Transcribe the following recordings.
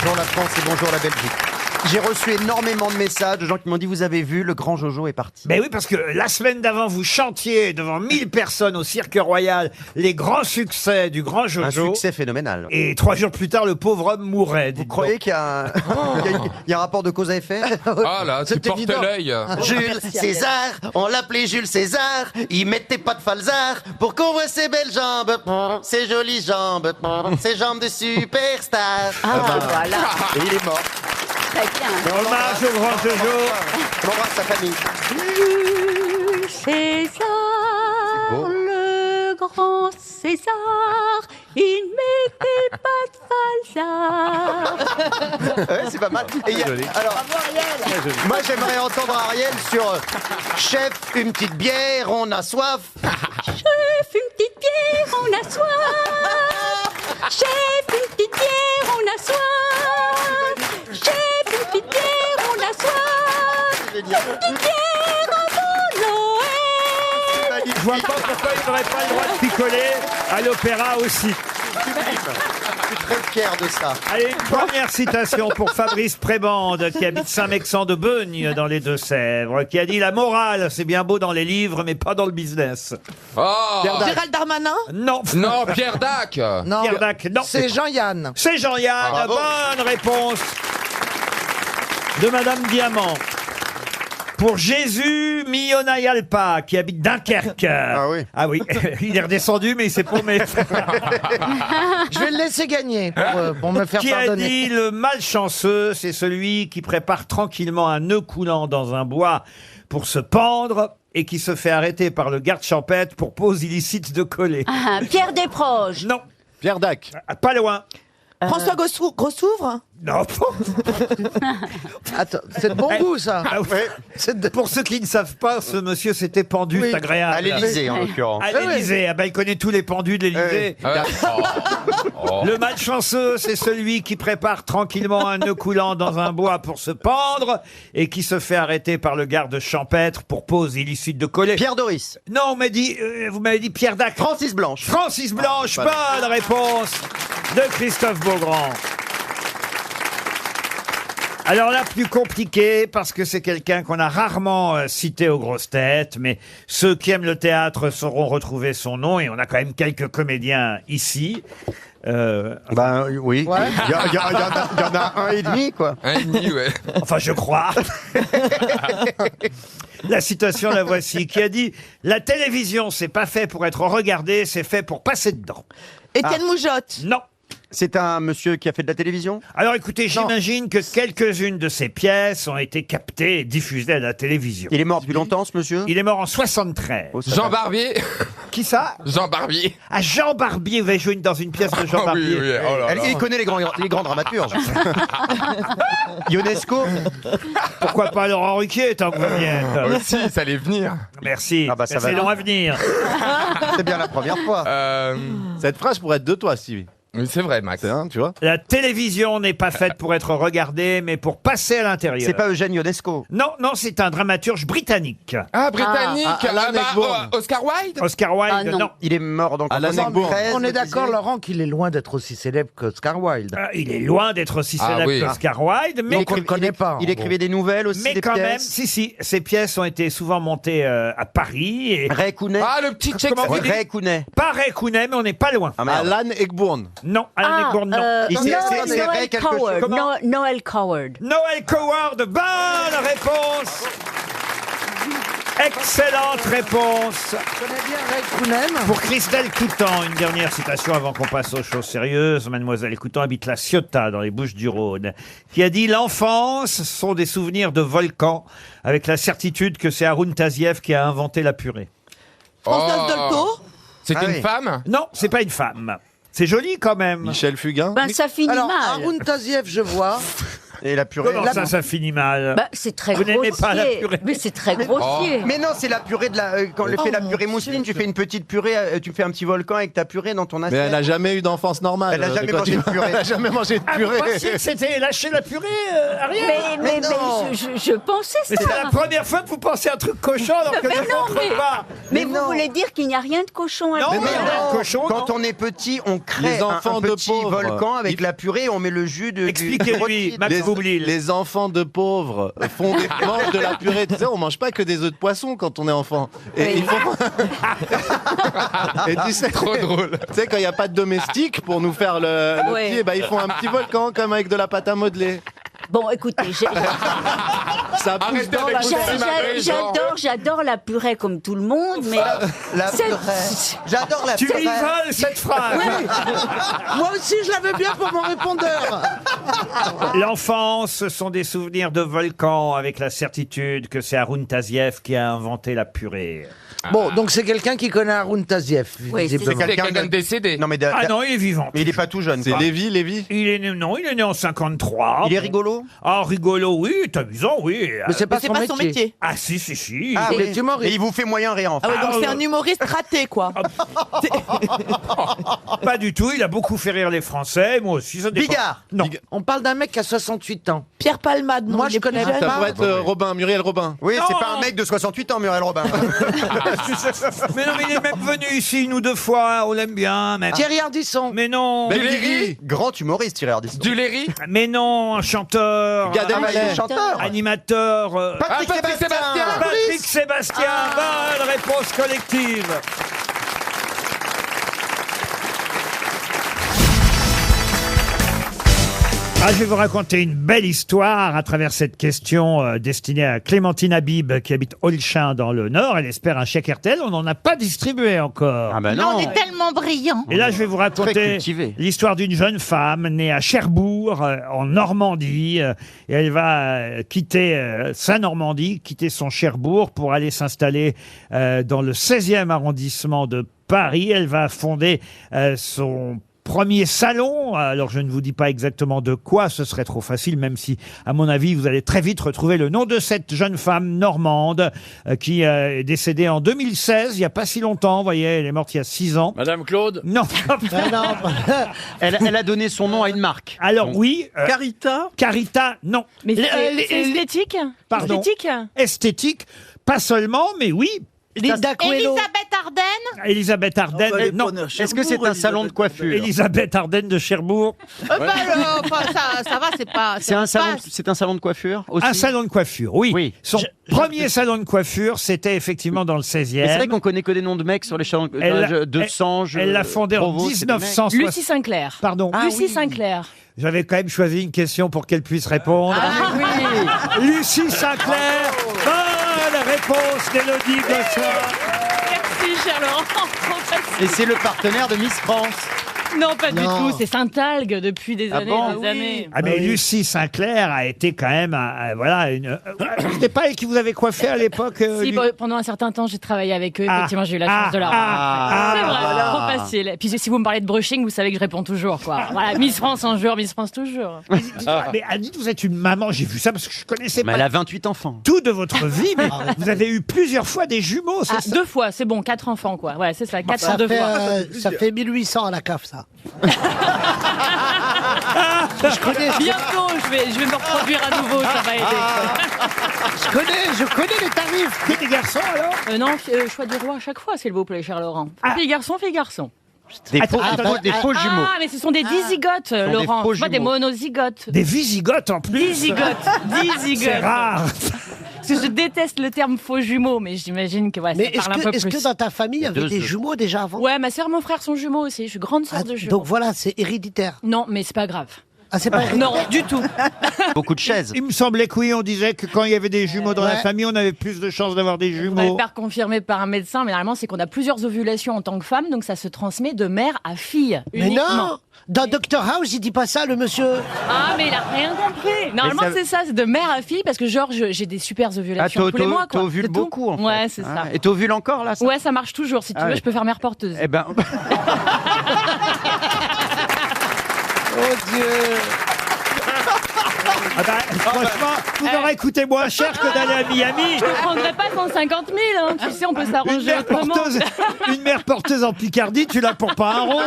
Bonjour la France et bonjour la Belgique. J'ai reçu énormément de messages de gens qui m'ont dit vous avez vu, le grand Jojo est parti. Ben oui, parce que la semaine d'avant, vous chantiez devant 1000 personnes au Cirque Royal les grands succès du grand Jojo. Un succès phénoménal. Et 3 jours plus tard, le pauvre homme mourait. Vous croyez qu'il y a un... il y a un rapport de cause à effet? Ah là, tu portes l'œil. Jules César, on l'appelait Jules César, il mettait pas de falzar pour qu'on voit ses belles jambes, ses jolies jambes, ses jambes de superstar. Voilà. Et il est mort. Très bien. Hommage au grand Jojo. On embrasse sa famille. Jules César, beau. le grand César, il mettait pas de falzar. Ouais, c'est pas mal. Et il y a- alors, moi j'aimerais entendre Ariel sur Chef, une petite bière, on a soif. Chef, une petite bière, on a soif. Chef, une petite bière, on a soif. Chef, une petite bière, on a soif. Une petite bière avant Noël. Je vois pas pourquoi il n'aurait pas le droit de picoler à l'opéra aussi. Je suis très fier de ça. Allez, une première citation pour Fabrice Prébande, qui habite Saint-Mexan-de-Beugne, dans les Deux-Sèvres, qui a dit « La morale, c'est bien beau dans les livres, mais pas dans le business. Oh Gérald Darmanin » Non. Non, Pierre Dac. Non. Pierre Dac, non. C'est Jean-Yann. C'est Jean-Yann. Bravo. Bonne réponse de Madame Diamant. Pour Jésus Mionayalpa, qui habite Dunkerque. Ah oui. Ah oui. Il est redescendu, mais il s'est paumé. Je vais le laisser gagner pour me faire Qui a pardonner. dit le malchanceux, c'est celui qui prépare tranquillement un nœud coulant dans un bois pour se pendre et qui se fait arrêter par le garde champêtre pour pose illicite de coller. Ah, Pierre Desproges. Non, Pierre Dac. pas loin. François Grossouvre. Non. Attends, c'est de bon goût ça. Ah ouais. Pour ceux qui ne savent pas, ce monsieur s'était pendu, Oui. c'est agréable. À l'Élysée en l'occurrence. À l'Élysée. Ah ben, il connaît tous les pendus de l'Élysée. Ah ouais. Oh. Le malchanceux, c'est celui qui prépare tranquillement un nœud coulant dans un bois pour se pendre et qui se fait arrêter par le garde champêtre pour pose illicite de coller. Pierre Doris. Non, vous m'avez dit Pierre Dac. Francis Blanche. Francis Blanche, Ah, bonne réponse de Christophe Beaugrand. Alors là, plus compliqué, parce que c'est quelqu'un qu'on a rarement cité aux grosses têtes, mais ceux qui aiment le théâtre sauront retrouver son nom, et on a quand même quelques comédiens ici. Ben oui. Ouais. Il y en a un et demi quoi. Un et demi, ouais. Enfin, je crois. La citation, la voici, qui a dit « La télévision, c'est pas fait pour être regardée, c'est fait pour passer dedans. Étienne Moujotte. » Non. C'est un monsieur qui a fait de la télévision. Alors écoutez, j'imagine que quelques-unes de ses pièces ont été captées et diffusées à la télévision. Il est mort depuis longtemps ce monsieur. Il est mort en 73. Oh, ça Jean va. Barbier. Qui ça? Jean Barbier. Ah, Jean Barbier, vous avez joué dans une pièce de Jean Ah Barbier. oui, oui, oh là là. Il connaît les grands dramaturges. Ionesco. Pourquoi pas Laurent Ruquier, tant que vous y êtes. Aussi, ça allait venir. Merci. Ah bah, ça Mais va. c'est long à venir. C'est bien la première fois. Cette phrase pourrait être de toi, Stevie. Oui, c'est vrai, Max. C'est un, tu vois. La télévision n'est pas faite pour être regardée, mais pour passer à l'intérieur. C'est pas Eugène Ionesco. Non, non, c'est un dramaturge britannique. Ah, britannique. Alan Ayckbourn. Oscar Wilde. Oscar Wilde, Ah, non. non. Il est mort donc en Alan Ayckbourn. 73. On est d'accord, Laurent, qu'il est loin d'être aussi célèbre qu'Oscar Wilde. Il est loin d'être aussi Ah célèbre oui. qu'Oscar Wilde, mais, Donc on le connaît pas. Il écrivait des nouvelles aussi, mais des quand même, pièces. si, ces pièces ont été souvent montées à Paris. Et Ray Kounet. Ah, le petit Comment vous Shakespeare. Ray Kounet. pas Ray Kounet, mais on n'est pas loin. Ah, merde. Alan Ayckbourn. Non, Alan Ayckbourn, non. Il s'est- c'est Ray Noël quelque chose. Coward. Comment Noël Coward. Noël Coward, bonne réponse. Excellente réponse. Je connais bien Ray Kounen. Pour Christelle Coutan, une dernière citation avant qu'on passe aux choses sérieuses. Mademoiselle Coutan habite la Ciotat, dans les Bouches-du-Rhône, qui a dit « L'enfance sont des souvenirs de volcans, avec la certitude que c'est Haroun Taziev qui a inventé la purée. Françoise Dolto. C'est Ah une oui. femme » Non, c'est pas une femme. C'est joli quand même. Michel Fugain. Ben, ça finit Alors, mal. Haroun Taziev, je vois. Et la purée. Comment ça finit mal? Bah, c'est très Vous n'aimez grossier. pas la purée? Mais c'est très grossier. Mais non, c'est la purée de la. Quand on fait la purée mousseline, tu fais une petite purée, tu fais un petit volcan avec ta purée dans ton Mais assiette. elle n'a jamais eu d'enfance normale. Elle a jamais Quand mangé tu- de purée. Elle a jamais mangé de Ah, vous purée. pensiez que c'était lâcher la purée, Ariel? Mais non. je pensais Mais ça. c'est la première fois que vous pensez à un truc cochon alors que Mais je ne non, comprends pas. Mais non. vous voulez dire qu'il n'y a rien de cochon à Non, la mais purée non. Cochon, Quand non. on est petit, on crée Les enfants un de petit pauvres. volcan avec la purée et on met le jus de. Expliquez-lui, Max Boublil. Les enfants de pauvres mangent de la purée. Tu sais, on mange pas que des œufs de poisson quand on est enfant. Et ils font. Et tu sais, Trop drôle. Tu sais, quand il n'y a pas de domestique pour nous faire le Ouais. pied, bah, ils font un petit volcan comme avec de la pâte à modeler. Bon, écoutez, Ça pousse Arrêtez dans avec la vos imageries, genre. j'adore la purée comme tout le monde, mais La C'est- purée. J'adore la Tu purée. rigoles cette phrase. Moi aussi, je l'avais bien pour mon répondeur. L'enfance, ce sont des souvenirs de volcans avec la certitude que c'est Haroun Taziev qui a inventé la purée. Bon, donc c'est quelqu'un qui connaît Haroun Taziev. Oui, c'est visiblement. C'est quelqu'un quelqu'un de de- décédé. Non mais, Ah non, il est vivant. mais il est pas tout jeune. C'est quoi. Lévi. Il est né, non, il est né en 53. Il est rigolo. Ah, rigolo, oui, c'est amusant, oui. Mais c'est pas, son, métier. Ah, si. Ah Il oui. est humoriste. Et il vous fait moyen rire en fait. Ah ouais, donc Ah, c'est un humoriste raté, quoi. Pas du tout, il a beaucoup fait rire les Français, moi aussi, ça dépend. Bigard. Non. On parle d'un mec qui a 68 ans. Pierre Palmade, non, Moi, il je est plus connais jeune. Ça pas. pourrait être Robin, Muriel Robin. Oui, Non. c'est pas un mec de 68 ans, Muriel Robin. Mais non, mais il est même venu ici une ou deux fois, on l'aime bien. Mais, Thierry Ardisson. mais non, Ben- Duléry. Grand humoriste, Thierry Ardisson. Duléry. mais non, un chanteur, Gad Ah, bah, il est Elmaleh. chanteur. animateur. Patrick Ah, Patrick Sébastien. Patrick Sébastien, bonne réponse collective. Ah, je vais vous raconter une belle histoire à travers cette question destinée à Clémentine Habib qui habite Olchin dans le Nord. Elle espère un chèque RTL. On n'en a pas distribué encore. Ah bah Non, non. on est tellement brillant. Et là, je vais vous Très raconter cultivé. l'histoire d'une jeune femme née à Cherbourg, en Normandie. Et elle va quitter sa Normandie, quitter son Cherbourg pour aller s'installer dans le 16e arrondissement de Paris. Elle va fonder son premier salon. Alors, je ne vous dis pas exactement de quoi, ce serait trop facile, même si, à mon avis, vous allez très vite retrouver le nom de cette jeune femme normande qui est décédée en 2016, il n'y a pas si longtemps. Vous voyez, elle est morte il y a 6 ans. Madame Claude. Non. Elle a donné son nom à une marque. Alors, oui. Carita. Carita, non. Mais c'est esthétique. Pardon. Esthétique. Esthétique, pas seulement, mais oui. Linda Coelho. Ardenne. Elisabeth Ardenne, non. Est-ce que c'est un salon de coiffure? Elisabeth Ardenne de Cherbourg. Ça va, c'est pas. C'est un salon de coiffure aussi. Un salon de coiffure, oui. Oui. Son premier salon de coiffure, c'était effectivement dans le 16e. Mais c'est vrai qu'on connaît que des noms de mecs sur les salons de Sange. Elle l'a fondé en Provo, c'est des mecs. 1960. Lucie Sinclair. Pardon. Lucie Sinclair. J'avais quand même choisi une question pour qu'elle puisse répondre. Lucie Sinclair. Bonne réponse d'Élodie Gossuin. Merci, cher Laurent. Et c'est le partenaire de Miss France. Non, pas du Non. tout. C'est Saint-Algue depuis des années bon et des années. Ah mais Lucie Sinclair a été quand même, voilà, une. C'était pas elle qui vous avait coiffé à l'époque. Si, pendant un certain temps, j'ai travaillé avec eux. Ah. Effectivement, j'ai eu la Ah. chance de leur Ah. C'est vrai, Voilà. trop facile. Et puis si vous me parlez de brushing, vous savez que je réponds toujours, quoi. Voilà, Miss France un jour, Miss France toujours. Mais dites, vous êtes une maman. J'ai vu ça parce que je connaissais Mais pas elle a 28 enfants. tout de votre vie, mais vous avez eu plusieurs fois des jumeaux, c'est Ah, ça 2 fois, c'est bon, 4 enfants, quoi. Ouais, c'est ça, 4 en 2 fois. Ça fait 1800 à la CAF, ça. Bientôt, je vais me reproduire à nouveau, ça va aider. Je connais les tarifs. Que des garçons alors Non, choix du roi à chaque fois, s'il vous plaît, cher Laurent. Fille garçon, fille garçon. Des Attends, faux, attends, des faux jumeaux. Ah, mais ce sont des dizygotes, Laurent. faux Pas des jumeaux. monozygotes. Des visigotes en plus. Dizygotes. C'est Dizygotes. rare. Parce que je déteste le terme faux jumeaux, mais j'imagine que ouais, Mais ça est-ce parle un peu que plus. dans ta famille, il y avait deux des œufs. jumeaux déjà avant? Ouais, ma sœur et mon frère sont jumeaux aussi. Je suis grande sœur Ah, de jumeaux. donc voilà, c'est héréditaire. Non, mais c'est pas grave. Ah, c'est pas Non, du tout. Beaucoup de chaises. Il me semblait que oui, on disait que quand il y avait des jumeaux dans la Ouais. famille, on avait plus de chances d'avoir des On va le jumeaux. faire confirmer par un médecin, mais normalement, c'est qu'on a plusieurs ovulations en tant que femme, donc ça se transmet de mère à fille. Mais uniquement. non. Dans Dr House, il dit pas ça, le monsieur. Ah, mais il a rien compris. Normalement, ça- c'est ça, c'est de mère à fille, parce que genre, j'ai des super Ah, ovulations tous les mois, quoi. t'ovules C'est tout. beaucoup en fait. Ouais, c'est Ah, ça. et t'ovules encore là ça Ouais, ça marche toujours. Si tu Ah veux, ouais. je peux faire mère porteuse. Eh ben. Oh Dieu. Ah bah Franchement, vous m'aurez coûté moins cher que d'aller à Miami. Je ne prendrais pas 150 000, hein. Tu sais, on peut s'arranger autrement. Une mère porteuse en Picardie, tu l'as pour pas un rond.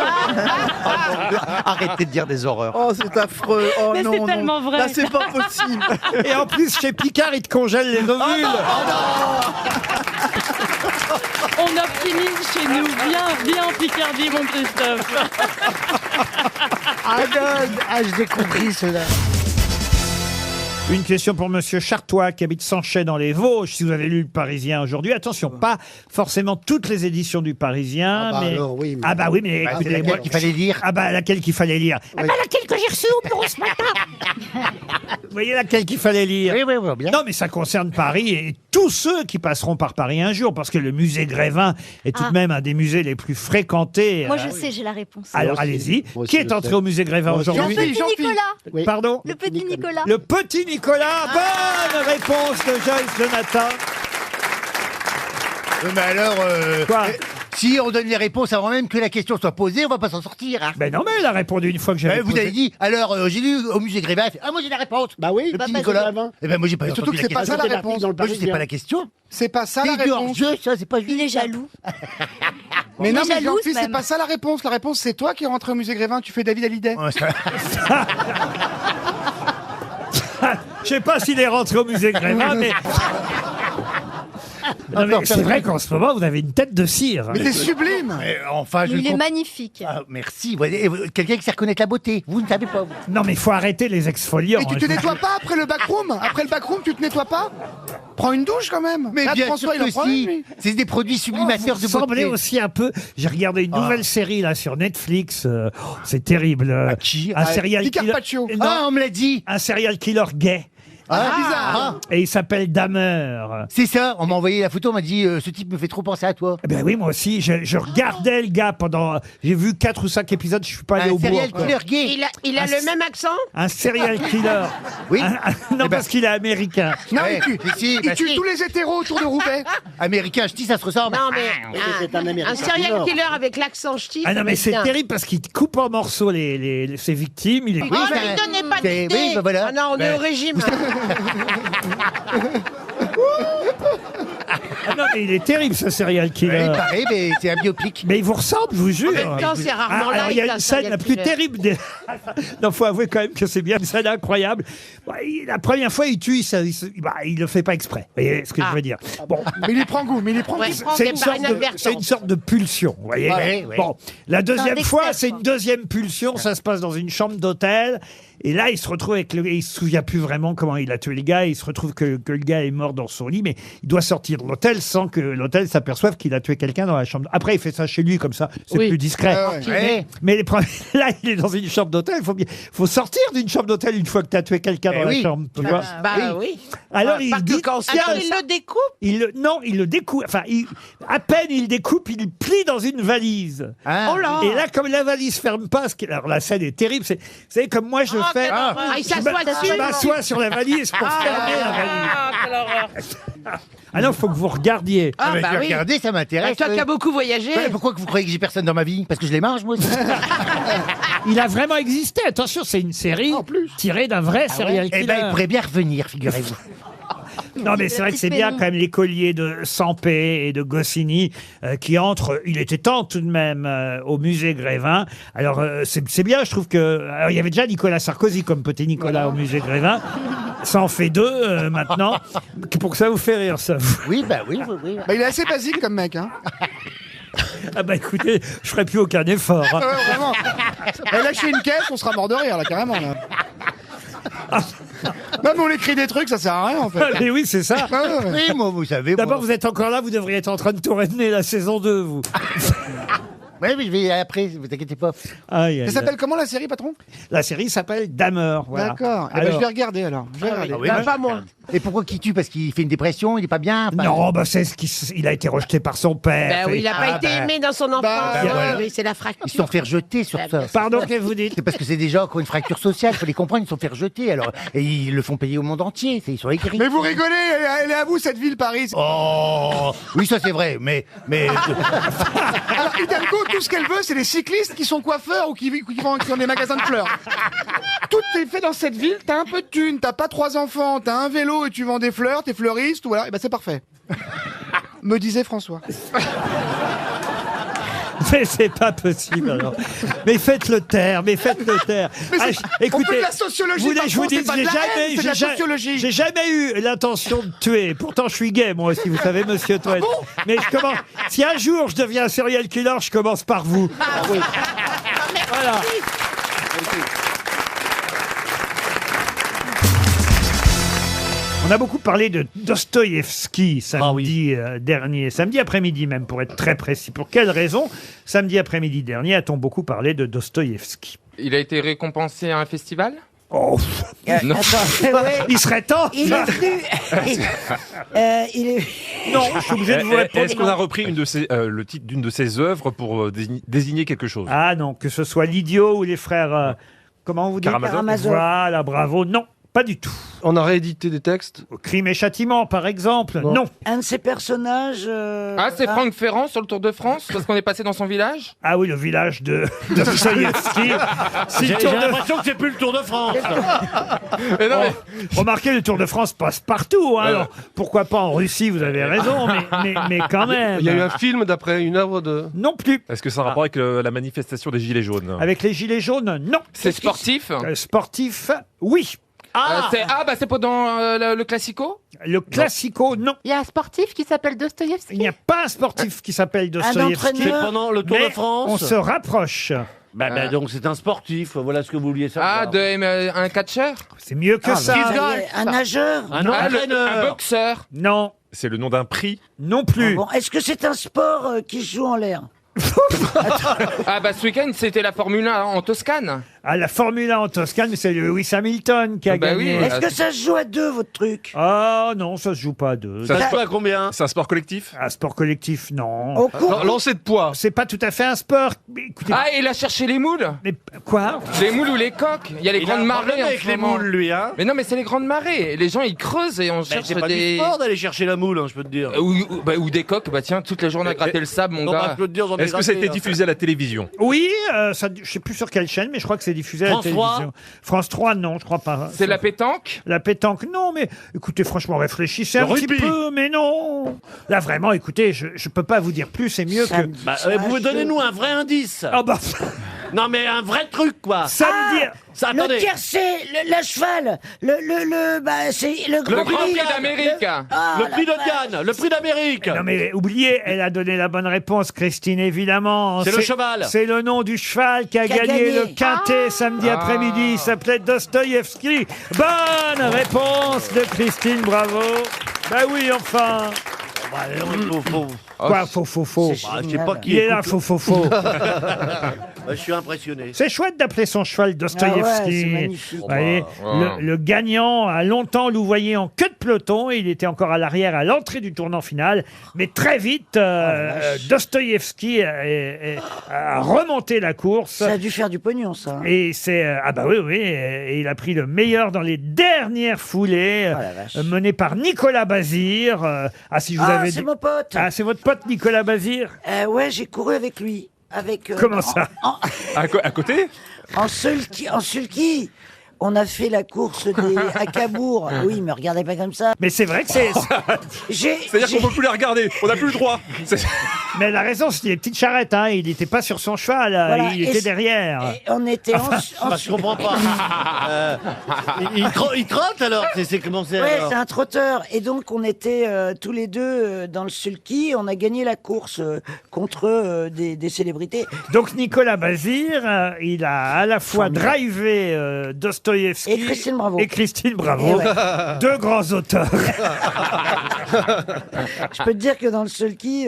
Arrêtez de dire des horreurs. Oh, c'est affreux. Oh Mais non, c'est non. tellement vrai. Là, c'est pas possible. Et en plus, chez Picard, ils te congèlent les ovules. On optimise chez nous. Bien en Picardie, mon Christophe. J'ai compris cela. Une question pour Monsieur Chartois qui habite Sanchet dans les Vosges. Si vous avez lu Le Parisien aujourd'hui, attention, pas forcément toutes les éditions du Parisien, mais alors, oui, mais- ah bah oui, mais écoutez, laquelle moi- qu'il fallait lire. Ah bah laquelle qu'il fallait lire. Ah bah laquelle que j'ai reçue au bureau ce matin. Vous voyez laquelle qu'il fallait lire. Oui, bien. Non, mais ça concerne Paris et tous ceux qui passeront par Paris un jour, parce que le musée Grévin est tout de même un des musées les plus fréquentés. Moi, je sais, j'ai la réponse. Alors allez-y. Qui est entré au musée Grévin Le aujourd'hui petit Nicolas. Pardon. Le petit Nicolas. Le petit Nicolas. Bonne réponse de Joyce Jonathan. Mais alors, Quoi si on donne les réponses avant même que la question soit posée, on va pas s'en sortir. Hein. Ben non, mais elle a répondu une fois que j'avais Vous posé. avez dit, alors j'ai lu au musée Grévin, elle fait, ah moi j'ai la réponse. Bah oui, Le petit pas Nicolas. Grévin. Eh ben moi j'ai pas Surtout entendu que c'est pas ça la réponse dans le Moi je sais Parisien. pas la question. C'est pas ça la C'est du réponse. hors-jeu, ça, c'est pas juste. Il est jaloux. Mais Il non, est mais jalouse, Jean-Philippe, c'est même. pas ça la réponse. La réponse, c'est toi qui es rentré au musée Grévin. Tu fais David Hallyday. Ouais, ça- Je sais pas s'il est rentré au musée Grévin, mais... Non, mais c'est vrai qu'en ce moment, vous avez une tête de cire. Mais c'est sublime. Mais enfin, je Il est comprends- magnifique. Ah, merci. Vous voyez, quelqu'un qui sait reconnaître la beauté. Vous ne savez pas. Vous. Non, mais il faut arrêter les exfoliants. Et tu te nettoies pas après le backroom? Après le backroom, tu te nettoies pas? Prends une douche quand même. Mais Là, bien François, sûr il en que prend une, si. lui. C'est des produits sublimateurs de Vous semblez beauté. aussi un peu. J'ai regardé une nouvelle série là sur Netflix. C'est terrible. qui Un serial Di killer. Carpaccio. Non, Ah, on me l'a dit. un serial killer gay. Bizarre. Et il s'appelle Dahmer. C'est ça. On m'a envoyé la photo. On m'a dit, ce type me fait trop penser à toi. Eh ben oui, moi aussi, je regardais le gars pendant. J'ai vu 4 ou 5 épisodes, je suis pas allé Un au bout. serial encore. killer gay. Il a le même accent? Un serial killer. Oui. Non, parce qu'il est américain. Non, Ouais, il bah tue si. tous les hétéros autour de Roubaix. Américain, je dis, ça se ressemble. Non, mais c'est un Américain un serial killer avec l'accent ch'ti. Ah non, mais c'est bien. terrible parce qu'il coupe en morceaux ses victimes. Il est... Oui, Oh, ça- ne lui donnez pas c'est- d'idée. oui, bah voilà. Ah non, on est Ben, au régime. Ah non, mais il est terrible ce serial killer. Oui, pareil, mais c'est un biopic. Mais il vous ressemble, je vous jure. En même temps, c'est rarement alors, il y a light, une un scène serial la plus killer. terrible des... Non, faut avouer quand même que c'est bien une scène incroyable. La première fois, il tue, il le fait pas exprès. Vous voyez ce que je veux dire. Bon, Mais il y prend goût, mais il y prend Ouais, goût. il prend c'est des une, par sorte de, inadvertance. c'est une sorte de pulsion, vous voyez. Ouais, ouais. Bon, la deuxième Dexter, fois, c'est quoi. une deuxième pulsion. Ça se passe dans une chambre d'hôtel. Et là, il se retrouve avec il se souvient plus vraiment comment il a tué le gars. Il se retrouve que le gars est mort dans son lit, mais il doit sortir de l'hôtel sans que l'hôtel s'aperçoive qu'il a tué quelqu'un dans la chambre. Après, il fait ça chez lui comme ça, c'est Oui. plus discret. Ouais. Mais là, il est dans une chambre d'hôtel. Faut sortir d'une chambre d'hôtel une fois que tu as tué quelqu'un dans la oui. chambre. Tu vois. Bah oui. Alors Pas il que dit, quand tiens, alors, il le découpe. non, il le découpe. Enfin, à peine il découpe, il plie dans une valise. Ah. Oh là. Et là, comme la valise ferme pas, alors la scène est terrible. Vous savez, comme moi je fais. quelle horreur. Ah, il s'assoit dessus. Je m'assois sur la valise pour fermer la valise. Ah, quelle horreur. Ah non, faut que vous regardiez. Ah, mais bah je vais oui. regarder, ça Bah, m'intéresse. toi qui as beaucoup voyagé. Ouais, pourquoi que vous croyez que j'ai personne dans ma vie? Parce que je les mange, moi aussi. Il a vraiment existé. Attention, c'est une série tirée d'un vrai serial Eh killer. ben, il pourrait bien revenir, figurez-vous. Non, mais c'est vrai que c'est bien quand même l'écolier de Sampé et de Goscinny qui entre, il était temps tout de même, au musée Grévin. Alors, c'est bien, je trouve que... Alors, il y avait déjà Nicolas Sarkozy comme petit Nicolas au musée Grévin. Ça en fait deux maintenant. Pour que ça vous fait rire, ça. Oui, bah oui, oui, oui. Bah, il est assez basique comme mec, hein. Ah bah écoutez, je ferai plus aucun effort. hein. Ouais, vraiment. Bah, lâcher une caisse, on sera mort de rire, là, carrément. Là. Même on écrit des trucs, ça sert à rien, en fait. Mais oui, c'est ça. Ah, ouais, ouais. Oui, moi, vous savez. D'abord, moi. vous êtes encore là, vous devriez être en train de tourner la saison 2, vous. Oui, mais je vais après, vous inquiétez pas. Aïe, aïe, Ça aïe. s'appelle comment la série, patron? La série s'appelle Dahmer. Voilà. D'accord. Eh ben, Alors- je vais regarder alors. Je vais regarder. oui, Bah, moi, pas moi. Et pourquoi qui tue? Parce qu'il fait une dépression, il est pas bien? Enfin, Non, bah c'est ce il a été rejeté par son père. Bah oui, il n'a pas Ah, été bah. aimé dans son enfance. Bah, voilà. Oui, c'est la Ils se fracture. sont fait rejeter sur Bah, ça. bien sûr. Pardon, qu'est-ce que vous dites? C'est parce que c'est des gens qui ont une fracture sociale, il faut les comprendre, ils se sont fait rejeter. Alors, et ils le font payer au monde entier, ils sont écrits. Mais vous rigolez, elle est à vous cette ville, Paris. Oh, oui, ça c'est vrai, mais Alors, Hidalgo, tout ce qu'elle veut, c'est les cyclistes qui sont coiffeurs ou qui ont des magasins de fleurs. Tout est fait dans cette ville, t'as un peu de thunes, t'as pas 3 enfants, t'as un vélo et tu vends des fleurs, t'es fleuriste, ou voilà, et ben c'est parfait. Me disait François. Mais c'est pas possible alors. Mais faites-le taire, mais faites-le taire. Mais Ah, on fait de la sociologie, voulez que je vous Vincent, dise, c'est pas de la haine, c'est de la sociologie. j'ai jamais eu l'intention de tuer. Pourtant, je suis gay, moi aussi, vous savez, monsieur Toed. Mais je commence. Si un jour je deviens un serial killer, je commence par vous. Voilà. On a beaucoup parlé de Dostoïevski samedi dernier, samedi après-midi même, pour être très précis. Pour quelle raison, samedi après-midi dernier, a-t-on beaucoup parlé de Dostoïevski? Il a été récompensé à un festival? Oh, Non. il serait temps. Il est venu. Il est... Non, je suis obligé de vous répondre. Est-ce qu'on a repris le titre d'une de ses œuvres pour désigner quelque chose? Ah non, que ce soit l'Idiot ou les frères... comment vous dites? Karamazov. Voilà, bravo. Non, pas du tout. On a réédité des textes? Crime et Châtiment, par exemple. Non. Un de ses personnages... Ah, c'est Franck Ferrand sur le Tour de France parce qu'on est passé dans son village? Ah oui, le village de Dostoïevski. Si le Tour de- l'impression que c'est plus le Tour de France. Mais non, mais... Remarquez, le Tour de France passe partout. Hein, alors, pourquoi pas en Russie, vous avez raison, mais quand même. Il y a eu un film d'après une œuvre de... Non plus. Est-ce que ça a un rapport avec la manifestation des Gilets jaunes? Avec les Gilets jaunes, non. C'est sportif? Sportif, oui. C'est pendant le Classico? Le Classico, non. Il y a un sportif qui s'appelle Dostoïevski. Il n'y a pas un sportif qui s'appelle Dostoïevski. entraîneur. C'est pendant le Tour Mais de France. on se rapproche. Donc c'est un sportif, voilà ce que vous vouliez savoir. Un catcheur? C'est mieux que ça. Un nageur. Un Un entraîneur. boxeur? Non, C'est le nom d'un prix? non plus. Bon, est-ce que c'est un sport qui se joue en l'air? Ce week-end, c'était la Formule 1 en Toscane. Ah, la Formule 1 en Toscane, mais c'est Lewis Hamilton qui a Bah oui. gagné. Est-ce que ça se joue à deux, votre truc? Ah non, ça se joue pas à deux. Ça se joue à combien? C'est un sport collectif? Un sport collectif, non. Au cours. Lancer de poids. C'est pas tout à fait un sport. Mais écoutez, Ah, il a cherché les moules? mais quoi? Les moules ou les coques? Il y a les Il a grandes un marées problème en avec ce les moment. moules, lui, hein. Mais non, mais c'est les grandes marées. Les gens, ils creusent et on cherche C'est pas du des... sport d'aller chercher la moule, hein, je peux te dire. Ou des coques. Bah tiens, toute la journée à gratter le sable, mon Non, bah, gars. je peux te dire, j'en ai Est-ce que ça a gratté, été hein. diffusé à la télévision? Oui, je sais plus sur quelle chaîne, mais je crois que c'est diffusé à la France 3? télévision. France 3, non, je crois pas. C'est la pétanque? La pétanque, non, mais écoutez, franchement, réfléchissez Le un petit rugby. peu, mais non. Là, vraiment, écoutez, je peux pas vous dire plus, c'est mieux que... Bah, vous donnez-nous un vrai indice. Ah bah, Non mais un vrai truc quoi. samedi... Ça, attendez. Le tiercé, la cheval, c'est le Le grand Grand Prix d'Amérique. Le prix de Diane, le prix d'Amérique. Non mais oubliez, elle a donné la bonne réponse, Christine, évidemment. C'est le cheval. C'est le nom du cheval qui a gagné le quintet samedi après-midi. Il s'appelait Dostoïevski. Bonne réponse de Christine, bravo. Bah oui, enfin. Bah, faut. Quoi, faux. Bah, je sais pas qui Il est là, écoute. faux. Je suis impressionné. C'est chouette d'appeler son cheval Dostoïevski. Ah ouais, c'est magnifique. Vous voyez, le gagnant a longtemps louvoyé en queue de peloton. Il était encore à l'arrière à l'entrée du tournant final. Mais très vite, Dostoïevski a remonté la course. Ça a dû faire du pognon, ça. Et c'est... ah bah oui, et il a pris le meilleur dans les dernières foulées, Oh la vache. menées par Nicolas Bazir. Si vous avez c'est dit- mon pote. Ah, c'est votre pote Nicolas Bazir? Ouais, j'ai couru avec lui. Avec, Comment ça? À côté? En sulky. On a fait la course à Cabourg. Oui, mais regardez pas comme ça. Mais c'est vrai que c'est... C'est-à-dire qu'on peut plus les regarder, on n'a plus le droit. Mais elle a raison, c'était des petites charrettes, hein. Il n'était pas sur son cheval, Voilà, il et était c'est- derrière. Et on était Je comprends pas. Il trotte alors. C'est comment c'est Ouais, alors c'est un trotteur. Et donc, on était tous les deux dans le sulky. On a gagné la course contre des célébrités. Donc Nicolas Bazir, il a à la fois drivé Dostoïevski Et Christine Bravo. et Christine Bravo, Eh ouais. deux grands auteurs. Je peux te dire que dans le sulky,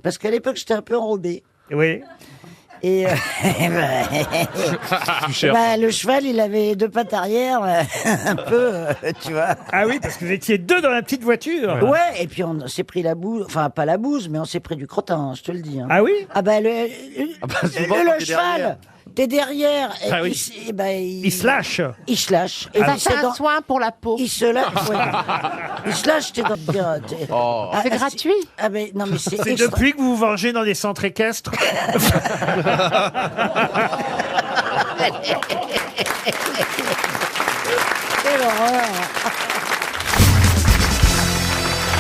parce qu'à l'époque, j'étais un peu enrobé. Oui. Et Tu cherches. le cheval, il avait deux pattes arrière, un peu, tu vois. Ah oui, parce que vous étiez deux dans la petite voiture. Ouais, et puis on s'est pris la bouse, enfin pas la bouse, mais on s'est pris du crottin, je te le dis. Hein. Ah oui? Ah bah souvent, quand le t'es cheval, derrière. t'es derrière. Et Ah oui. Il se lâche. Il se lâche. Et ça c'est fait un soin pour la peau. Il se lâche. Ouais. Il se lâche, t'es dans C'est gratuit. Ah ben non mais c'est. C'est depuis que vous vous vengez dans les centres équestres. Quelle horreur.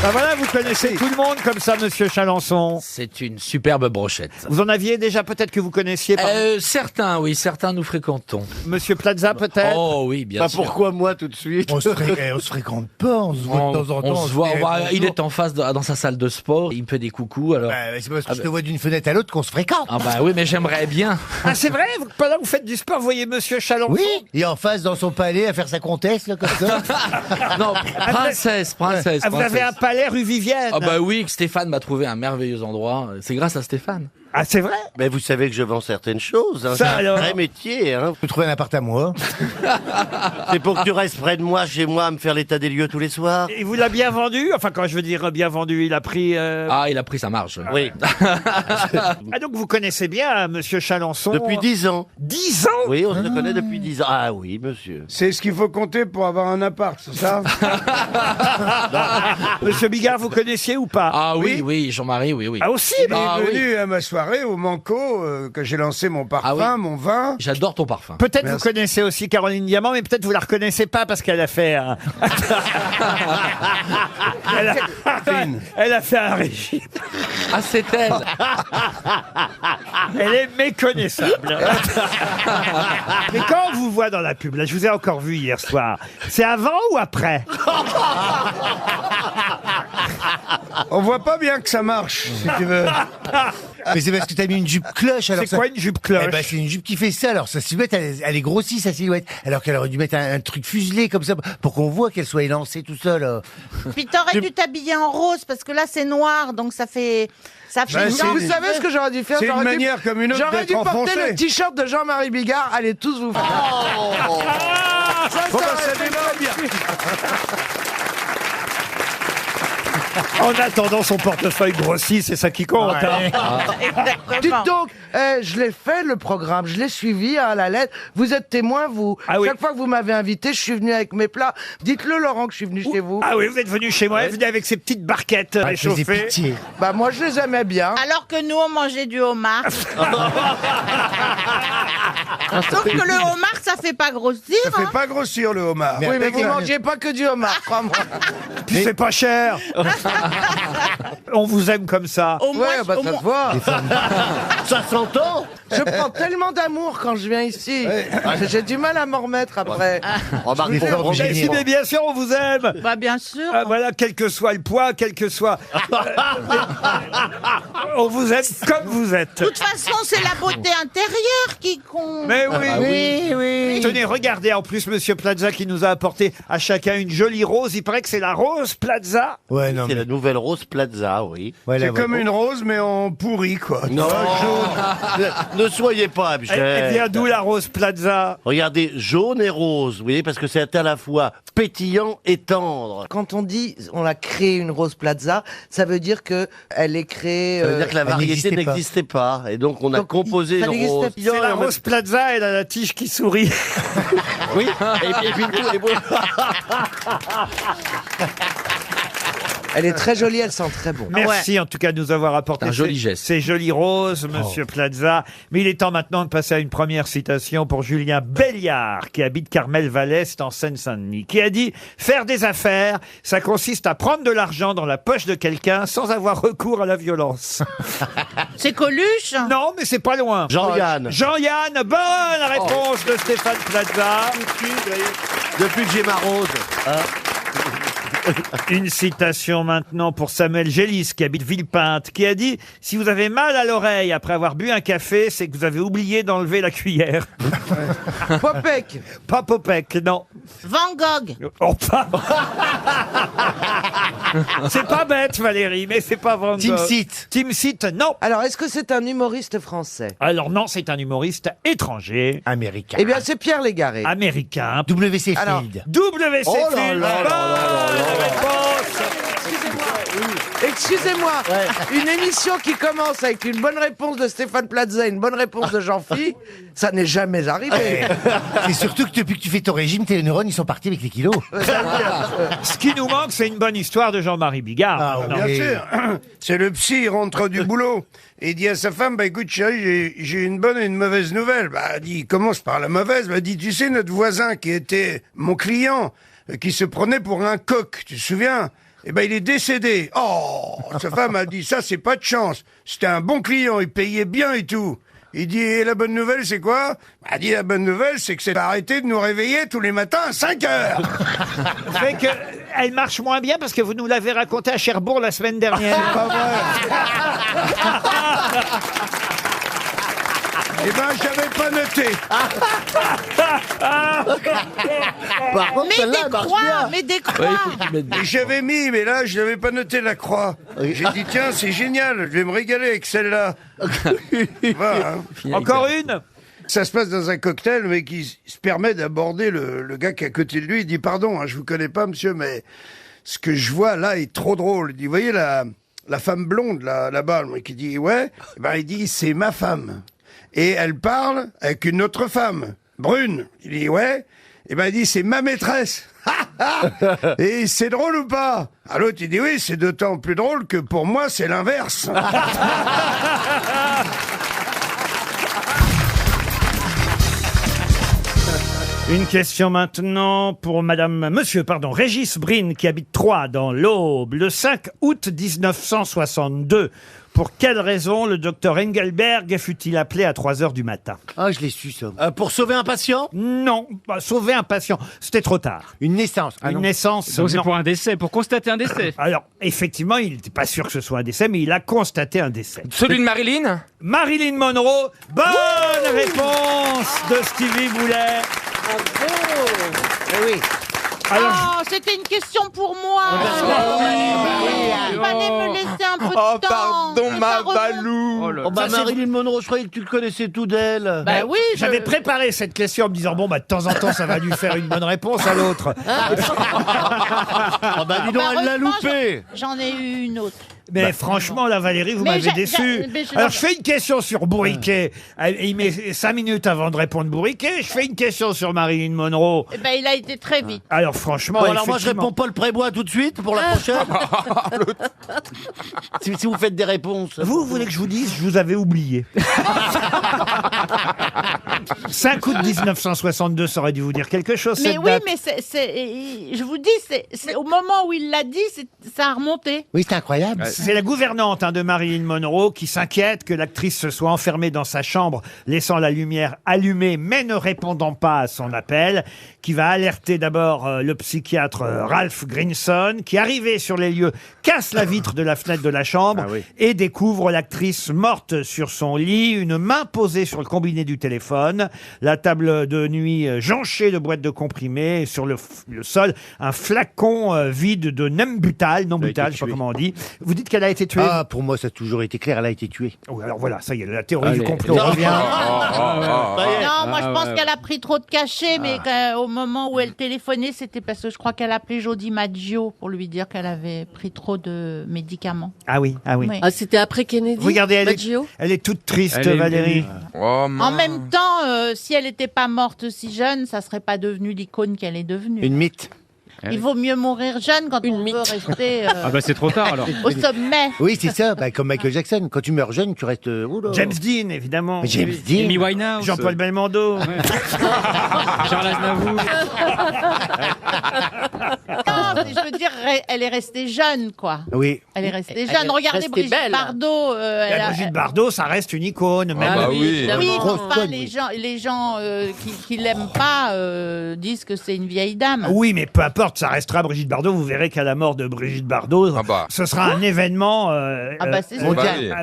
Ben voilà, vous connaissez tout le monde comme ça, monsieur Chalençon. C'est une superbe brochette. Vous en aviez déjà peut-être que vous connaissiez Certains, oui, certains nous fréquentons. Monsieur Plaza, peut-être. Oh oui, bien sûr. Pourquoi moi tout de suite? On se fréquente pas, on se voit de temps en temps. On se voit, fait il bonjour. est en face dans sa salle de sport, il me fait des coucous, alors... C'est parce que je te vois d'une fenêtre à l'autre qu'on se fréquente. Ah bah oui, mais j'aimerais bien. Ah, c'est vrai, pendant que vous faites du sport, vous voyez monsieur Chalençon. Oui, et en face dans son palais à faire sa comtesse, là, comme ça. Non, princesse. Ah, vous avez un palais rue Vivienne. Ah bah oui, Stéphane m'a trouvé un merveilleux endroit. C'est grâce à Stéphane. Ah, c'est vrai? Mais vous savez que je vends certaines choses. Hein. Ça, C'est un alors vrai métier. Hein. Tu trouves un appart à moi. C'est pour que tu restes près de moi, chez moi, à me faire l'état des lieux tous les soirs. Et vous l'a bien vendu? Enfin, quand je veux dire bien vendu, il a pris... Ah, il a pris sa marge. Oui. Ah, donc vous connaissez bien monsieur Chalençon. Depuis 10 ans. 10 ans? Oui, on se connaît depuis 10 ans. Ah oui, monsieur. C'est ce qu'il faut compter pour avoir un appart, c'est ça? Monsieur Bigard, vous connaissiez ou pas? Ah oui, Jean-Marie, oui. Ah aussi? Il est venu à ma soirée au Manco, que j'ai lancé mon parfum, mon vin. J'adore ton parfum. Peut-être vous connaissez aussi Caroline Diamant, mais peut-être vous la reconnaissez pas parce qu'elle a fait un... elle a fait un régime. Ah, c'est elle. Elle est méconnaissable. Mais quand on vous voit dans la pub, là, je vous ai encore vu hier soir, c'est avant ou après? On voit pas bien que ça marche, si tu veux. Mais c'est parce que t'as mis une jupe cloche. Alors C'est quoi une jupe cloche? Eh ben, c'est une jupe qui fait ça. Alors sa silhouette, elle est grossie, sa silhouette. Alors qu'elle aurait dû mettre un truc fuselé comme ça pour qu'on voit qu'elle soit élancée tout seul. Puis t'aurais dû t'habiller en rose parce que là c'est noir, donc ça fait. Ben, Non, vous savez ce que j'aurais dû faire? C'est une J'aurais dû- manière comme une autre J'aurais dû d'être porter enfoncé. le t-shirt de Jean-Marie Bigard. Allez tous vous faire. Bon, bah, ça démarre bien. En attendant, son portefeuille grossit, c'est ça qui compte. Ouais. Dites donc, je l'ai fait le programme, je l'ai suivi à la lettre. Vous êtes témoin, vous. Chaque fois que vous m'avez invité, je suis venu avec mes plats. Dites-le, Laurent, que je suis venu chez vous. Ah oui, vous êtes venu chez moi, vous venez avec ces petites barquettes réchauffées. Bah moi, je les aimais bien. Alors que nous on mangeait du homard. Sauf que le homard ça fait pas grossir. Ça fait pas grossir le homard. Oui, mais vous mangez pas que du homard, crois-moi. Puis c'est pas cher. On vous aime comme ça. Ouais, bah ça se voit. Ça s'entend. Je prends tellement d'amour quand je viens ici. J'ai du mal à m'en remettre après. Mais bien sûr, on vous aime. Bah bien sûr. Ah, voilà, quel que soit le poids, quel que soit... on vous aime comme vous êtes. De toute façon, c'est la beauté intérieure qui compte. Mais oui, oui. Tenez, regardez en plus Monsieur Plaza qui nous a apporté à chacun une jolie rose. Il paraît que c'est la rose Plaza. Ouais, non, C'est la nouvelle rose Plaza, oui. C'est comme une rose, mais en pourri, quoi. Non, ne soyez pas Elle vient abject. d'où la rose Plaza? Regardez, jaune et rose, vous voyez, parce que c'est à la fois pétillant et tendre. Quand on dit on a créé une rose plaza, ça veut dire que elle est créée. Ça veut dire que la variété n'existait pas. n'existait pas. Et donc on a composé ça une n'existait rose. pas. C'est la rose Plaza, elle a la tige qui sourit. Oui, et puis Elle est très jolie, elle sent très bon. Merci en tout cas de nous avoir apporté Un joli geste. ces jolies roses, Monsieur Plaza. Mais il est temps maintenant de passer à une première citation pour Julien Belliard, qui habite Carmel-Vallès, c'est en Seine-Saint-Denis, qui a dit « Faire des affaires, ça consiste à prendre de l'argent dans la poche de quelqu'un sans avoir recours à la violence. C'est Coluche » Non, mais c'est pas loin. Jean-Yann. Jean-Yann, bonne réponse de Stéphane Plaza. Depuis que j'ai ma rose. Une citation maintenant pour Samuel Gélis, qui habite Villepinte, qui a dit « Si vous avez mal à l'oreille après avoir bu un café, c'est que vous avez oublié d'enlever la cuillère. » Popek. Pas Popek, non. Van Gogh. Oh, pas... C'est pas bête, Valérie, mais c'est pas Van Gogh. Tim Sit. Tim Sit, non. Alors, est-ce que c'est un humoriste français? Alors non, c'est un humoriste étranger. Américain. Eh bien, c'est Pierre Légaré. Américain. W.C. Alors, Field. W.C. Oh là Field. là là là là là là. Bonne réponse. Excusez-moi. Excusez-moi, une émission qui commence avec une bonne réponse de Stéphane Plaza et une bonne réponse de Jean-Phi, ça n'est jamais arrivé. C'est surtout que depuis que tu fais ton régime, tes neurones, ils sont partis avec les kilos. Ce qui nous manque, c'est une bonne histoire de Jean-Marie Bigard. Bien sûr. C'est le psy, il rentre du boulot. Et il dit à sa femme, bah écoute chérie, j'ai une bonne et une mauvaise nouvelle. Bah elle dit, il commence par la mauvaise. Bah elle dit, tu sais, notre voisin qui était mon client, qui se prenait pour un coq, tu te souviens? Eh ben il est décédé. Oh, sa femme a dit, ça c'est pas de chance. C'était un bon client, il payait bien et tout. Il dit, et la bonne nouvelle, c'est quoi? Elle dit, la bonne nouvelle, c'est que c'est arrêté de nous réveiller tous les matins à 5 heures. Fait que elle marche moins bien parce que vous nous l'avez raconté à Cherbourg la semaine dernière. C'est pas vrai. Eh ben, j'avais pas noté. Par contre, Mais celle-là, des elle marche croix, bien. mais des croix. Et j'avais mis, mais là, je n'avais pas noté la croix. J'ai dit, tiens, c'est génial, je vais me régaler avec celle-là. Voilà, hein. Encore une? Ça se passe dans un cocktail, mais qui se permet d'aborder le gars qui est à côté de lui. Il dit, pardon, hein, je vous connais pas, monsieur, mais ce que je vois là est trop drôle. Il dit, vous voyez la femme blonde là-bas, qui dit, ouais, ben, il dit, c'est ma femme. Et elle parle avec une autre femme, brune. Il dit, ouais. Et ben, il dit, c'est ma maîtresse. Et c'est drôle ou pas? À l'autre, il dit, oui, c'est d'autant plus drôle que pour moi, c'est l'inverse. Une question maintenant pour monsieur, Régis Brine, qui habite Troyes, dans l'Aube. Le 5 août 1962, pour quelle raison le docteur Engelberg fut-il appelé à 3 heures du matin? Ah, je l'ai su, ça. Pour sauver un patient? Non, pas sauver un patient. C'était trop tard. Une naissance. Une naissance. Donc c'est non. pour un décès, pour constater un décès. Alors, effectivement, il n'était pas sûr que ce soit un décès, mais il a constaté un décès. Celui de Marilyn? Marilyn Monroe, bonne réponse de Stevie Boulet. Eh oui. Oh, c'était une question pour moi. Il fallait me laisser un peu de temps. Pardon, Que ma ça remonte. Balou. Oh bah Marilyn Monroe, je croyais que tu le connaissais tout d'elle. Bah oui, J'avais préparé cette question en me disant, de temps en temps, ça va lui faire une bonne réponse à l'autre. Ah bah dis donc, elle l'a heureusement, loupé. J'en ai eu une autre. Mais franchement, la Valérie, vous Mais m'avez déçu. Alors, je fais une question sur Bourriquet. Il met 5 minutes avant de répondre Bourriquet. Je fais une question sur Marilyn Monroe. Eh ben, il a été très vite. Alors, franchement, Bon, alors moi je effectivement- réponds Paul Prébois tout de suite pour la prochaine. si vous faites des réponses. Vous voulez que je vous dise, je vous avais oublié. 5 août 1962, ça aurait dû vous dire quelque chose, Mais cette oui, date. mais je vous dis, c'est au moment où il l'a dit, ça a remonté. Oui, c'est incroyable. C'est la gouvernante de Marilyn Monroe qui s'inquiète que l'actrice se soit enfermée dans sa chambre, laissant la lumière allumée, mais ne répondant pas à son appel, qui va alerter d'abord le psychiatre Ralph Grinson, qui, arrivé sur les lieux, casse la vitre de la fenêtre de la chambre et découvre l'actrice morte sur son lit, une main posée sur le combiné du téléphone, la table de nuit jonchée de boîtes de comprimés, et sur le sol, un flacon vide de Nembutal, non butal, je sais pas comment on dit. Vous dites qu'elle a été tuée? Ah, pour moi, ça a toujours été clair, elle a été tuée. Oui, alors voilà, ça y est, la théorie du complot revient. Non, moi je pense qu'elle a pris trop de cachets, mais qu'au moment où elle téléphonait, c'était parce que je crois qu'elle appelait Jody Maggio pour lui dire qu'elle avait pris trop de médicaments. Ah oui, ah oui. Oui. Ah, c'était après Kennedy. Regardez, Maggio. elle est toute triste, Elle est Valérie. Oh, En même temps, si elle n'était pas morte si jeune, ça serait pas devenue l'icône qu'elle est devenue. Une mythe. Il vaut mieux mourir jeune quand on veut rester Ah bah c'est trop tard alors. au sommet. Oui, c'est ça, comme Michael Jackson. Quand tu meurs jeune, tu restes... oula. James Dean, évidemment. James Dean. Amy Winehouse. Jean-Paul Belmondo. Charles Aznavour. Non, je veux dire, elle est restée jeune, quoi. Oui. Elle est restée Elle jeune. est Regardez restée Brigitte belle. Bardot. Brigitte Bardot, ça reste une icône. Même. bah oui. Oui, Grosse enfin, conne, les oui. gens qui l'aiment pas disent que c'est une vieille dame. Oui, mais peu importe, ça restera Brigitte Bardot. Vous verrez qu'à la mort de Brigitte Bardot, ce sera un événement c'est sûr.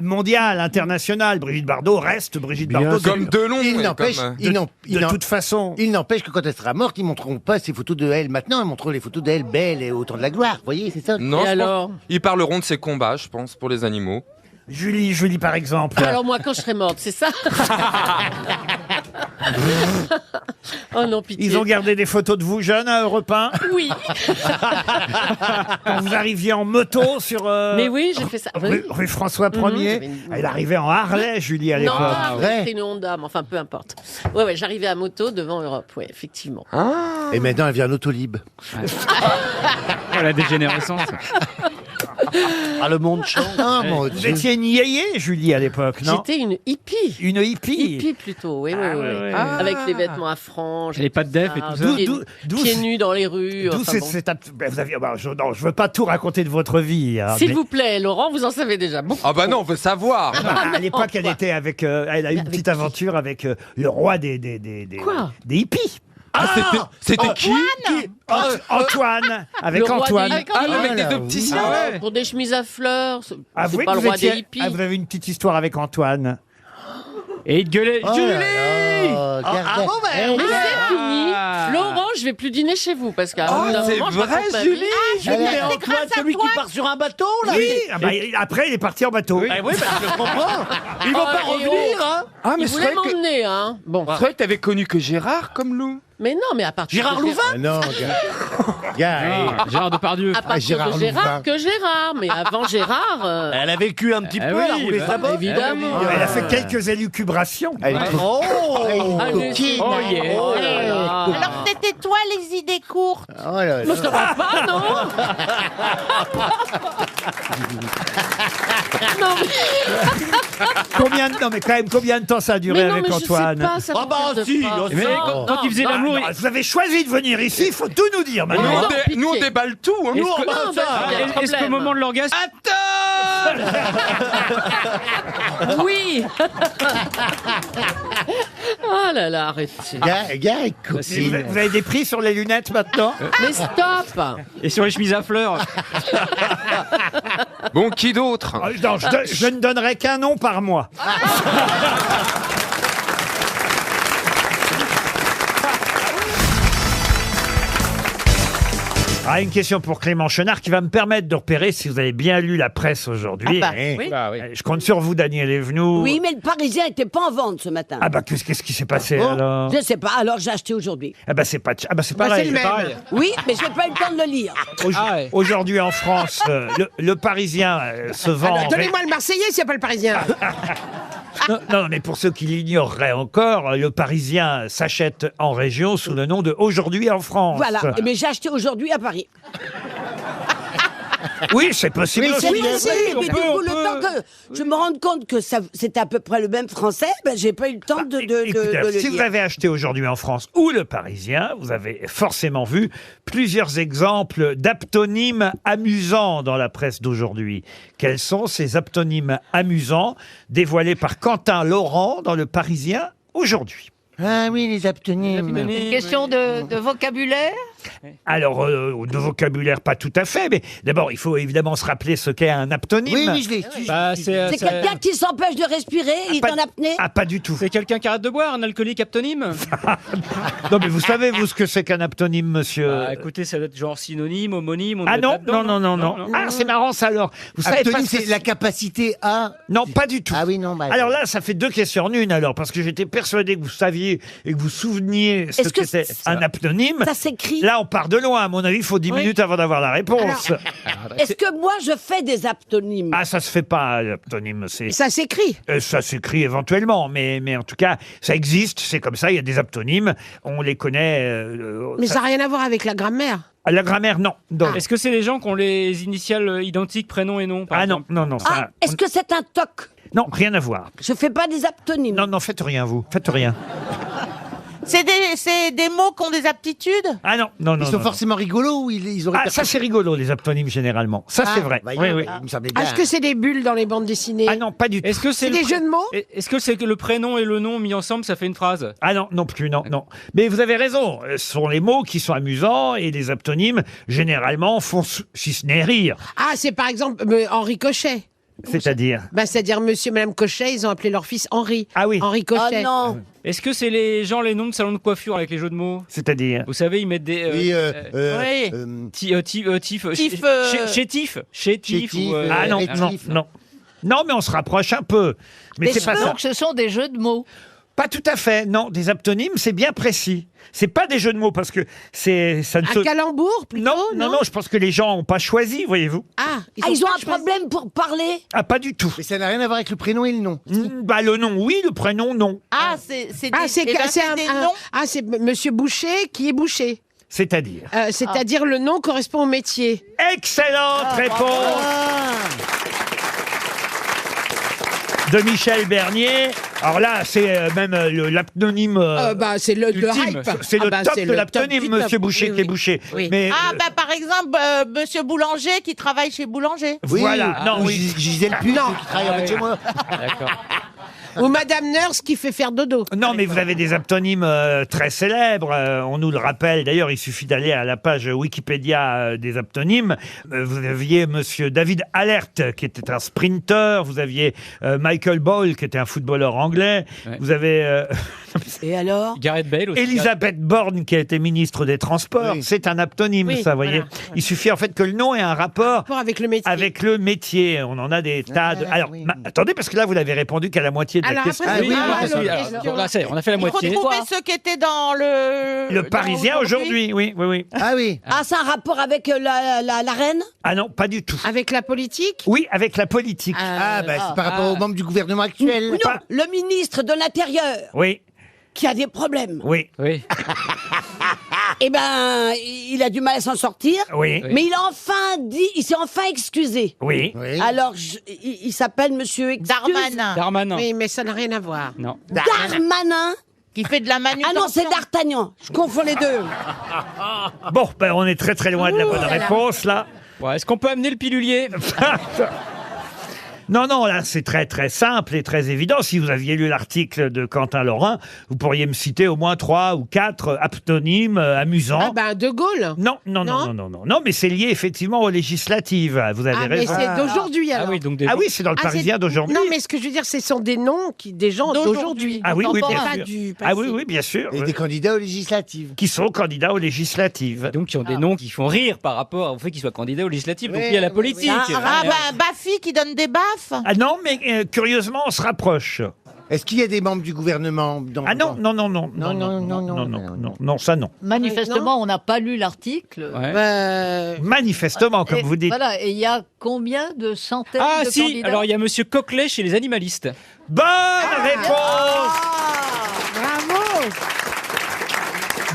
mondial, international. Brigitte Bardot reste Brigitte Bardot. Comme Delon. Il mais n'empêche, comme, De toute façon. Il n'empêche que quand elle sera morte, ils montreront pas ces photos de elle maintenant, ils montreront les photos d'elle belle et au temps de la gloire. Vous voyez, c'est ça. Non, Et je alors pense- ils parleront de ses combats, je pense, pour les animaux. Julie, par exemple. Alors moi, quand je serai morte, c'est ça. Oh non, pitié. Ils ont gardé des photos de vous jeunes à Europe 1 Oui. quand vous arriviez en moto sur... Mais oui, j'ai fait ça. Oui. Rue François 1er. Elle arrivait en Harley, Julie, à Non, l'époque. c'était une Honda, mais enfin, peu importe. Ouais, j'arrivais à moto devant Europe, ouais, effectivement. Et maintenant, elle vient en Autolib. La dégénérescence. Ah, le monde change. Ah, mon Vous Dieu. étiez une yéyé, Julie, à l'époque, non? J'étais une hippie. Une hippie. Hippie plutôt, oui, oui, oui. Avec les vêtements à franges. Les pattes d'Ef et tout ça. Pieds nus dans les rues. D'où enfin c'est bon. vous aviez, non, je veux pas tout raconter de votre vie. hein, S'il mais- vous plaît, Laurent, vous en savez déjà beaucoup. Ah bah non, on veut savoir. À l'époque, elle était avec, elle a eu une petite aventure avec le roi des Quoi hippies. C'était qui Antoine, avec Le roi Antoine. des hippies. Ah, le mec des deux petits Ah siens. ouais. Pour des chemises à fleurs, c'est Avouez pas que le vous roi des étiez- hippies. vous avez une petite histoire avec Antoine. Et il gueulait. Oh là Julie là, Mais c'est fini. Laurent, je vais plus dîner chez vous parce qu'à un c'est moment, je vrai, raconte ma Julie. vie. Julie, mais Antoine, celui qui part sur un bateau, là. Oui, après il est parti en bateau. Eh oui, je le comprends. Ils vont Oh, pas et revenir, hein. Ah, mais Il c'est voulait vrai que... m'emmener, hein. Bon. C'est vrai que t'avais connu que Gérard comme loup. Mais non, mais à partir Gérard de Louvain. Non, gars. Gérard Depardieu. À partir Gérard de Gérard Louvain. que Gérard. Mais avant Gérard, Elle a vécu un petit peu, oui, elle a roulé bah, sa bosse. évidemment. Elle a fait quelques élucubrations. Elle est Oh, Ah, coquine. Oh yeah. Oh là là. Alors c'était toi les idées courtes. Oh là là. Mais ça va pas, non. Non, Non mais quand même, combien de temps ça a duré mais non, avec mais Antoine? je sais pas, ça Ah me bah regarde si, pas. Mais quand il faisait l'amour, Non, vous avez choisi de venir ici, il faut tout nous dire Nous, maintenant. non, on nous, on pitié. déballe tout. Hein. Est-ce Non, que- bah, il y a un est-ce qu'au problème. moment de l'orgasme, Oui. Oh là là, arrêtez. Gars est coquine. Vous avez des prix sur les lunettes maintenant? Mais stop. et sur les chemises à fleurs, Bon, qui d'autre? Non, je ne donnerai qu'un nom par mois. Ah, une question pour Clément Chenard qui va me permettre de repérer si vous avez bien lu la presse aujourd'hui. Ah bah, oui. bah oui. Je compte sur vous, Daniel Evenou. Oui, mais le Parisien n'était pas en vente ce matin. Ah bah qu'est-ce qui s'est passé Oh, alors? je sais pas, alors j'ai acheté aujourd'hui. Ah bah c'est pas pareil. Oui, mais j'ai pas eu le temps de le lire. Aujourd'hui en France, le Parisien se vend. Donnez-moi le Marseillais s'il n'y a pas le Parisien. Non, mais pour ceux qui l'ignoreraient encore, le Parisien s'achète en région sous le nom de Aujourd'hui en France. Voilà, mais j'ai acheté aujourd'hui à Paris. Oui, c'est possible. Mais aussi. mais du coup, le temps que je me rende compte que c'était à peu près le même français, ben, j'ai pas eu le temps de Écoutez, le si lire. vous avez acheté Aujourd'hui en France ou Le Parisien, vous avez forcément vu plusieurs exemples d'aptonymes amusants dans la presse d'aujourd'hui. Quels sont ces aptonymes amusants dévoilés par Quentin Laurent dans Le Parisien aujourd'hui? Ah oui, les aptonymes. Une question de vocabulaire. Alors, de vocabulaire, pas tout à fait, mais d'abord, il faut évidemment se rappeler ce qu'est un aptonyme. Oui, je l'ai. C'est quelqu'un qui s'empêche de respirer, il est en apnée. Ah, pas du tout. c'est quelqu'un qui arrête de boire, un alcoolique aptonyme. Non, mais vous savez, vous, ce que c'est qu'un aptonyme, monsieur? Bah, écoutez, ça doit être genre synonyme, homonyme. On Ah doit non, être là-dedans, non. Ah, c'est marrant ça alors. Vous savez pas Aptonyme, ce que c'est la capacité à. Non, pas du tout. Ah oui, non. Bah, Alors là, ça fait deux questions en une alors, parce que j'étais persuadé que vous saviez et que vous souveniez ce Est-ce que qu'était un aptonyme. Ça s'écrit. Là, on part de loin. À mon avis, il faut 10 minutes avant d'avoir la réponse. Est-ce que moi je fais des aptonymes? Ah, ça se fait pas, l'aptonyme. Ça s'écrit. Ça s'écrit éventuellement, mais en tout cas, ça existe, c'est comme ça, il y a des aptonymes, on les connaît. Mais ça n'a rien à voir avec la grammaire. La grammaire, non. Non. Est-ce que c'est les gens qui ont les initiales identiques, prénom et nom par Ah non, exemple non. Ah, ça- est-ce que c'est un toc? Non, rien à voir. Je fais pas des aptonymes. Non, faites rien, vous. Faites rien. C'est des mots qui ont des aptitudes. Ah non. Ils sont forcément rigolos ou ils auraient. Ah, ça c'est rigolo, les aptonymes, généralement. Ça, c'est vrai. Bah, Oui. Il me semblait bien. Est-ce que c'est des bulles dans les bandes dessinées? Ah non, pas du tout. Est-ce que C'est le des jeux de mots? Est-ce que c'est que le prénom et le nom mis ensemble, ça fait une phrase? Ah non plus, non. Mais vous avez raison, ce sont les mots qui sont amusants et les aptonymes, généralement, font, si ce n'est rire. Ah, c'est par exemple Henri Cochet. C'est-à-dire C'est-à-dire monsieur et madame Cochet, ils ont appelé leur fils Henri. Ah oui. Henri Cochet. Oh non. Est-ce que c'est les gens, les noms de salons de coiffure avec les jeux de mots? C'est-à-dire Vous savez, ils mettent des... Oui, Chétif ou... Ah non. Non, mais on se rapproche un peu. Mais c'est pas ça. Donc ce sont des jeux de mots. Pas tout à fait, non. Des aptonymes, c'est bien précis. C'est pas des jeux de mots parce que ça ne Un calembour, plutôt, non, je pense que les gens n'ont pas choisi, voyez-vous. Ils ont un problème pour parler. Ah, pas du tout. Mais ça n'a rien à voir avec le prénom et le nom. Bah, le nom, oui, le prénom, non. Ah, c'est des, c'est eh ben, c'est un- des un- noms. Ah, c'est Monsieur Boucher qui est boucher. C'est-à-dire. C'est-à-dire le nom correspond au métier. Excellente réponse de Michel Bernier. Alors là, c'est même l'aptonyme. C'est le ultime. hype. C'est le top c'est de le l'aptonyme, top du top. Monsieur Boucher, Oui, qui est oui. boucher. Oui. Mais Par exemple, Monsieur Boulanger qui travaille chez Boulanger. voilà, non, oui. Gisèle Puc, Non. qui travaille en bas de chez moi. D'accord. Ou Madame Nurse qui fait faire dodo. Non, mais vous avez des aptonymes très célèbres. On nous le rappelle. D'ailleurs, il suffit d'aller à la page Wikipédia des aptonymes. Vous aviez Monsieur David Alert, qui était un sprinter. Vous aviez Michael Ball, qui était un footballeur anglais. Ouais. Vous avez Et alors Gareth Bale aussi. Elisabeth Borne, qui a été ministre des Transports. Oui. C'est un aptonyme, Oui, ça, vous voyez. voilà. Il suffit en fait que le nom ait un rapport Avec le métier. avec le métier. On en a des tas de... Alors, attendez, parce que là, vous n'avez répondu qu'à la moitié de la Alors question. après, Oui, Ah, parce que- l'autre alors, question. là, c'est- on a fait la Il moitié. retrouvait ceux qui étaient dans le... Le Parisien aujourd'hui, oui. Ah oui. Ah, c'est un rapport avec la reine. Ah non, pas du tout. Avec la politique. Oui, avec la politique. Ah, bah, c'est par rapport aux membres du gouvernement actuel. Non, le ministre de l'Intérieur Oui, qui a des problèmes. oui, Oui. Eh ben, il a du mal à s'en sortir. oui, Mais il s'est enfin excusé. oui. Oui. Alors, il s'appelle Monsieur Darmanin. Darmanin. Oui, mais ça n'a rien à voir. Non. Darmanin. Qui fait de la manutention. Ah non, c'est D'Artagnan. Je confonds les deux. Bon, ben, on est très très loin de la bonne réponse, là. Ouais, est-ce qu'on peut amener le pilulier? Non, non, là, c'est très très simple et très évident. Si vous aviez lu l'article de Quentin Laurin, vous pourriez me citer au moins 3 ou 4 aptonymes amusants. Ah ben, De Gaulle. Non, mais c'est lié effectivement aux législatives. Vous avez Ah, mais raison. c'est d'aujourd'hui alors. Ah oui, donc des Ah oui, c'est dans le Ah, Parisien c'est- d'aujourd'hui. Non, mais ce que je veux dire, ce sont des noms des gens d'aujourd'hui. Ah oui, oui, bien Pas sûr. du passé. Ah oui, oui, bien sûr. Et des candidats aux législatives. Qui sont candidats aux législatives. Donc, qui ont des noms qui font rire par rapport au fait qu'ils soient candidats aux législatives. Donc, Oui, il y a la oui, politique. Baffy qui donne des baffes. Ah non, mais curieusement, on se rapproche. Est-ce qu'il y a des membres du gouvernement dans... Ah non, non, non, non, non, ça non. Manifestement, on n'a pas lu l'article. Manifestement, comme Et vous dites. Voilà, et il y a combien de centaines Ah de si, candidats alors il y a Monsieur Coquelet chez les animalistes. Bonne réponse Bravo.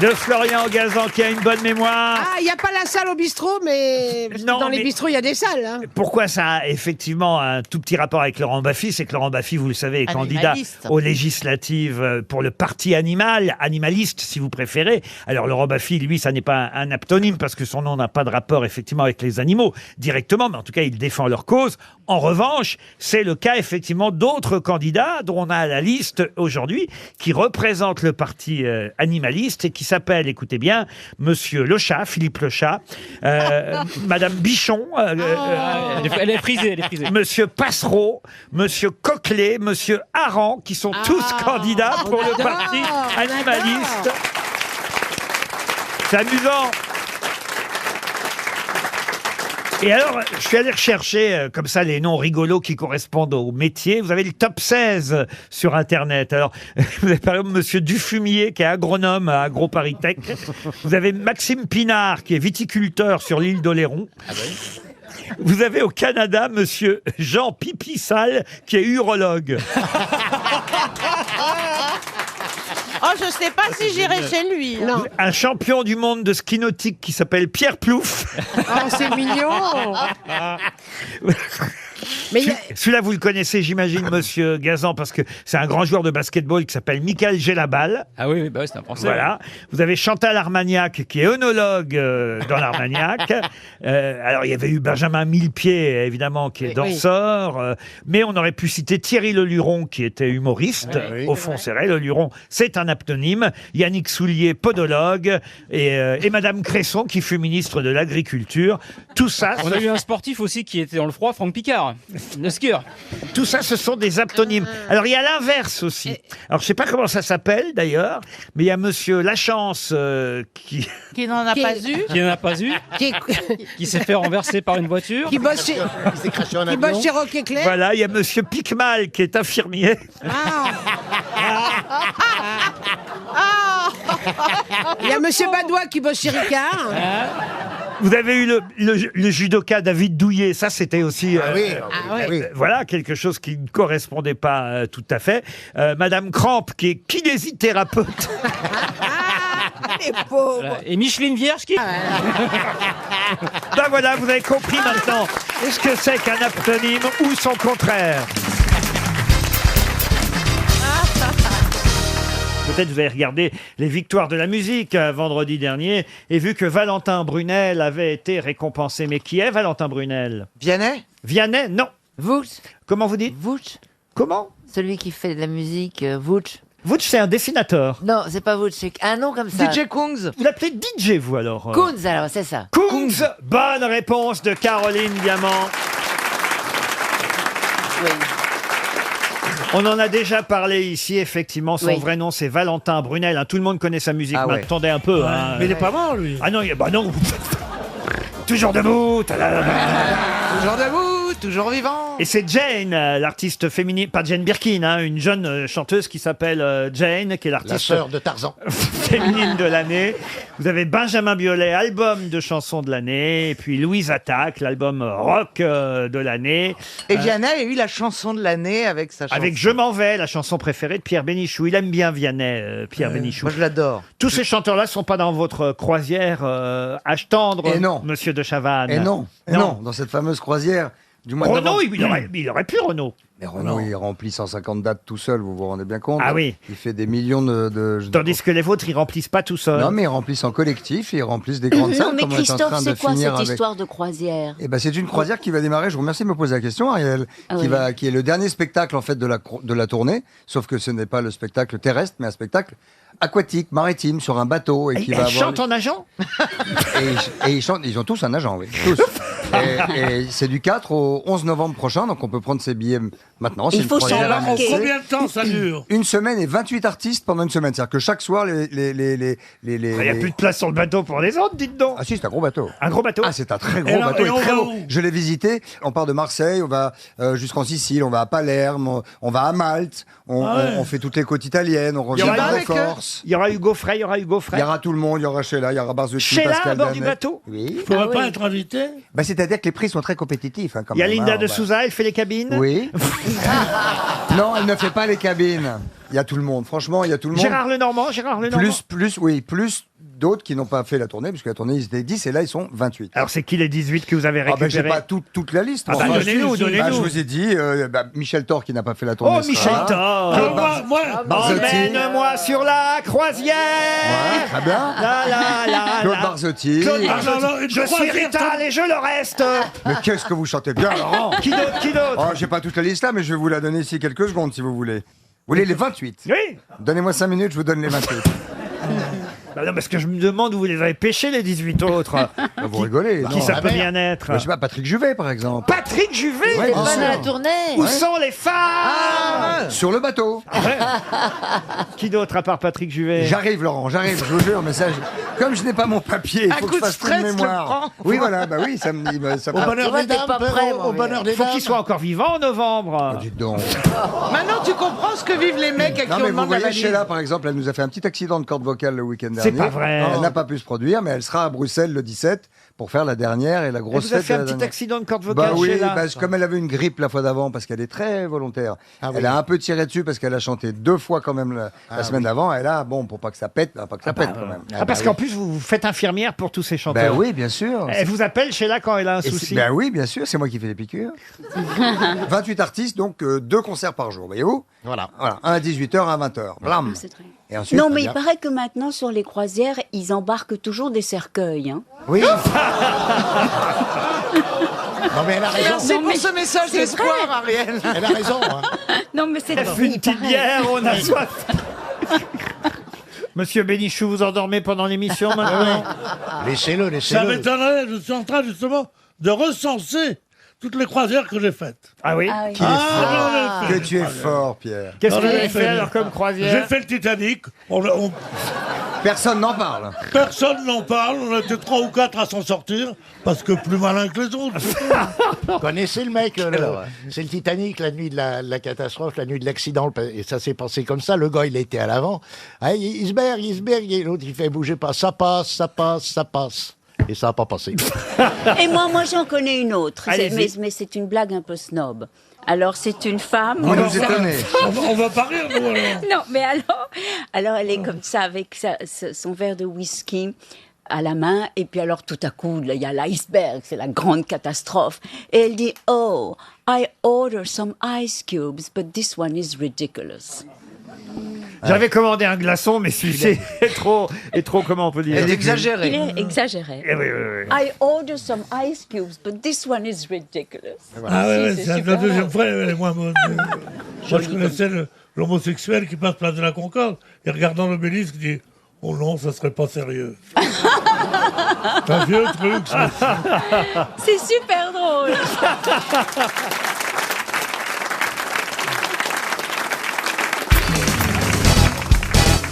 de Florian Gazan, qui a une bonne mémoire. Ah, il n'y a pas la salle au bistrot, mais Non, dans les mais- bistrots, il y a des salles. Hein. Pourquoi ça a effectivement un tout petit rapport avec Laurent Baffy? C'est que Laurent Baffy, vous le savez, est candidat Animaliste. aux législatives pour le parti animaliste, si vous préférez. Alors Laurent Baffy, lui, ça n'est pas un aptonyme parce que son nom n'a pas de rapport effectivement avec les animaux directement, mais en tout cas, il défend leur cause. En revanche, c'est le cas effectivement d'autres candidats dont on a la liste aujourd'hui qui représentent le parti animaliste et qui s'appellent, écoutez bien, Monsieur Lechat, Philippe Lechat, Madame Bichon, Elle est frisée, Monsieur Passereau, Monsieur Coquelet, Monsieur Aran, qui sont tous candidats pour le parti animaliste. C'est amusant. Et alors, je suis allé rechercher comme ça les noms rigolos qui correspondent au métier. Vous avez le top 16 sur Internet. Alors, vous avez par exemple Monsieur Dufumier, qui est agronome à AgroParisTech. Vous avez Maxime Pinard, qui est viticulteur sur l'île d'Oléron. Vous avez au Canada Monsieur Jean Pipissal, qui est urologue. Oh, je sais pas si j'irai chez lui. Non. Un champion du monde de ski nautique qui s'appelle Pierre Plouf. Oh, c'est mignon. Mais il y a- Celui-là, vous le connaissez, j'imagine, Monsieur Gazan, parce que c'est un grand joueur de basketball qui s'appelle Michael Gelabal. Ah oui, bah oui, c'est un Français. Voilà. Vous avez Chantal Armagnac, qui est œnologue dans l'Armagnac. Alors, il y avait eu Benjamin Millepied, évidemment, qui est Oui, danseur. Mais on aurait pu citer Thierry Leluron, qui était humoriste. Oui. Au fond, c'est vrai, Leluron, c'est un aptonyme. Yannick Soulier, podologue. Et Madame Cresson, qui fut ministre de l'Agriculture. Tout ça, On a eu un sportif aussi qui était dans le froid, Franck Picard, le skieur. tout ça, ce sont des aptonymes. Alors, il y a l'inverse aussi. Alors, je sais pas comment ça s'appelle, d'ailleurs, mais il y a Monsieur Lachance qui... Qui n'en a pas eu. Qui n'en a pas eu, qui s'est fait renverser par une voiture. qui bosse chez, Il s'est craché en qui avion. bosse chez Rock Éclair. Voilà, il y a Monsieur Picmal qui est infirmier. Ah. Il y a Monsieur Badois qui bosse chez Ricard. Vous avez eu le judoka David Douillet, ça c'était aussi voilà quelque chose qui ne correspondait pas tout à fait. Madame Cramp qui est kinésithérapeute. Les pauvres. Voilà. Et Micheline Vierge qui... Ben voilà, vous avez compris maintenant ce que c'est qu'un aptonyme ou son contraire. Peut-être vous avez regardé les victoires de la musique vendredi dernier et vu que Valentin Brunel avait été récompensé. Mais qui est Valentin Brunel? Vianney? Vianney, non. Vouch? Comment vous dites? Vouch? Comment? Celui qui fait de la musique, Vouch. Vouch, c'est un dessinateur. Non, c'est pas Vouch, c'est un nom comme ça. DJ Kunz. Vous l'appelez DJ, vous alors? Kunz, alors, c'est ça. Kunz. Bonne réponse de Caroline Diamant. Oui. On en a déjà parlé ici, effectivement. Son vrai nom, c'est Valentin Brunel. Hein, tout le monde connaît sa musique. Ah ouais. Attendez un peu. Hein. Mais il est pas mort, lui. Ah non, bah non. Toujours debout. Toujours debout, toujours vivant. Et c'est Jane, l'artiste féminine, pas Jane Birkin, hein, une jeune chanteuse qui s'appelle Jane, qui est l'artiste La sœur de Tarzan. féminine de l'année. Vous avez Benjamin Biolay, album de chansons de l'année, et puis Louise Attaque, l'album rock de l'année. Et Vianney a eu la chanson de l'année avec sa chanson. Avec Je m'en vais, la chanson préférée de Pierre Bénichou. Il aime bien Vianney, Pierre Bénichou. Moi, je l'adore. Tous ces chanteurs-là ne sont pas dans votre croisière Âge tendre, Et non. monsieur de Chavannes. Et non, dans cette fameuse croisière du mois de Renaud, novembre. il aurait pu, Renaud. Mais Renaud, il remplit 150 dates tout seul, vous vous rendez bien compte? Ah oui. Il fait des millions de... Tandis que les vôtres, ils remplissent pas tout seuls. Non, mais ils remplissent en collectif, et ils remplissent des grandes salles. Non, mais comme on est en Christophe, train de c'est quoi finir cette avec... histoire de croisière? Eh ben, c'est une croisière qui va démarrer. Je vous remercie de me poser la question, Ariel. Ah oui. Qui est le dernier spectacle en fait de la tournée, sauf que ce n'est pas le spectacle terrestre, mais un spectacle aquatique, maritime, sur un bateau et qui va Elle avoir. chante en nageant. Et ils chantent. Ils ont tous un agent, oui. Tous. Et c'est du 4 au 11 novembre prochain, donc on peut prendre ses billets maintenant. Il faut s'embarquer. Combien de temps ça dure? Une semaine et 28 artistes pendant une semaine. C'est-à-dire que chaque soir, Il n'y a plus de place sur le bateau pour les autres, dites donc. Ah si, c'est un gros bateau. Un gros bateau. Ah, c'est un très Et gros là, bateau. et on très va beau. où? Je l'ai visité. On part de Marseille, on va jusqu'en Sicile, on va à Palerme, on va à Malte, on fait toutes les côtes italiennes, on revient en Corse. Il y aura Hugo Frey, Il y aura tout le monde, il y aura Sheila, il y aura Barzotti, Sheila Pascal à bord du Danet. bateau. Oui. Il faudrait pas être invité? Bah, c'est-à-dire que les prix sont très compétitifs. Hein, quand Il y a même, Linda hein, de Souza, elle fait les cabines. Oui. Non, elle ne fait pas les cabines. Il y a tout le monde. Franchement, il y a tout le monde. Gérard Lenormand. Plus d'autres qui n'ont pas fait la tournée, puisque la tournée, ils étaient 10 et là, ils sont 28. Alors, c'est qui les 18 que vous avez Ah ben, récupérés? j'ai pas toute la liste. Ah bah, Enfin, donnez-nous. je vous ai dit, Michel Thor qui n'a pas fait la tournée. Oh, Michel sera. Thor. Emmène-moi sur la croisière. Ouais, très bien. Claude Barzotti. Je suis Rital et je le reste. Mais qu'est-ce que vous chantez bien, Laurent? Qui d'autre? Oh, j'ai pas toute la liste là, mais je vais vous la donner ici quelques secondes si vous voulez. Vous voulez les 28? Oui. Donnez-moi 5 minutes, je vous donne les 28. Bah non, parce que je me demande où vous les avez pêchés, les 18 autres. Vous rigolez. Qui ça peut bien être? Je sais pas, Patrick Juvet, par exemple. Patrick Juvet. Ouais, bien Pas sûr. de la tournée. Où sont les femmes? Sur le bateau. Qui d'autre à part Patrick Juvet? J'arrive, Laurent, j'arrive, je vous jure, mais ça, comme je n'ai pas mon papier, il Un faut coup que je de fasse une stress, je le mémoire. prends. Oui, voilà, bah oui, ça me dit. Ça Au bonheur Toi, des t'es dames, pas prêt, Perrault, moi, au bonheur des Faut dames. qu'il soit encore vivant en novembre. Dites donc. Maintenant, tu comprends ce que vivent les mecs à qui Non, on mais vous demande la voyez, valise. Sheila, par exemple, elle nous a fait un petit accident de corde vocale le week-end dernier. C'est pas vrai. Elle n'a pas pu se produire, mais elle sera à Bruxelles le 17 pour faire la dernière et la Elle grosse vous a fête. fait de un la petit dernière. accident de corde vocale, Bah oui, Sheila. parce que comme elle avait une grippe la fois d'avant, parce qu'elle est très volontaire, Ah oui. elle a un peu tiré dessus parce qu'elle a chanté 2 fois quand même la semaine d'avant. Elle a, bon, pour pas que ça pète, pas que ça pète quand même. Ah, parce qu'en plus, vous faites infirmière pour tous ces Ben chanteurs. oui, bien sûr. Elle vous appelle Sheila quand elle a un souci. Ben oui, bien sûr, c'est moi qui fais les piqûres. 28 artistes, donc 2 concerts par jour, voyez-vous? Voilà. Un à 18h, un à 20h. Blam. C'est très- Et ensuite, Non, très mais il bien. paraît que maintenant, sur les croisières, ils embarquent toujours des cercueils. Hein. Oui. Non, mais elle a raison. Merci pour ce message c'est d'espoir, vrai. Ariel. Elle a raison. Hein. Non, mais c'est Elle fait une petite bière, on a soif. Monsieur Bénichou, vous endormez pendant l'émission maintenant? Laissez-le, Ça laissez-le. m'étonnerait, je suis en train justement de recenser toutes les croisières que j'ai faites. Ah oui? Ah oui. Qu'il est fort. j'en ai fait. Que tu es fort, Pierre. Qu'est-ce que J'en vous ai avez fait alors comme J'ai croisière? fait le Titanic. Personne n'en parle. Personne n'en parle, on était 3 ou 4 à s'en sortir, parce que plus malin que les autres. Vous connaissez le mec, c'est le Titanic, la nuit de la catastrophe, la nuit de l'accident, et ça s'est passé comme ça, le gars il était à l'avant, ah, iceberg, et l'autre il fait bouger pas, ça passe, ça passe, ça passe. Et ça n'a pas passé. Et moi j'en connais une autre. Allez-y. Mais c'est une blague un peu snob. Alors, c'est une femme. Vous nous étonnez. On va pas rire, nous, alors. Non, mais alors elle est comme ça avec son verre de whisky à la main, et puis alors tout à coup, il y a l'iceberg, c'est la grande catastrophe. Et elle dit, oh, I order some ice cubes, but this one is ridiculous. J'avais commandé un glaçon, mais celui-ci est trop, comment on peut dire? Elle est exagérée. Il est exagéré. Eh oui. I order some ice cubes, but this one is ridiculous. Ah ouais, Si, c'est super la deuxième drôle. fois, elle est moins bonne. Moi, je connaissais l'homosexuel qui passe place de la Concorde, et regardant l'obélisque, dit « Oh non, ça serait pas sérieux. » C'est un vieux truc, ça. C'est super drôle.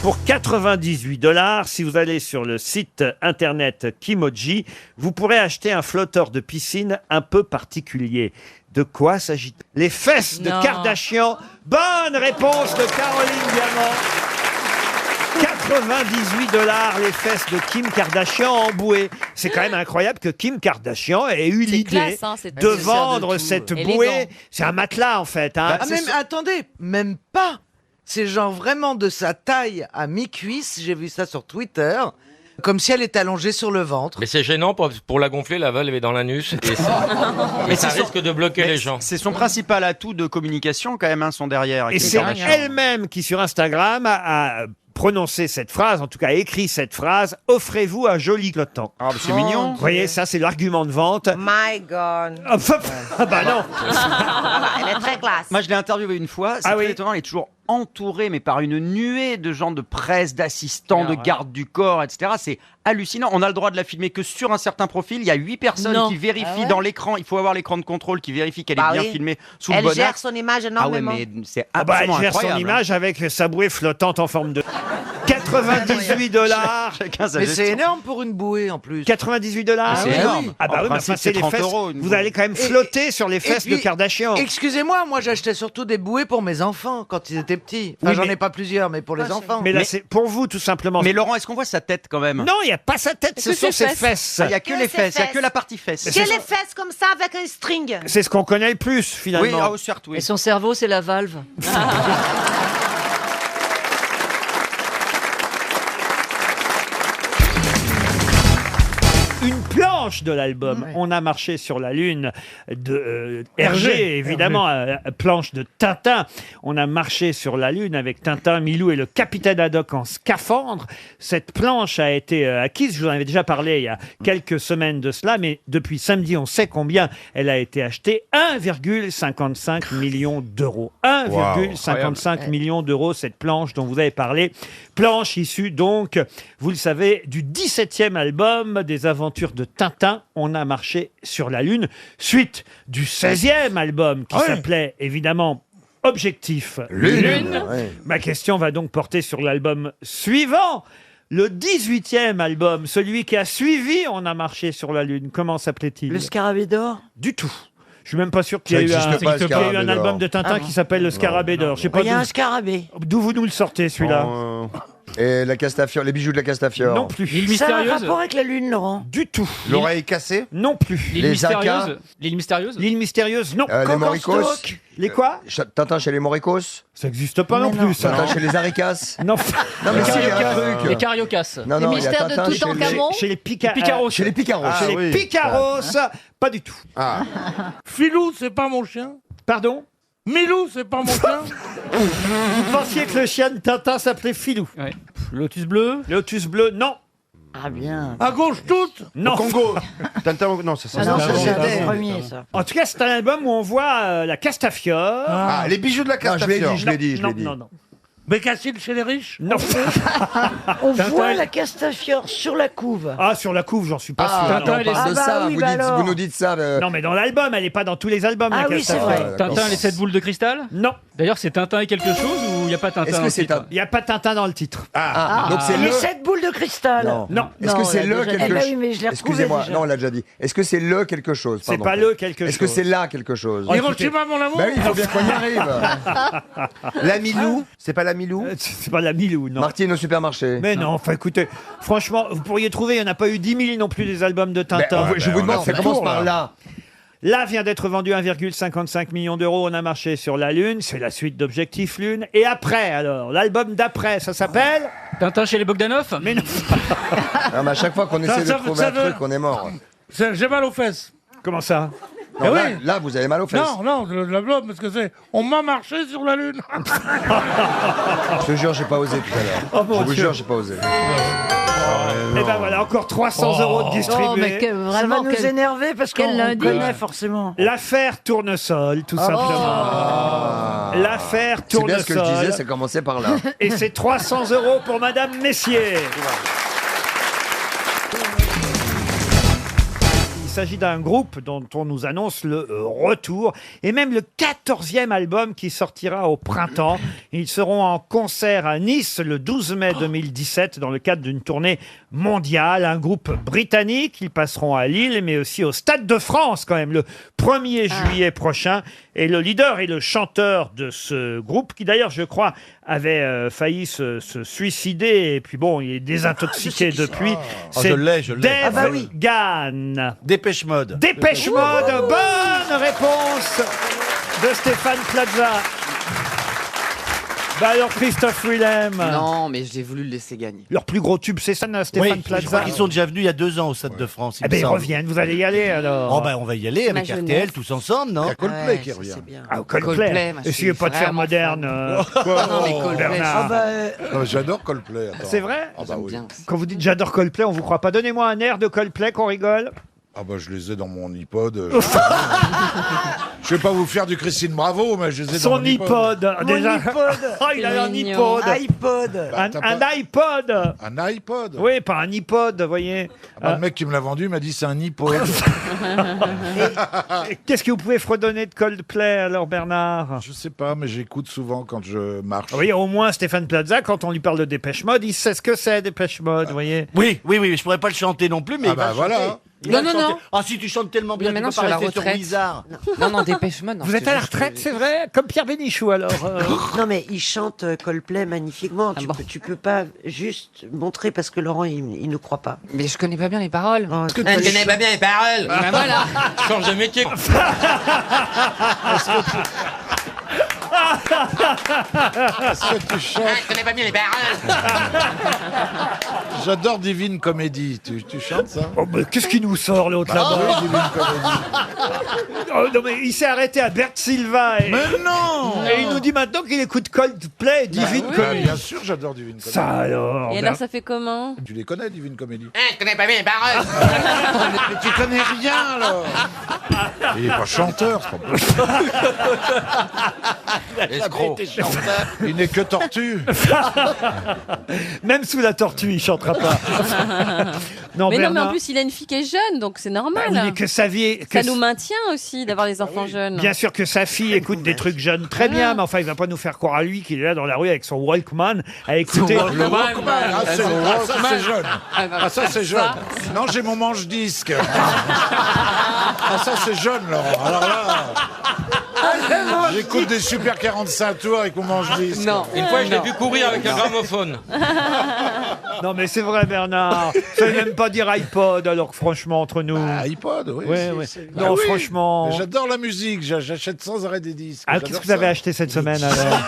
Pour 98 $, si vous allez sur le site internet Kimoji, vous pourrez acheter un flotteur de piscine un peu particulier. De quoi s'agit-il? Les fesses de Non. Kardashian. Bonne réponse de Caroline Diamant. 98 $, les fesses de Kim Kardashian en bouée. C'est quand même incroyable que Kim Kardashian ait eu l'idée classe, hein, c'est de tout. vendre De tout. cette Élégant. bouée. C'est un matelas, en fait. Hein. Ah, même, attendez, même pas. C'est genre vraiment de sa taille à mi-cuisse. J'ai vu ça sur Twitter. Comme si elle était allongée sur le ventre. Mais c'est gênant pour la gonfler, la valve est dans l'anus. Et ça, Mais ça c'est son- risque de bloquer les gens. C'est son principal atout de communication, quand même, hein, son derrière. Et c'est elle-même qui, sur Instagram, a prononcé cette phrase, en tout cas a écrit cette phrase, « Offrez-vous un joli flottant ». Ah, bah, c'est mignon. Vous voyez, ça, c'est l'argument de vente. My God. Ah bah non. Elle est très classe. Moi, je l'ai interviewé une fois. C'est très étonnant. Elle est toujours entourée, mais par une nuée de gens de presse, d'assistants, de gardes du corps, etc. C'est hallucinant. On a le droit de la filmer que sur un certain profil. Il y a 8 personnes Non. qui vérifient Ah ouais dans l'écran. Il faut avoir l'écran de contrôle qui vérifie qu'elle Bah est bien oui. filmée sous le Elle bon gère axe. son image Ah ouais, énormément. mais c'est Ah bah, elle absolument gère son incroyable. image avec sa bouée flottante en forme de... 98 $. Chacun sa Mais c'est gestion. énorme pour une bouée en plus. 98 $. Ah, c'est énorme. Ah bah En oui, mais principe, enfin, c'est c'est les 30 fesses. €, une Vous bouée. allez quand même flotter sur les fesses de puis, Kardashian. Excusez-moi, moi j'achetais surtout des bouées pour mes enfants quand ils étaient petits. Enfin, Oui, j'en mais- ai pas plusieurs, mais pour les enfants. Mais là, c'est pour vous, tout simplement. Mais Laurent, est-ce qu'on voit sa tête quand même? Non, il n'y a pas sa tête, ce sont ses fesses. Il n'y a que les fesses, il n'y a que la partie fesse. Que les fesses comme ça avec un string. C'est ce qu'on connaît le plus, finalement. Oui, ah, certes, oui. Et son cerveau, c'est la valve. Une planche de l'album On a marché sur la lune de Hergé, évidemment, planche de Tintin. On a marché sur la lune avec Tintin, Milou et le capitaine Haddock en scaphandre. Cette planche a été acquise, je vous en avais déjà parlé il y a quelques semaines de cela, mais depuis samedi, on sait combien elle a été achetée. 1,55 million d'euros. 1,55 million d'euros, cette planche dont vous avez parlé. Planche issue donc, vous le savez, du 17e album des aventures de Tintin, On a marché sur la lune, suite du 16e album qui s'appelait évidemment Objectif Lune. Ma question va donc porter sur l'album suivant, le 18e album, celui qui a suivi On a marché sur la lune. Comment s'appelait-il? Le Scarabée d'or. Du tout. Je suis même pas sûr qu'il y Ça a eu existe pas, le qu'il y a eu Scarabée un d'or. album de Tintin qui s'appelle Le Scarabée d'or. Je sais pas Il y a un d'où- scarabée. d'où vous nous le sortez, celui-là. Et la Castafiore, les bijoux de la Castafiore. Non plus. Ça a un rapport avec la lune, Laurent. Du tout. L'oreille cassée. Non plus. L'île Les mystérieuse. Incas. L'île mystérieuse. L'île mystérieuse, non. Les Moricos. Les quoi? Tintin chez les Moricos. Ça n'existe pas non plus, ça. Tintin chez les Aricas. Non. Non, mais si, il y a un truc. Les Cariocas. Non, Les non, il y a mystères de Tintin chez Toutankhamon. Chez les Picaros. Chez les Picaros. Chez les Picaros, pas du tout. Filou, c'est pas mon chien. Pardon? Milou, c'est pas mon chien. Vous pensiez que le chien de Tintin s'appelait Filou? Ouais. Lotus bleu. Lotus bleu, non. Ah bien. À gauche toute. Non. Congo. Tintin, non, ça c'est Ah non, ça c'est bon, le bon, premier, ça. En tout cas, c'est un album où on voit la Castafiore. Ah, les bijoux de la Non, je l'ai Castafiore. dit, je l'ai dit, je Non, l'ai dit. non, non. Bécassine chez les riches. Non. On Tintin, voit elle- la Castafiore sur la couve. Ah, sur la couve, j'en suis pas sûr. Tintin et les Ah bah oui, Vous, bah dites, alors. vous nous dites ça. Non, mais dans l'album, elle est pas dans tous les albums, Ah la oui, c'est Castafiore. vrai. Tintin et les 7 boules de cristal. Non. D'ailleurs, c'est Tintin et quelque chose ou il n'y a pas Tintin Est-ce dans que le c'est titre un... Il n'y a pas Tintin dans le titre. Donc c'est Les le... 7 boules de cristal. Non. Est-ce Non, que c'est on le l'a déjà quelque dit. chose? Eh ben oui, mais je l'ai retrouvé Excusez-moi, déjà. non, on l'a déjà dit. Est-ce que c'est le quelque chose? C'est Pardon. pas le quelque Est-ce que chose. c'est là quelque chose? Oh, Hiroshima, mon amour. Ben oui, il faut bien qu'on y arrive. L'Amilou? C'est pas l'Amilou? C'est pas la Milou, non. Martine au supermarché. Mais non, enfin écoutez, franchement, vous pourriez trouver, il n'y en a pas eu 10 000 non plus des albums de Tintin. Je vous demande, ça commence par là. Là vient d'être vendu 1,55 million d'euros. On a marché sur la Lune. C'est la suite d'Objectif Lune. Et après, alors, l'album d'après, ça s'appelle Tintin chez les Bogdanov. Mais non. Non, mais à chaque fois qu'on essaie de trouver un truc, on est mort. J'ai mal aux fesses. Comment ça? Non, Eh là, oui. là, vous avez mal aux fesses. Non, l'album, parce que c'est. On m'a marché sur la Lune. Je te jure, j'ai pas osé tout à l'heure. Oh, mon Je vous Dieu. jure, j'ai pas osé. Et ben voilà, encore 300 euros de distribués. Oh, mais ça va nous énerver parce qu'on connaît forcément. L'affaire Tournesol, tout simplement. L'affaire C'est bien Tournesol. ce que je disais, ça commençait par là. Et c'est 300 euros pour Madame Messier. Il s'agit d'un groupe dont on nous annonce le retour et même le 14e album qui sortira au printemps. Ils seront en concert à Nice le 12 mai 2017 dans le cadre d'une tournée mondiale. Un groupe britannique. Ils passeront à Lille mais aussi au Stade de France quand même le 1er juillet prochain. Et le leader et le chanteur de ce groupe, qui d'ailleurs, je crois, avait failli se suicider, et puis bon, il est désintoxiqué depuis. C'est je l'ai. Dave Gahan. Dépêche Mode. Dépêche Mode, bonne réponse de Stéphane Plaza. Bah alors, Christophe Willem. Non, mais j'ai voulu le laisser gagner. Leur plus gros tube, c'est ça, Stéphane Je Plaza. crois qu'ils sont déjà venus il y a 2 ans au Stade de France. Eh ben, ils reviennent, vous allez y aller alors. Oh ben on va y aller avec Ma RTL jeunesse. tous ensemble, non? Il y a Coldplay qui revient. Ah, Coldplay. moi, je Essayez suis pas de faire vraiment moderne. Quoi non, mais Coldplay, Bernard. Non, j'adore Coldplay. attends. C'est vrai? Ah bah oui. bien. Quand vous dites j'adore Coldplay, on vous croit pas. Donnez-moi un air de Coldplay qu'on rigole. Ah bah je les ai dans mon iPod. Je vais pas vous faire du Christine Bravo, mais je les ai dans Son mon iPod. Déjà. Oh, il a un mignon. iPod. iPod. Bah, t'as Un pas- iPod. Un iPod. Oui, pas un iPod, vous voyez. Ah bah, le mec qui me l'a vendu m'a dit c'est un iPod. Qu'est-ce que vous pouvez fredonner de Coldplay alors, Bernard? Je sais pas, mais j'écoute souvent quand je marche. Oui, au moins Stéphane Plaza, quand on lui parle de Dépêche Mode, il sait ce que c'est Dépêche Mode, vous voyez. Oui, je pourrais pas le chanter non plus, mais Ah il va bah le voilà. chanter. Il va Non, le non, chanter. non. Ah si tu chantes tellement bien, Mais tu maintenant, peux pas je suis à la rester sur retraite. Bizarre. Non, Dépêche Mode. non, Vous je êtes te à la jure, retraite, c'est vrai? Comme Pierre Bénichou alors. Non, mais il chante Coldplay magnifiquement. bon Tu peux pas juste montrer parce que Laurent, il ne croit pas. Mais je connais pas bien les paroles. Je connais pas bien les paroles. Bah voilà. Change de métier. Est-ce que tu chantes? Je connais pas bien les paroles. J'adore Divine Comedy. Tu chantes ça? Oh, mais qu'est-ce qui nous sort l'autre là-bas? Oui, Divine Comedy. Oh, non, mais il s'est arrêté à Bert Silva. Et... Mais non! Et il nous dit maintenant qu'il écoute Coldplay, Divine Ah, Comedy. bien sûr, j'adore Divine Comedy. Ça alors. Et alors, ça fait comment? Tu les connais, Divine Comedy? Je connais pas bien les paroles. Mais tu connais rien alors. Il est pas chanteur, c'est pas possible. Escroc. Il n'est que tortue. Même sous la tortue, il chantera pas. Non, Mais non, mais Bernard. en plus, il a une fille qui est jeune, donc c'est normal. Bah oui, mais que sa vie. Ça nous maintient aussi d'avoir des enfants jeunes. Bien sûr que sa fille écoute des trucs jeunes très bien, mais enfin, il va pas nous faire croire à lui qu'il est là dans la rue avec son Walkman à écouter. Ah, ça c'est jeune. Ah, ça c'est jeune. Non, j'ai mon manche-disque. Ah, ça c'est jeune, Laurent. Alors là. J'écoute des Super 45 tours avec mon manche-disque. Non. Une fois, je l'ai vu courir avec un gramophone. Non, mais c'est vrai, Bernard. Ça ne même pas dire iPod, alors que franchement, entre nous. iPod, oui. Ouais, ouais. Non, oui. franchement. Mais j'adore la musique. J'achète sans arrêt des disques. Ah, qu'est-ce que vous avez acheté cette semaine alors?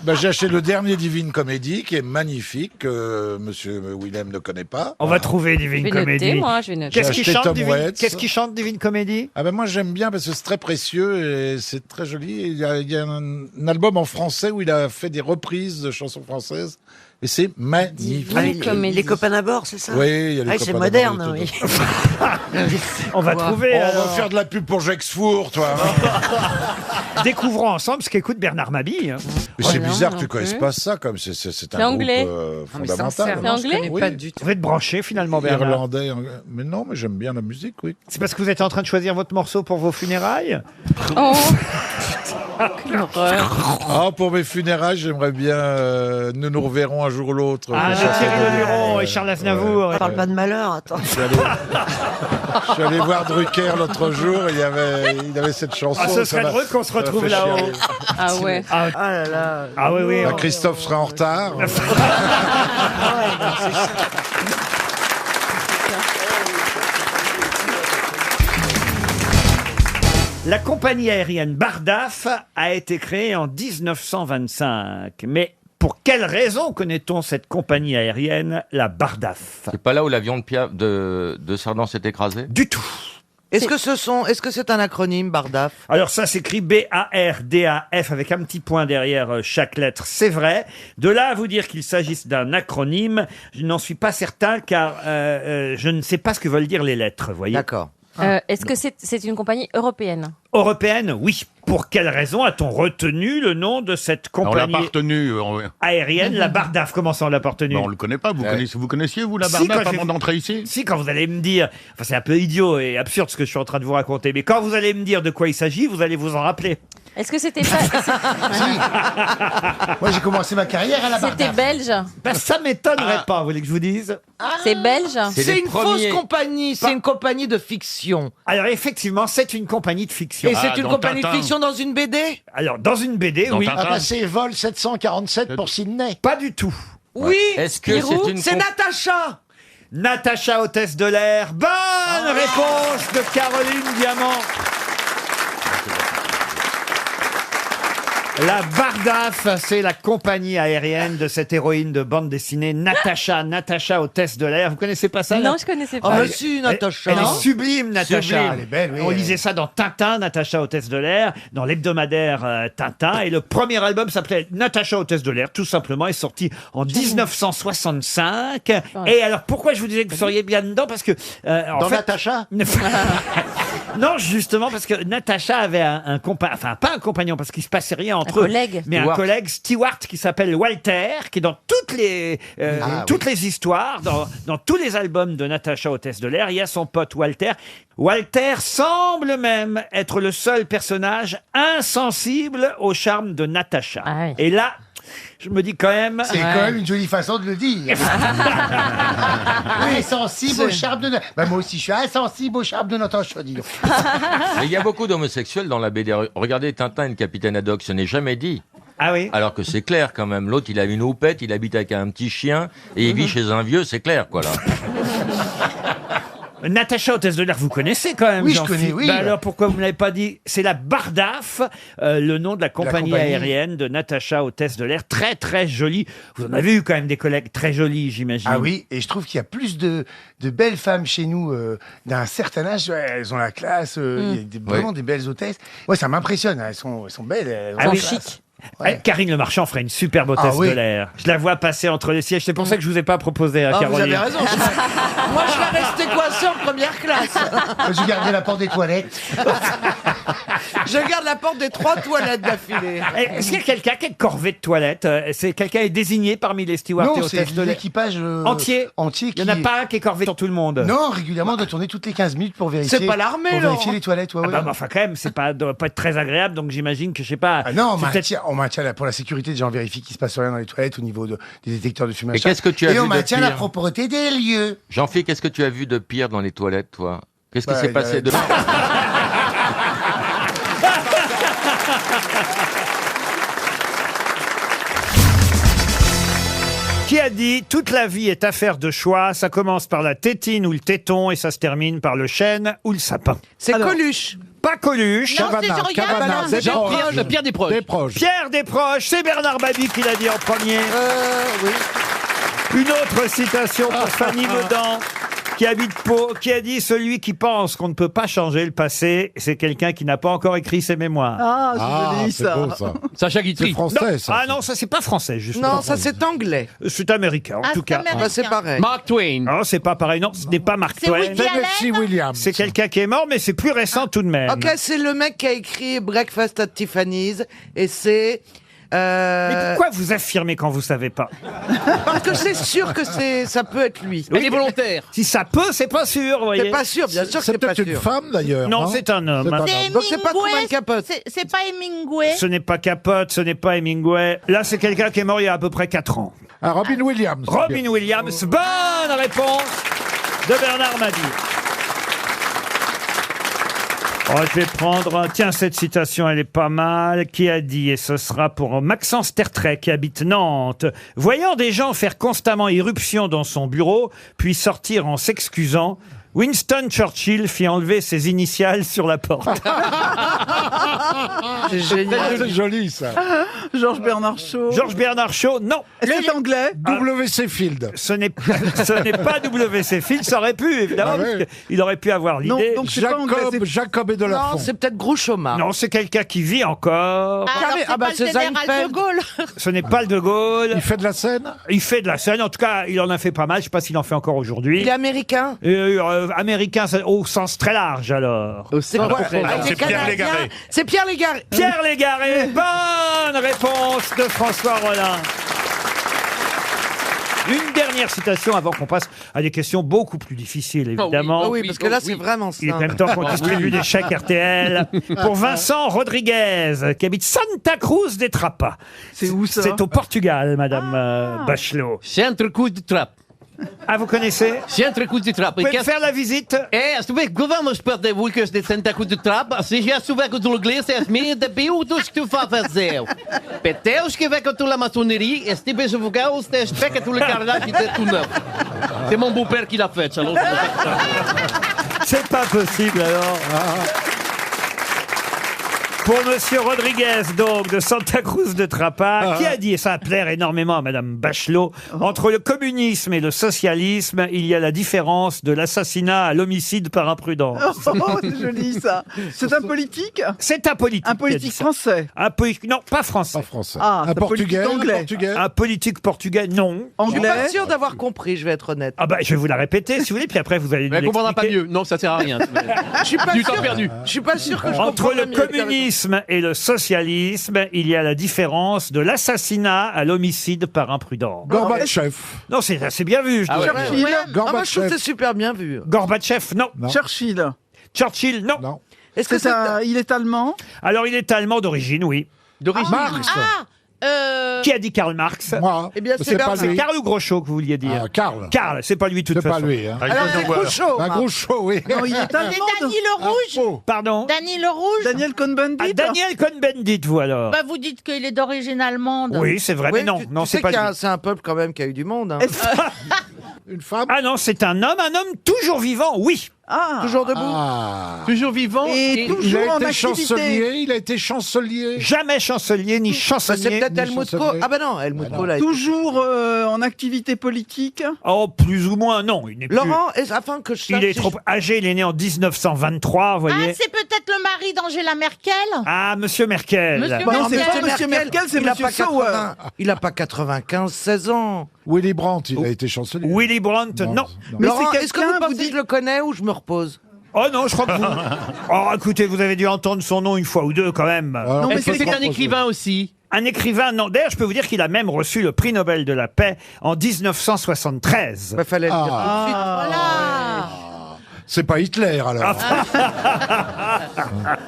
Bah, j'ai acheté le dernier Divine Comedy qui est magnifique, que Monsieur Willem ne connaît pas. On va trouver Divine Je vais Comedy. noter, moi, je vais noter. Qu'est-ce J'ai qu'il acheté chante, Tom Divine... Waits. Qu'est-ce qu'il chante, Divine Comedy? Ah ben moi j'aime bien parce que c'est très précieux et c'est très joli. Il y a un album en français où il a fait des reprises de chansons françaises et c'est magnifique. Les copains d'abord, c'est ça? Oui, il y a les Ah, copains c'est d'abord moderne, et oui. On va trouver. On va alors. faire de la pub pour Jacques Four, toi. Hein. Découvrons ensemble ce qu'écoute Bernard Mabille. hein. Mais c'est bizarre que tu connaisses pas ça, comme c'est un anglais. groupe Non, mais fondamental. sincèrement, je connais Oui. pas du tout. Vous êtes branché finalement, Bernard. Irlandais, anglais. Mais non, mais j'aime bien la musique, oui. C'est parce que vous êtes en train de choisir votre morceau pour vos funérailles? Oh. Ah, pour mes funérailles, j'aimerais bien. Nous nous reverrons un jour ou l'autre. Ah, de Thierry Leluron et Charles Aznavour. Parle pas de malheur, attends. Je suis allé voir Drucker l'autre jour, il y avait cette chanson. Ah, ce serait ça m'a- drôle qu'on se ça m'a retrouve fait là-haut. chialer. Ah ouais. Ah, Ah là là. ah oui, oui. Bah, Christophe sera en retard. La compagnie aérienne Bardaf a été créée en 1925. Mais pour quelle raison connaît-on cette compagnie aérienne, la Bardaf? C'est pas là où l'avion de Cerdan s'est écrasé? Du tout. Est-ce que c'est un acronyme, Bardaf? Alors ça s'écrit B-A-R-D-A-F avec un petit point derrière chaque lettre, c'est vrai. De là à vous dire qu'il s'agisse d'un acronyme, je n'en suis pas certain car je ne sais pas ce que veulent dire les lettres, voyez. D'accord. Est-ce que c'est une compagnie européenne? Européenne, oui. Pour quelle raison a-t-on retenu le nom de cette On l'a compagnie pas retenu. aérienne, la Bardaf? Comment ça on l'a pas retenu? On le connaît pas. Vous connaissiez, vous, la Si, Bardaf quand avant j'ai- d'entrer ici? Si, quand vous allez me dire, enfin c'est un peu idiot et absurde ce que je suis en train de vous raconter, mais quand vous allez me dire de quoi il s'agit, vous allez vous en rappeler. Est-ce que c'était pas... Moi, j'ai commencé ma carrière à la C'était Bardaf. belge? Ben, ça m'étonnerait pas, vous voulez que je vous dise? C'est belge? C'est une fausse compagnie, c'est une compagnie de fiction. Alors effectivement, c'est une compagnie de fiction. Et c'est une compagnie de fiction dans une BD? Alors dans une BD, oui. Ah bah c'est vol 747 pour Sydney. Pas du tout. Oui. Est-ce que c'est une C'est Natacha. Natacha, hôtesse de l'air. Bonne réponse de Caroline Diamant. La Bardaf, c'est la compagnie aérienne de cette héroïne de bande dessinée Natacha, hôtesse de l'air. Vous connaissez pas ça? Non, je connaissais pas. Ah bah si, Natacha. Elle est sublime, Natacha. Sublime. Elle est belle, oui. On lisait ça dans Tintin, Natacha, hôtesse de l'air, dans l'hebdomadaire Tintin. Et le premier album s'appelait Natacha, hôtesse de l'air, tout simplement, est sorti en 1965. Et alors, pourquoi je vous disais que vous seriez bien dedans? Parce que... Dans Natacha Non, justement, parce que Natacha avait un compagnon, enfin pas un compagnon, parce qu'il se passait rien entre Un eux, collègue. mais Stewart. un collègue, Stewart, qui s'appelle Walter, qui est dans toutes les histoires, dans tous les albums de Natacha, hôtesse de l'air, il y a son pote Walter. Walter semble même être le seul personnage insensible au charme de Natacha. Ah oui. Et là, je me dis quand même... C'est quand même une jolie façon de le dire. Oui, sensible au charme de... Bah, moi aussi, je suis insensible au charme de Natacha, dis donc. Mais il y a beaucoup d'homosexuels dans la BD. Regardez Tintin et le Capitaine Haddock, ce n'est jamais dit. Ah oui? Alors que c'est clair quand même. L'autre, il a une houppette, il habite avec un petit chien et il vit chez un vieux, c'est clair quoi là. Natacha, hôtesse de l'air, vous connaissez quand même, Oui, je Jean-Philippe. connais, oui. Bah alors pourquoi vous ne l'avez pas dit? C'est la Bardaf, le nom de la compagnie aérienne de Natacha, hôtesse de l'air, très très jolie. Vous en avez eu quand même des collègues très jolis, j'imagine. Ah oui, et je trouve qu'il y a plus de belles femmes chez nous d'un certain âge. Ouais, elles ont la classe, il y a vraiment des belles hôtesses. Ouais, ça m'impressionne, elles sont belles. Elles ont Ah la oui. classe. Ouais. Karine Le Marchand ferait une superbe hôtesse Ah oui. de l'air. Je la vois passer entre les sièges. C'est pour ça que je vous ai pas proposé à Ah, vous Caroline. avez raison. Moi, je serais resté coincé en première classe. Je gardais la porte des toilettes. Je garde la porte des 3 toilettes d'affilée. Est-ce qu'il y a quelqu'un qui a une corvée de toilette? C'est quelqu'un est désigné parmi les stewards et Non, c'est hôtesses de l'air l'équipage entier. entier Il n'y en a pas un qui est corvé sur tout le monde. Non, régulièrement, on doit tourner toutes les 15 minutes pour vérifier. C'est pas l'armée, Pour Laurent. vérifier les toilettes, ouais, Ah ouais. bah, mais enfin quand même, c'est pas doit pas être très agréable, donc j'imagine que je sais pas. Ah non, c'est on maintient pour la sécurité des gens, on vérifie qu'il se passe rien dans les toilettes au niveau des détecteurs de fumée. Et qu'est-ce que tu as Et vu on de maintient la pire propreté des lieux. Jean-Philippe, qu'est-ce que tu as vu de pire dans les toilettes, toi? Qu'est-ce qui Bah, s'est passé de... Qui a dit « Toute la vie est affaire de choix, ça commence par la tétine ou le téton et ça se termine par le chêne ou le sapin. » C'est Coluche. Pas Coluche. Non, c'est Jean-Yann. Pierre Desproges. Pierre Desproges, c'est Bernard Babi qui l'a dit en premier. Oui. Une autre citation pour Fanny Meudant, qui habite Pau, qui a dit « Celui qui pense qu'on ne peut pas changer le passé, c'est quelqu'un qui n'a pas encore écrit ses mémoires. » Ah, c'est joli ça. beau, ça. Sacha Guitry. C'est français, Non. ça. Ah non, ça c'est pas français, justement. Non, ça c'est anglais. C'est américain, en Ah, tout c'est cas. américain. Bah, c'est pareil. Mark Twain. Non, c'est pas pareil. Non, ce n'est pas Mark C'est Twain. Woody Allen. Tennessee Williams. C'est quelqu'un qui est mort, mais c'est plus récent tout de même. Ok, c'est le mec qui a écrit Breakfast at Tiffany's et c'est Mais pourquoi vous affirmez quand vous savez pas? Parce que c'est sûr que ça peut être lui. Elle est volontaire. Si ça peut, c'est pas sûr, vous voyez. C'est pas sûr, bien sûr que c'est pas sûr. C'est une femme d'ailleurs. Non, c'est un homme. Donc c'est pas Truman Capote. C'est pas Hemingway. Ce n'est pas Capote, ce n'est pas Hemingway. Là, c'est quelqu'un qui est mort il y a à peu près 4 ans. Ah, Robin Williams. Robin Williams, bonne réponse de Bernard Mabille. Oh, je vais prendre, tiens, cette citation, elle est pas mal. Qui a dit, et ce sera pour Maxence Tertrais, qui habite Nantes. Voyant des gens faire constamment irruption dans son bureau, puis sortir en s'excusant, Winston Churchill fit enlever ses initiales sur la porte. C'est génial. C'est joli ça. Georges Bernard Shaw. Georges Bernard Shaw, non. C'est anglais. W.C. Field. Ce n'est pas W.C. Field, ça aurait pu, évidemment, Ah ouais. parce qu'il aurait pu avoir l'idée. donc c'est pas anglais, c'est- Jacob et Delafont. Non, c'est peut-être Groucho-Marx. Non, c'est quelqu'un qui vit encore. Ah bah c'est général Seinfeld. de Gaulle. Ce n'est pas le de Gaulle. Il fait de la scène. Il fait de la scène. En tout cas, il en a fait pas mal. Je sais pas s'il en fait encore aujourd'hui. Il est américain. Américain ça- au sens très large, alors. C'est quoi c'est Pierre Légaré. C'est Pierre Légaré. Pierre Légaré. Bonne réponse de François Rollin. Une dernière citation avant qu'on passe à des questions beaucoup plus difficiles, évidemment. Ah oui, parce que là c'est vraiment Il est quand même simple. temps qu'on distribue des chèques RTL pour Vincent Rodriguez, qui habite Santa Cruz de Trapa. C'est où ça? C'est au Portugal, Madame Bachelot. Centre Cruz de Trap. Ah, vous connaissez? Centre Cruz de Trap. Vous pouvez me faire la visite? Als we vamos para de Wilkes de Santa Cruz de Trap, se já souber que o inglês é meio de biudos que tu faz fazer. Peteus que vai com a maçonerie, este beijo vogal, este especta tu le carnage de tout neuf. C'est mon beau-père qui l'a fait, alors. C'est pas possible, alors. Pour Monsieur Rodriguez, donc, de Santa Cruz de Trapa, qui a dit, et ça va plaire énormément à Madame Bachelot, entre le communisme et le socialisme, il y a la différence de l'assassinat à l'homicide par imprudence. Oh, c'est joli ça. C'est un politique. C'est un politique. Un politique français. Un politique, non, pas français. Pas français. Ah, un c'est portugais. politique anglais. Portugais. Un politique portugais, non. Je suis pas Anglais. sûr d'avoir compris, je vais être honnête. Ah bah, je vais vous la répéter, si vous voulez, puis après vous allez nous Elle comprendra pas l'expliquer. mieux. Non, ça sert à rien. Je suis pas Du temps sûr. perdu. Je suis pas sûr que je Entre comprends le mieux. communisme et le socialisme, il y a la différence de l'assassinat à l'homicide par imprudence. Gorbatchev. Non, c'est assez bien vu, je Ah dirais. ouais. Churchill. Ouais. Ah, moi je trouve que Gorbatchev. c'est super bien vu. Gorbatchev, non. Churchill. Churchill, non. Non. Est-ce que C'est un- il est allemand. Alors, il est allemand d'origine, oui. D'origine. Marx. Qui a dit Karl Marx? Moi. Eh bien, c'est pas C'est lui. Karl ou Groucho que vous vouliez dire? Ah, Karl. Karl, c'est pas lui de toute C'est façon. pas lui. Hein. Alors c'est Groucho. Un Marx. gros show, oui. Non, il est allemand. C'est Dany le Rouge. Pardon? Dany le Rouge. Daniel Cohn-Bendit. Ah, Daniel Cohn-Bendit, vous alors? Bah, vous dites qu'il est d'origine allemande. Oui, c'est vrai, mais Oui, non, tu non, sais c'est pas qu'il y a- lui. c'est un peuple quand même qui a eu du monde. Hein. Une femme. Ah non, c'est un homme toujours vivant, oui. Ah. Toujours debout. Ah. Toujours vivant. Et Il toujours a en été activité. chancelier. Il a été chancelier. Jamais chancelier ni Bah, chancelier. c'est peut-être ni Helmut Kohl. chancelier. Ah bah non, Helmut Kohl a été. Toujours en activité politique. Oh, plus ou moins, non. Il n'est plus. Laurent, afin que je sache Il est si trop âgé, il est né en 1923, vous Ah, voyez. c'est peut-être le mari d'Angela Merkel. Ah, Monsieur Merkel. Monsieur Bah, non, Merkel. c'est pas Monsieur Merkel, c'est il a Monsieur pas Sauer. 80 il a pas 95, 16 ans. Willy Brandt, il a été chancelier. Willy Brandt, non. Mais Laurent, c'est est-ce que quelqu'un, vous pensez vous dites- que je le connais ou je me repose? Oh non, je crois que vous... Oh, écoutez, vous avez dû entendre son nom une fois ou deux quand même. Alors, mais Est-ce que c'est c'est un proposer. écrivain aussi? Un écrivain, non. D'ailleurs, je peux vous dire qu'il a même reçu le prix Nobel de la paix en 1973. Bah, fallait le dire tout de suite. Voilà. C'est pas Hitler, alors.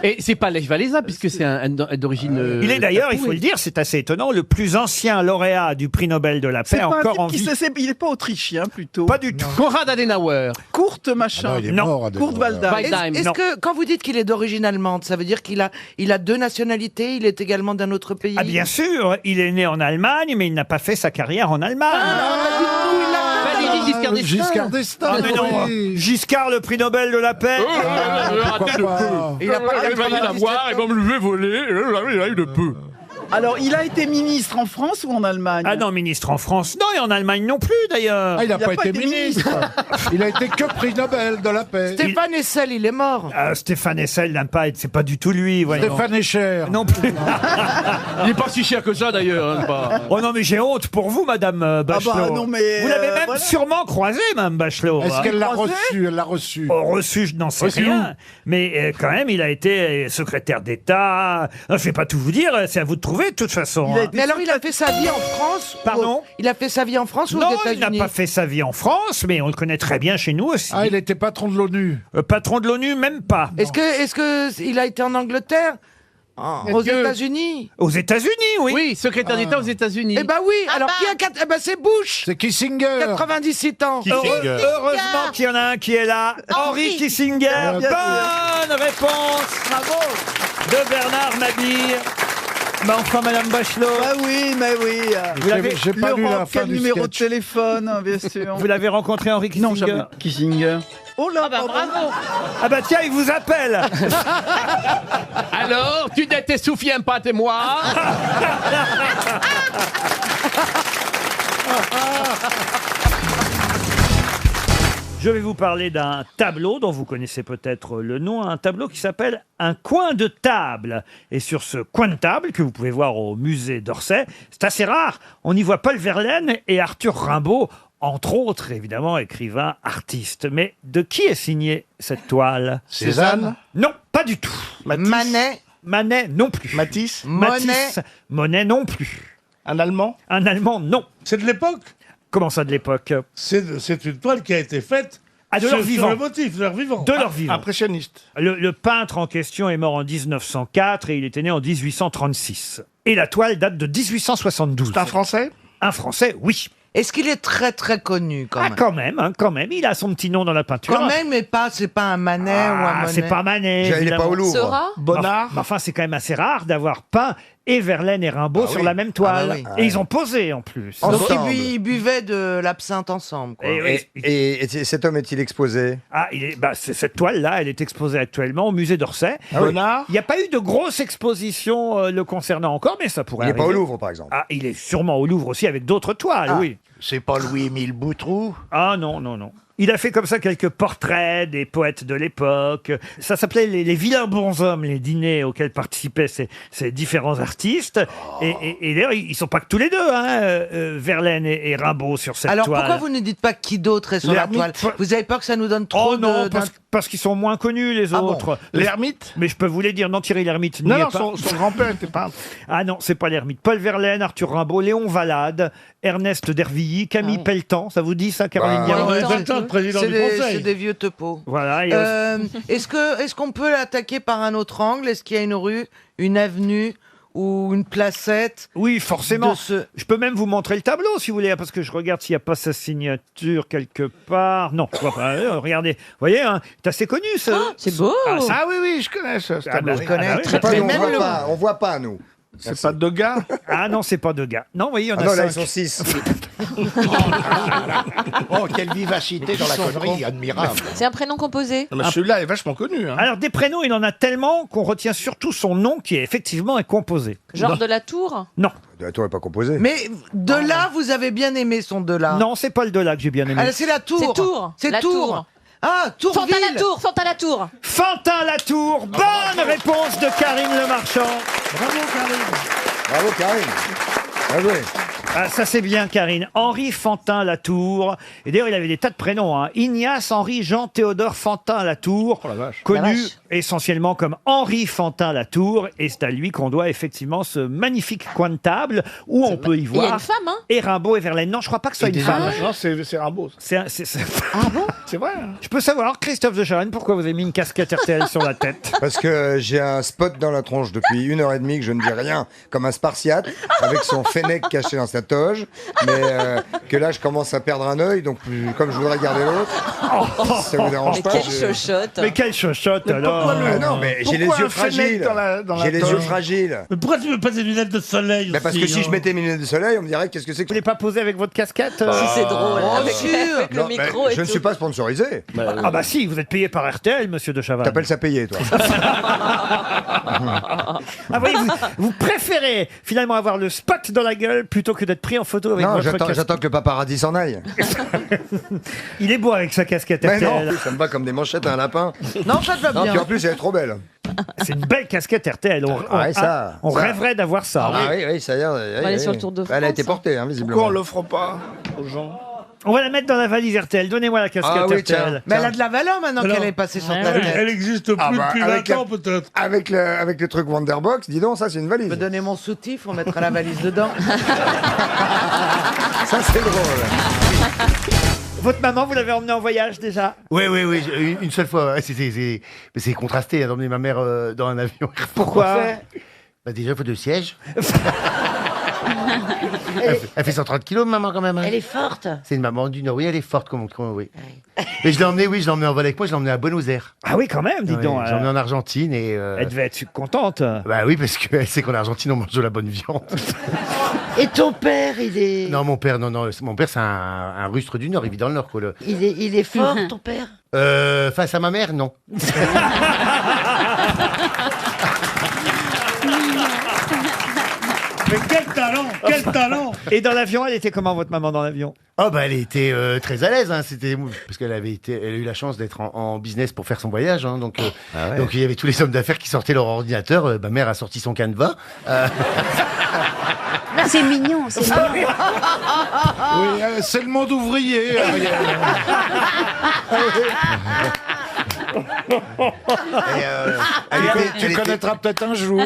Et c'est pas Lech Walesa, puisque c'est un d'origine. Il est d'ailleurs, il faut tatouée. le dire, c'est assez étonnant, le plus ancien lauréat du prix Nobel de la C'est paix pas un encore type en qui vie. il est pas autrichien plutôt. Pas du tout. Konrad Adenauer. Courte machin. Ah non, il est Non. mort. Kurt Waldheim. Waldheim. Est-ce non. que quand vous dites qu'il est d'origine allemande, ça veut dire qu'il a deux nationalités, il est également d'un autre pays? Ah bien sûr, il est né en Allemagne, mais il n'a pas fait sa carrière en Allemagne. Valéry Giscard d'Estaing. Giscard d'Estaing. Ah, mais non, oui. Giscard, le prix Nobel de la paix. Pourquoi pas Il a pas la voir, elle va me lever voler, il a eu de peu. Alors, il a été ministre en France ou en Allemagne? Ah non, ministre en France, non, et en Allemagne non plus d'ailleurs. Ah, il n'a pas été ministre. Il a été que prix Nobel de la paix. Stéphane Hessel, il est mort. Stéphane Hessel n'a pas été, c'est pas du tout lui, voyons. Stéphane Escher. Non plus. Il n'est pas si cher que ça d'ailleurs. Hein, pas... Oh non, mais j'ai honte pour vous, Madame Bachelot. bah, non, mais, vous l'avez même voilà. sûrement croisé, Madame Bachelot. Est-ce hein. qu'elle l'a Croisé reçu? Elle l'a reçu. Oh, reçu, je n'en sais Reçu rien. Mais quand même, il a été secrétaire d'État. Je ne vais pas tout vous dire, c'est à vous de trouver. trouver de toute façon. Mais alors, il a fait sa vie en France Pardon? Il a fait sa vie en France ou aux Non, États-Unis? il n'a pas fait sa vie en France, mais on le connaît très bien chez nous aussi. Ah, il était patron de l'ONU. Patron de l'ONU, même pas. Est-ce que il a été en Angleterre? Aux États-Unis? Aux États-Unis, oui. Oui, secrétaire d'État aux États-Unis. Eh ben oui, alors qui a eh ben c'est Bush. C'est Kissinger. 97 ans. Heureusement qu'il y en a un qui est là. Henry Kissinger. Bonne réponse. Bravo. De Bernard Mabille. Mais enfin, Madame Bachelot. Bah oui, mais oui. Vous l'avez- J'ai pas lu la L'Europe, fin quel du numéro sketch. de téléphone, bien sûr. Vous l'avez rencontré, Henry Kissinger? Non, jamais. Kissinger. Oh là, pardon. Bravo. Ah bah tiens, il vous appelle. Alors, tu ne te souviens pas de moi? Je vais vous parler d'un tableau dont vous connaissez peut-être le nom, un tableau qui s'appelle Un coin de table. Et sur ce coin de table, que vous pouvez voir au musée d'Orsay, c'est assez rare, on y voit Paul Verlaine et Arthur Rimbaud, entre autres, évidemment, écrivains, artistes. Mais de qui est signée cette toile? Cézanne? Non, pas du tout. Manet? Manet non plus. Matisse? Matisse, Monet non plus. Un Allemand? Un Allemand non. C'est de l'époque. Comment ça de l'époque? C'est une toile qui a été faite de leur vivant. sur le motif, de leur vivant. De leur vivant. Impressionniste. Le peintre en question est mort en 1904 et il était né en 1836. Et la toile date de 1872. C'est un Français? Un Français, oui. Est-ce qu'il est très très connu quand même? Quand même. Il a son petit nom dans la peinture. Quand même, mais pas, c'est pas un Manet ou un Monet. C'est pas Manet. Il n'est pas évidemment. au Louvre. Seurat? Bonnard? Mais enfin, c'est quand même assez rare d'avoir peint et Verlaine et Rimbaud sur la même toile. Ah bah oui. Et ils ont posé en plus. Donc Ensemble. ils buvaient de l'absinthe ensemble, quoi. Et oui. Et cet homme est-il exposé? Cette toile-là, elle est exposée actuellement au musée d'Orsay. Bonnard? Il n'y a pas eu de grosse exposition le concernant encore, mais ça pourrait Il n'est pas au arriver. Louvre, par exemple. Ah, il est sûrement au Louvre aussi avec d'autres toiles, oui. C'est pas Louis-Émile Boutroux? Ah non, non, non. Il a fait comme ça quelques portraits des poètes de l'époque. Ça s'appelait les vilains bonshommes, les dîners auxquels participaient ces différents artistes. Et d'ailleurs, ils sont pas que tous les deux, hein, Verlaine et Rimbaud sur cette Alors toile. pourquoi vous ne dites pas qui d'autre est sur la toile? Vous avez peur que ça nous donne trop Oh non, de... parce qu'ils sont moins connus, les Ah bon. autres. L'ermite? Mais je peux vous les dire, non, Thierry Lhermitte n'y Non, est non, pas. son grand-père était peintre. Ah non, c'est pas l'ermite. Paul Verlaine, Arthur Rimbaud, Léon Valade, Ernest d'Hervilly, Camille Pelletan. Ça vous dit ça, Caroline Diamant? Pelletan, le président du Conseil. C'est des vieux topos. Voilà. Est-ce qu'on peut l'attaquer par un autre angle? Est-ce qu'il y a une rue, une avenue ou une placette? Oui, forcément. de ce- Je peux même vous montrer le tableau, si vous voulez, parce que je regarde s'il n'y a pas sa signature quelque part. Non, je vois pas. Regardez. Vous voyez, hein, c'est assez connu, ça. C'est beau. Ah, ça- Ah oui, oui, je connais ce Ah, tableau. bah, Je connais. ah, bah, Très, Pas, très nous, même le- on voit pas, nous. C'est pas Degas? Ah non, c'est pas Degas. Non, vous voyez, il y en Ah a non, là, 5. ils sont 6. Oh, quelle vivacité dans la connerie, admirable. C'est un prénom composé. Non, mais celui-là est vachement connu. Hein. Alors, des prénoms, il en a tellement qu'on retient surtout son nom qui est effectivement composé. Genre de la tour. Non. La tour n'est pas composée. Mais de là, vous avez bien aimé son de là. Non, c'est pas le de là que j'ai bien aimé. Ah, c'est la tour. C'est Tours. C'est La Tours. Tour. Ah, Tourville. Fantin la tour. Fantin la tour. Fantin Latour. Bonne réponse de Karine Le Marchand. Bravo, Karine. Bravo, Karine. Bravo. Ah, ça c'est bien, Karine. Henri Fantin Latour. Et d'ailleurs, il avait des tas de prénoms. Hein. Ignace Henri Jean Théodore Fantin Latour. Connu La vache. essentiellement comme Henri Fantin Latour. Et c'est à lui qu'on doit effectivement ce magnifique coin de table où on peut y Il y a voir une femme, hein. et Rimbaud et Verlaine. Non, je crois pas que ce soit une femme. Non, c'est Rimbaud. Ah bon? C'est vrai. Hein. Je peux savoir, Christophe de Chavannes, pourquoi vous avez mis une casquette RTL sur la tête? Parce que j'ai un spot dans la tronche depuis 1h30 que je ne dis rien, comme un spartiate, avec son fennec caché dans sa toge, mais que là je commence à perdre un œil, donc comme je voudrais garder l'autre, ça vous dérange Mais pas? quelle chochotte. Mais quelle chochotte alors! Ah non, mais j'ai les Pourquoi yeux un fennec fragiles. dans la J'ai les toge yeux fragiles. Mais pourquoi tu veux pas des lunettes de soleil Mais parce aussi, que si hein je mettais mes lunettes de soleil, on me dirait qu'est-ce que c'est Vous que voulez pas poser avec votre casquette? Si c'est drôle. Avec, sûr. avec le Non, mais micro et je ne tout. suis pas sponsorisé. Ah bah si, vous êtes payé par RTL, monsieur de Chavannes. T'appelles ça payer, toi. Ah oui, vous préférez finalement avoir le spot dans la gueule plutôt que d'être pris en photo avec Non, votre j'attends casquette. que le paparazzi s'en aille. Il est beau avec sa casquette Mais non, en RTL. plus, ça me va comme des manchettes à un lapin. Non, ça te va Non, bien. puis en plus, elle est trop belle. C'est une belle casquette RTL. Ah ouais, ça. on Ça. rêverait d'avoir ça. Ah oui, oui, ça y est. va aller sur le Tour de Elle a France. été portée, hein, Pourquoi visiblement. on l'offre pas aux gens? On va la mettre dans la valise RTL. Donnez-moi la casquette oui, RTL. tiens. Mais elle a de la valeur maintenant Alors, qu'elle est passée sur Elle, Planète. elle existe plus depuis 20 ans, peut-être. Avec le truc Wonderbox, dis donc, ça c'est une valise. Je peux donner mon soutif, on mettra la valise dedans. Ça c'est drôle. Votre maman, vous l'avez emmenée en voyage déjà? Oui, une seule fois. Ouais, c'est contrasté d'emmener ma mère dans un avion. Pourquoi? Bah, déjà, il faut 2 sièges. Elle fait 130 kilos, maman, quand même. Hein. Elle est forte. C'est une maman du Nord. Oui, elle est forte, oui. Mais je l'ai emmenée en vol avec moi, je l'ai emmenée à Buenos Aires. Ah oui, quand même, dis donc. Je l'ai emmenée en Argentine et... Elle devait être contente. Bah oui, parce qu'elle sait qu'en Argentine, on mange de la bonne viande. Et ton père, il est... Non, mon père, mon père, c'est un rustre du Nord, il vit dans le Nord, quoi. Il est fort, ton père? Face à ma mère, non. Mais quel talent! Quel talent! Et dans l'avion, elle était comment, votre maman, dans l'avion? Oh bah elle était très à l'aise, hein. C'était parce qu'elle a eu la chance d'être en business pour faire son voyage, hein. Donc donc il y avait tous les hommes d'affaires qui sortaient leur ordinateur. Ma mère a sorti son Canva. C'est mignon, c'est mignon. Oui, c'est le monde ouvrier, Ariel. Tu connaîtras peut-être un jour.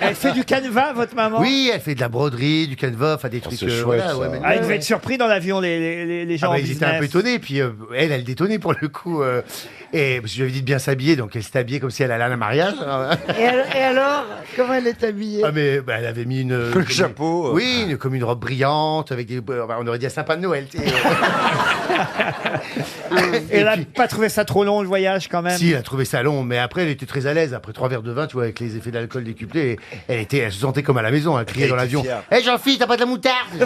Elle fait du canevas, votre maman? Oui, elle fait de la broderie, du canevas, enfin des trucs. c'est chouette, ça. Ah, ils devaient être surpris dans l'avion, les gens en ils étaient un peu étonnés, puis elle détonnait pour le coup. Et parce que je lui avais dit de bien s'habiller, donc elle s'est habillée comme si elle allait à un mariage. Et alors, comment elle est habillée? Ah mais elle avait mis Le chapeau. Oui, comme une robe brillante, avec des... on aurait dit un sapin de Noël. Tu sais. Et elle n'a pas trouvé ça trop long, le voyage, quand même? Si, elle a trouvé ça long, mais après, elle était très à l'aise. Après 3 verres de vin, tu vois, avec les effets d'alcool décuplés, elle se sentait comme à la maison, elle criait dans l'avion. Hé, Jean-Philippe, t'as pas de la moutarde?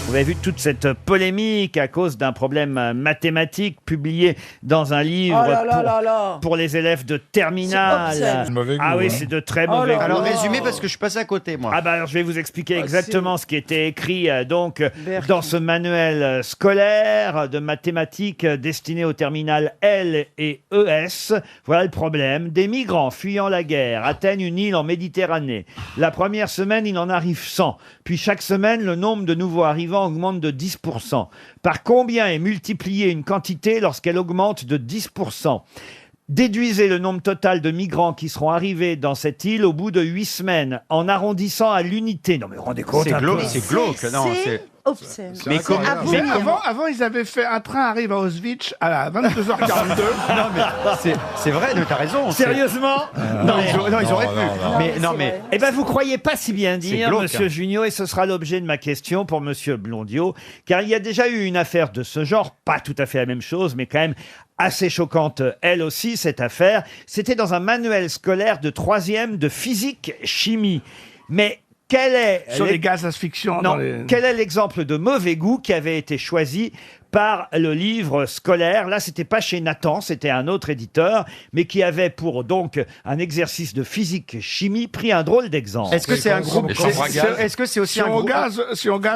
Vous avez vu toute cette polémique à cause d'un problème mathématique publié dans un livre pour les élèves de terminale. C'est mauvais goût, Ah oui, hein. c'est de très mauvais goût. Alors résumé parce que je suis passé à côté, moi. Ah bah alors je vais vous expliquer exactement ce qui était écrit donc dans ce manuel scolaire de mathématiques destiné aux terminales L et ES. Voilà le problème. Des migrants fuyant la guerre atteignent une île en Méditerranée. La première semaine, il en arrive 100. Puis chaque semaine, le nombre de nouveaux arrivants augmente de 10%. Par combien est multipliée une quantité lorsqu'elle augmente de 10%? Déduisez le nombre total de migrants qui seront arrivés dans cette île au bout de 8 semaines, en arrondissant à l'unité. Non mais rendez compte un peu. C'est glauque. Non, c'est... Obscène. Mais comment- Mais avant, ils avaient fait un train arrive à Auschwitz à 22h42. Non mais c'est vrai, t'as raison. Sérieusement? Non, ils auraient pu. Mais non mais Eh ben, vous croyez pas si bien dire, glauque, Monsieur hein. Junio, et ce sera l'objet de ma question pour Monsieur Blondiot, car il y a déjà eu une affaire de ce genre, pas tout à fait la même chose, mais quand même assez choquante, elle aussi, cette affaire. C'était dans un manuel scolaire de 3e de physique-chimie. Mais quel est... Sur les gaz asphyxiants. Non, dans les... quel est l'exemple de mauvais goût qui avait été choisi par le livre scolaire? Là, c'était pas chez Nathan, c'était un autre éditeur, mais qui avait pour donc un exercice de physique-chimie pris un drôle d'exemple. est-ce que c'est un groupe Est-ce que c'est aussi Si un on groupe gaz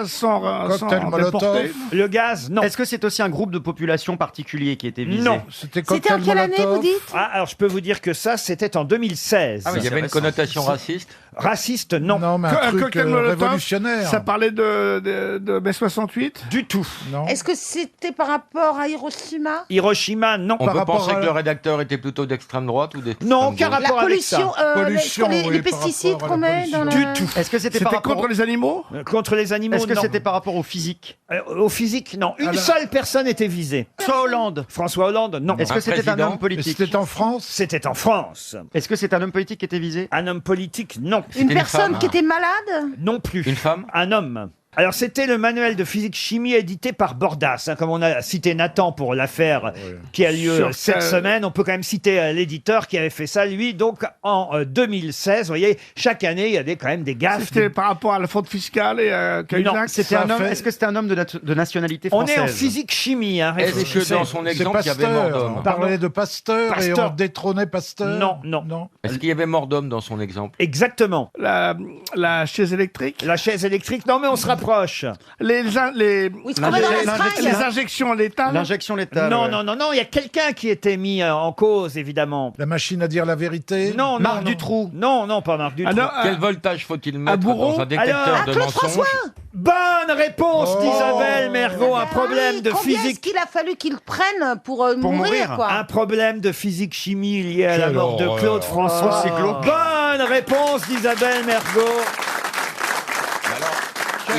sans Cocktail Molotov. déporter. Le gaz, non. Est-ce que c'est aussi un groupe de population particulier qui était visé? Non. C'était C'était en cocktail quelle année, vous Molotov. dites? Ah, alors je peux vous dire que ça, c'était en 2016. Il y avait une connotation raciste. Raciste, non. Non, mais un Un truc cocktail Molotov, révolutionnaire. ça parlait de mai 68. Du tout. Non. Est-ce que c'était par rapport à Hiroshima? Hiroshima, non. On Par peut rapport penser à- que le rédacteur était plutôt d'extrême droite ou d'extrême Non, gauche. aucun La rapport avec ça. pollution, Pollution, les oui, par pesticides rapport à qu'on la met dans pollution. la... Du tout. Est-ce que c'était C'était par rapport contre les animaux. Contre les animaux, Est-ce que non. c'était par rapport au physique? Au physique, non. Une seule personne était visée. François Hollande. François Hollande, non. Est-ce que Un c'était un président homme Et politique? c'était en France. C'était en France. Est-ce que c'est un homme politique qui était visé? Un homme politique, non. Une une personne femme. qui était malade? Non plus. Une femme? Un homme. Alors, c'était le manuel de physique-chimie édité par Bordas. Hein, comme on a cité Nathan pour l'affaire qui a lieu Sur cette quel- semaine, on peut quand même citer l'éditeur qui avait fait ça, lui, donc en 2016. Vous voyez, chaque année, il y avait quand même des gaffes. C'était par rapport à la fraude fiscale et Cahuzac. C'était un homme. Est-ce que c'était un homme de nationalité On française? est en physique-chimie. Hein, Est-ce que réfléchissez. dans son C'est exemple, il y avait mort Pasteur. d'homme? On parlait de Pasteur, et Pasteur. on détrônait Pasteur. Non, non. Est-ce qu'il y avait mort d'homme dans son exemple? Exactement. La chaise électrique. La chaise électrique, non, mais on se rapproche. proche. Les se promet dans la seringue. les injections létales. L'injection létale. Non, ouais. non, non, non, il y a quelqu'un qui était mis en cause, évidemment. La machine à dire la vérité. Non, non, Marc non. Dutroux. Non, non, pas Marc Dutroux. Quel voltage faut-il mettre bourreau dans un détecteur Alors, de Claude mensonges? François. Bonne réponse d'Isabelle Mergo, un problème de Combien est-ce physique. qu'il a fallu qu'il prenne pour, Pour mourir, mourir. quoi. Un problème de physique-chimie lié à la Quelle mort de horreur. Claude François. c'est glauque. Bonne réponse d'Isabelle Mergo.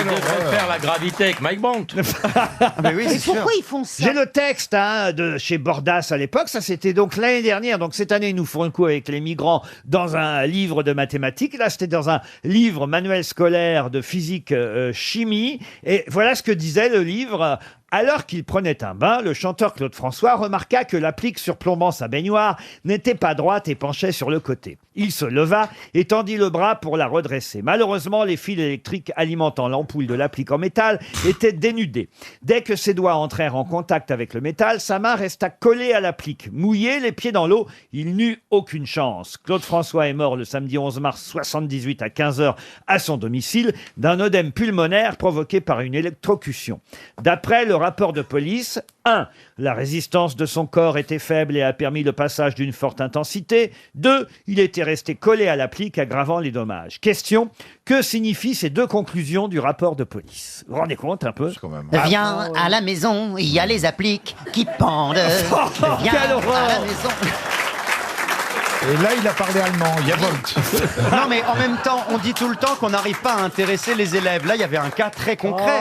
Il devrait faire la gravité avec Mike Brandt. Mais oui, Mais c'est sûr. pourquoi ils font ça? J'ai le texte de chez Bordas à l'époque, ça c'était donc l'année dernière, donc cette année ils nous font le coup avec les migrants dans un livre de mathématiques, là c'était dans un livre manuel scolaire de physique chimie, et voilà ce que disait le livre. Alors qu'il prenait un bain, le chanteur Claude François remarqua que l'applique surplombant sa baignoire n'était pas droite et penchait sur le côté. Il se leva et tendit le bras pour la redresser. Malheureusement, les fils électriques alimentant l'ampoule de l'applique en métal étaient dénudés. Dès que ses doigts entrèrent en contact avec le métal, sa main resta collée à l'applique. Mouillé, les pieds dans l'eau, il n'eut aucune chance. Claude François est mort le samedi 11 mars 78 à 15h à son domicile d'un œdème pulmonaire provoqué par une électrocution. D'après le rapport de police, 1. La résistance de son corps était faible et a permis le passage d'une forte intensité. 2. Il était resté collé à l'applique, aggravant les dommages. Question, que signifient ces deux conclusions du rapport de police? Vous vous rendez compte un peu? Viens à la maison, il y a les appliques qui pendent. Viens quelle horreur. à la maison. Et là, il a parlé allemand. Il y a Volt. Non, mais en même temps, on dit tout le temps qu'on n'arrive pas à intéresser les élèves. Là, il y avait un cas très concret.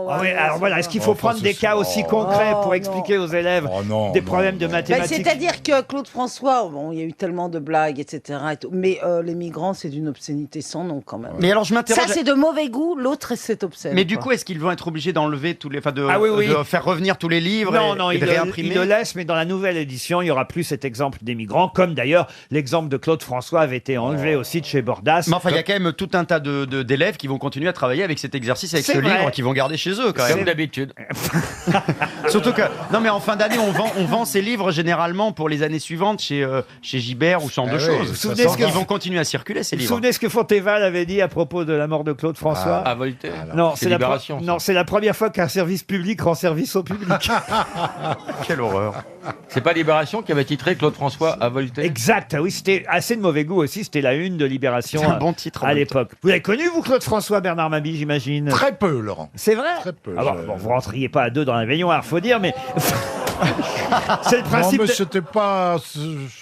Ah oui, alors voilà, est-ce qu'il faut prendre des cas aussi concrets pour expliquer aux élèves des problèmes de mathématiques? C'est-à-dire que Claude François, bon, il y a eu tellement de blagues, etc. et tout, mais les migrants, c'est d'une obscénité sans nom quand même. Mais alors, je m'interroge. Ça, c'est de mauvais goût, l'autre, c'est obscène. Mais du quoi. coup, est-ce qu'ils vont être obligés d'enlever tous les, enfin, Ah oui, oui. de faire revenir tous les livres Non, et, non, et il de le, réimprimer il le laisse, mais dans la nouvelle édition, il n'y aura plus cet exemple des migrants, comme d'ailleurs l'exemple de Claude François avait été enlevé aussi de chez Bordas. Mais enfin, il y a quand même tout un tas d'élèves qui vont continuer à travailler avec cet exercice, avec C'est ce vrai. livre, qui vont garder chez eux, quand même. Comme d'habitude. Surtout que, non, mais en fin d'année, on vend ces livres généralement pour les années suivantes chez Gibert ou Champ de oui, Choses. vous vous souvenez ce que- Ils vont continuer à circuler, ces Vous vous livres. souvenez ce que Fontéval avait dit à propos de la mort de Claude François? À Voltaire. Non, C'est c'est la, Libération, ça. non, c'est la première fois qu'un service public rend service au public. Quelle horreur. C'est pas Libération qui avait titré Claude François à Voltaire? Exact, oui, c'était assez de mauvais goût aussi, c'était la une de Libération C'est un bon titre, en à même l'époque. Vous l'avez connu, vous, Claude François, Bernard Mabille, j'imagine? Très peu, Laurent. C'est vrai? Très peu. Alors, bon, vous rentriez pas à deux dans la baignoire, faut dire, mais c'est le principe. Non, mais de- c'était pas.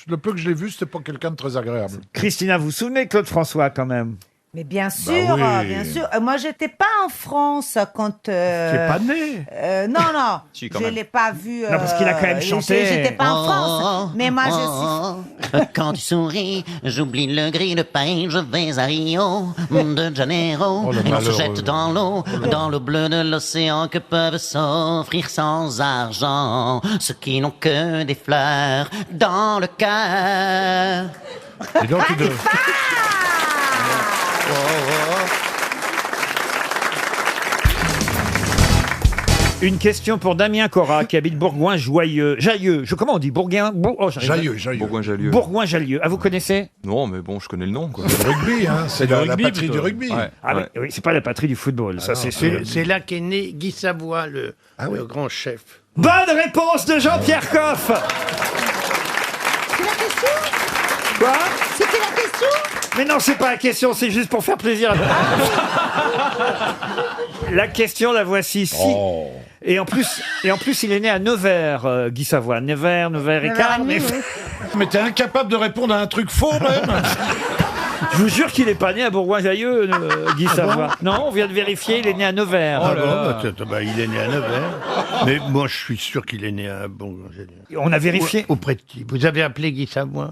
Le peu que je l'ai vu, c'était pas quelqu'un de très agréable. Christina, vous vous souvenez de Claude François quand même? Mais bien sûr, oui. bien sûr. Moi, j'étais pas en France quand. Tu es pas né. Non, non. Si, quand je même. l'ai pas vu. Non, parce qu'il a quand même chanté. J'étais pas en France. Mais moi, je suis. Quand tu souris, j'oublie le gris de pain, je vais à Rio de Janeiro. Oh, le Et on se malheureux. jette dans l'eau, dans l'eau bleue de l'océan que peuvent s'offrir sans argent ceux qui n'ont que des fleurs dans le cœur. Et donc, il devait- Une question pour Damien Cora qui habite Bourgoin-Joyeux. Jailleux. Comment on dit Bourgoin Jailleux, Jailleux. Bourgoin-Jallieu. Bourgoin-Jallieu. Ah, vous connaissez? Non, mais bon, je connais le nom. Quoi. C'est le rugby, hein. C'est la patrie du rugby. Ouais, Ah ouais. oui, c'est pas la patrie du football, ça c'est sûr. C'est là qu'est né Guy Savoie, le grand chef. Bonne réponse de Jean-Pierre Coff. C'est la question? Quoi? C'était la question? Mais non, c'est pas la question, c'est juste pour faire plaisir à La question, la voici. Si... Oh. Et en plus, il est né à Nevers, Guy Savoie. Nevers et quart. Mais... Mais t'es incapable de répondre à un truc faux, même. Je vous jure qu'il est pas né à Bourgoin-Jallieu, Guy Savoie. Non, on vient de vérifier, il est né à Nevers. Oh là là. Il est né à Nevers. Mais moi, je suis sûr qu'il est né à On a vérifié. Auprès de qui? Vous avez appelé Guy Savoie?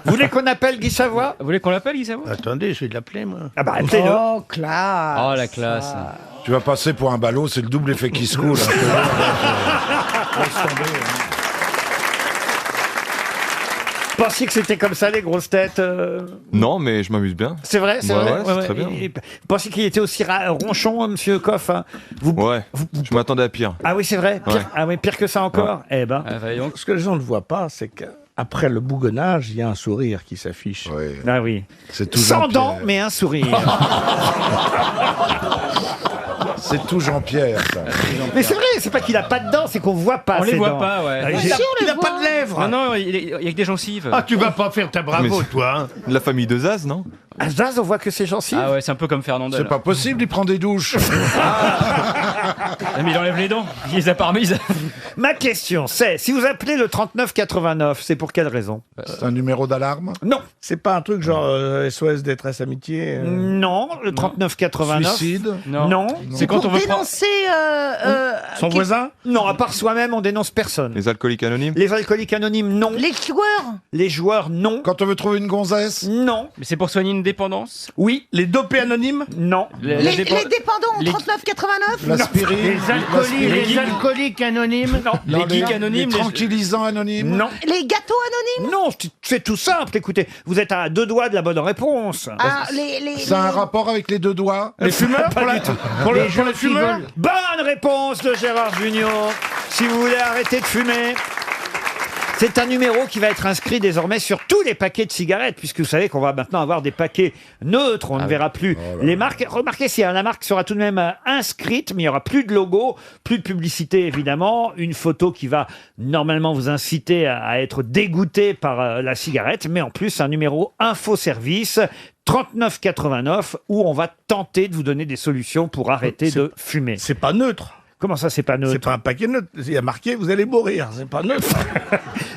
Vous voulez qu'on appelle Guy Savoie? Vous voulez qu'on l'appelle, Guy Savoie? Attendez, je vais l'appeler, moi. Ah bah, appelez-le. Oh, classe. Oh, la classe. Tu vas passer pour un ballot, c'est le double effet qui se coule. Pensiez que c'était comme ça, les grosses têtes Non, mais je m'amuse bien. C'est vrai, c'est Ouais, vrai. ouais, c'est très bien. Vous pensiez qu'il était aussi ronchon, monsieur Coff hein Ouais, je m'attendais à pire. Ah oui, c'est vrai. Pire, Ouais. Ah oui, pire que ça encore. Eh ben. Ce que les gens ne voient pas, c'est qu'après le bougonnage, il y a un sourire qui s'affiche. Ah oui. C'est tout Sans Jean-Pierre. dents, mais un sourire. C'est tout Jean-Pierre, ça. Mais c'est vrai, c'est pas qu'il a pas de dents, c'est qu'on voit pas. On les ses voit dents. pas, ouais. Ah, Il a pas de lèvres. Non, non, il y a que des gencives. Ah, tu vas pas faire ta bravo, Mais- toi. Hein. La famille de Zaz, non? À Zaz, on voit que c'est gencives. Ah ouais, c'est un peu comme Fernandel. C'est pas possible, il prend des douches. Mais il enlève les dents. Il les a pas remises. Ma question, c'est si vous appelez le 3989, c'est pour quelle raison? C'est un numéro d'alarme? Non. C'est pas un truc genre SOS détresse amitié Non, le 3989. Suicide? Non. C'est quand on veut prendre. Dénoncer Son voisin? Non, à part soi-même, on dénonce personne. Les alcooliques anonymes? Les alcooliques anonymes, non. les joueurs. Les joueurs, non. Quand on veut trouver une gonzesse? Non. Mais c'est pour soigner une dépendance. Oui. Les dopés anonymes? Non. Les dépendants les- en 39,89. L'aspirine? Les alcooliques anonymes. Non. Les geeks Les anonymes. tranquillisants anonymes? Non. Les gâteaux anonymes. Non, c'est tout simple. Écoutez, vous êtes à 2 doigts de la bonne réponse. Ah, Ça a un rapport avec les 2 doigts? Les fumeurs? Pas du tout. Pour les fumeurs? Bonne réponse de Gérard Junior. Si vous voulez arrêter de fumer. C'est un numéro qui va être inscrit désormais sur tous les paquets de cigarettes, puisque vous savez qu'on va maintenant avoir des paquets neutres, on ne verra plus les marques. Remarquez si la marque sera tout de même inscrite, mais il n'y aura plus de logo, plus de publicité évidemment, une photo qui va normalement vous inciter à être dégoûté par la cigarette, mais en plus un numéro info-service 3989 où on va tenter de vous donner des solutions pour arrêter de fumer. C'est pas neutre. Comment ça, c'est pas neutre? C'est pas un paquet neutre. Il y a marqué vous allez mourir. C'est pas neutre.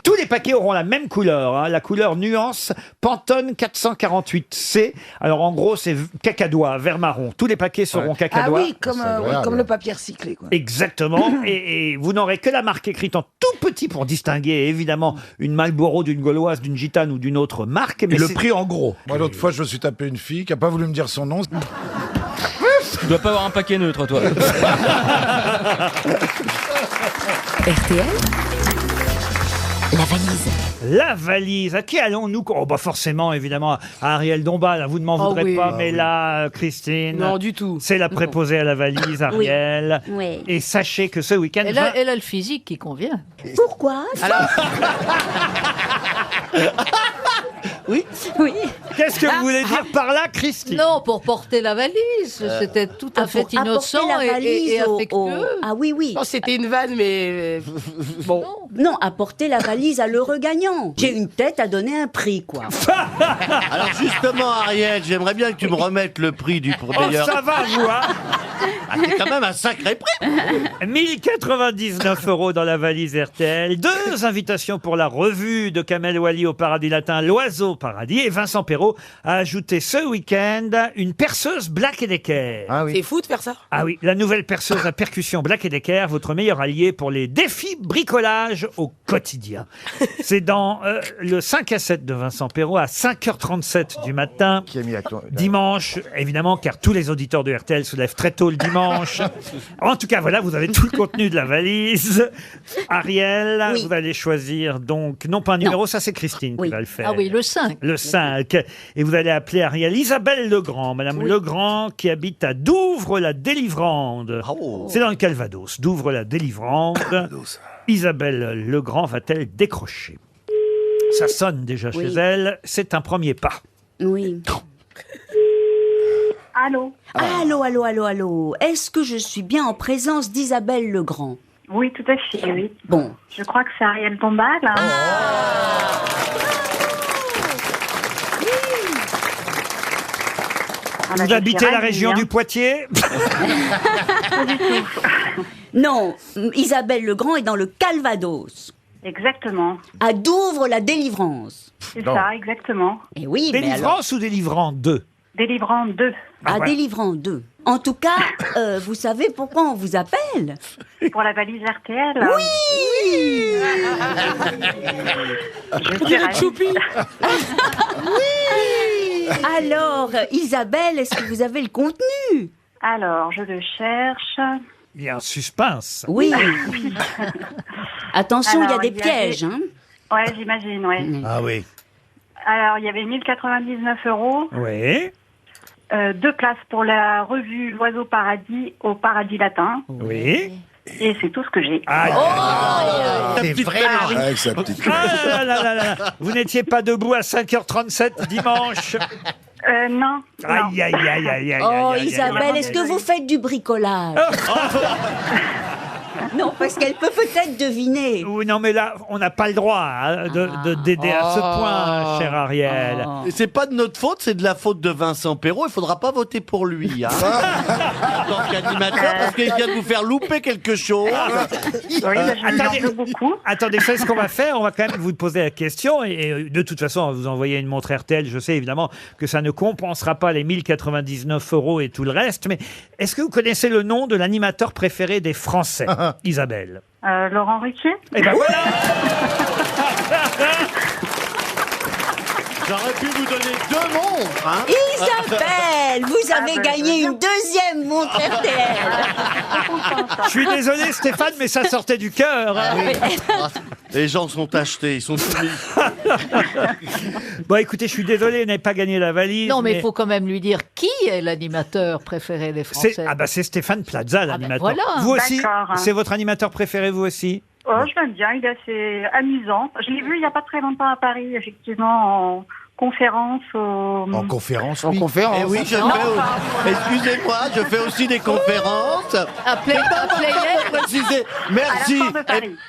Tous les paquets auront la même couleur, hein, la couleur nuance Pantone 448C. Alors en gros, c'est cacadois, vert marron. Tous les paquets seront Ah cacadois. oui, comme le papier recyclé, quoi. Exactement. et vous n'aurez que la marque écrite en tout petit pour distinguer évidemment une Marlboro d'une Gauloise, d'une Gitane ou d'une autre marque. Mais Et le c'est- prix en gros. Moi, l'autre fois, je me suis tapé une fille qui a pas voulu me dire son nom. Tu dois pas avoir un paquet neutre, toi. RTL, la valise. La valise. À qui allons-nous? Oh bah forcément, évidemment, à Ariel Dombal. Vous ne m'en voudrez oui. pas, Ah mais oui. là, Christine. Non, du tout. C'est la préposée à la valise, Ariel. Oui. Et sachez que ce week-end. Elle a le physique qui convient. Pourquoi? Oui. Oui. Qu'est-ce que vous voulez dire par là, Christine? Non, pour porter la valise. C'était tout à fait Pour apporter innocent la et valise au- affectueux. Ah oui, oui. C'était une vanne, mais bon. Non, apporter la valise à l'heureux gagnant. J'ai une tête à donner un prix, quoi. Alors justement, Ariel, j'aimerais bien que tu me remettes le prix du Oh, d'ailleurs. ça va, vous, hein? Ah, c'est quand même un sacré prix. 1099 € dans la valise RTL. 2 invitations pour la revue de Kamel Wally au Paradis Latin, L'Oiseau Paradis. Et Vincent Perrault a ajouté ce week-end une perceuse Black & Decker. Ah C'est fou de faire ça. Ah oui, la nouvelle perceuse à percussion Black & Decker, votre meilleur allié pour les défis bricolage au quotidien. C'est dans le 5 à 7 de Vincent Perrault à 5h37 du matin. Qui a mis la Dimanche, évidemment, car tous les auditeurs de RTL se lèvent très tôt le dimanche. En tout cas, voilà, vous avez tout le contenu de la valise. Ariel, Oui. vous allez choisir donc, non pas un numéro, ça c'est Christine qui va le faire. Ah oui, le 5. Le 5. Et vous allez appeler Ariel Isabelle Legrand. Madame Legrand qui habite à Douvres-la-Délivrande. C'est dans le Calvados. Douvres-la-Délivrande. Isabelle Legrand va-t-elle décrocher? Ça sonne déjà chez Oui. elle. C'est un premier pas. Oui. Allô? Allô, allô, allô, allô. Est-ce que je suis bien en présence d'Isabelle Legrand? Oui, tout à fait, oui. Bon. Je crois que c'est Ariel Dombal. Hein. Ah, bah, Vous je habitez suis la ravie, région hein. du Poitiers? Pas du tout. Non, Isabelle Legrand est dans le Calvados. Exactement. À Douvres-la-Délivrance. C'est ça, exactement. Et oui, mais alors... Délivrance ou délivrant 2? Délivrant 2. Ah, À voilà. Délivrant 2. En tout cas, vous savez pourquoi on vous appelle? Pour la valise RTL. Oui. Je suis ravie. Oui. Alors, Isabelle, est-ce que vous avez le contenu? Alors, je le cherche. Il y a un suspense. Oui. Attention, Alors, il y a des pièges. Hein. Ouais, j'imagine, ouais. Ah oui. Alors, il y avait 1099 €. Oui. 2 places pour la revue L'Oiseau Paradis au Paradis Latin. Oui. Et c'est tout ce que j'ai. C'est vraiment... Avec sa petite. Ah là là là là là. Vous n'étiez pas debout à 5h37 dimanche? Non. Aïe, aïe, aïe, aïe, aïe, Oh, aïe, aïe, Isabelle, aïe. est-ce que vous faites du bricolage? Non, parce qu'elle peut peut-être deviner. Oui, non, mais là, on n'a pas le droit d'aider à ce point, cher Ariel. Et c'est pas de notre faute, c'est de la faute de Vincent Perrault. Il faudra pas voter pour lui, hein. En tant qu'animateur, parce qu'il vient de vous faire louper quelque chose. Attendez, c'est ce qu'on va faire. On va quand même vous poser la question. Et de toute façon, on va vous envoyer une montre RTL. Je sais évidemment que ça ne compensera pas les 1099 € et tout le reste. Mais est-ce que vous connaissez le nom de l'animateur préféré des Français, Isabelle? Laurent Ruquier. Eh ben voilà. J'aurais pu vous donner 2 montres, hein. Isabelle, vous avez gagné une deuxième montre RTL. Je suis désolé, Stéphane, mais ça sortait du cœur. Hein. Les gens sont achetés, ils sont soumis. Bon, écoutez, je suis désolé, vous n'avez pas gagné la valise. Non, mais il faut quand même lui dire qui est l'animateur préféré des Français. C'est Stéphane Plaza, l'animateur. voilà. Vous aussi, D'accord. c'est votre animateur préféré, vous aussi? Oh, je l'aime bien, il est assez amusant. Je l'ai vu il n'y a pas très longtemps à Paris, effectivement, en conférence. En conférence, En oui. conférence. Eh oui, excusez-moi, je fais aussi des conférences. Appelez-les. Préciser. Merci.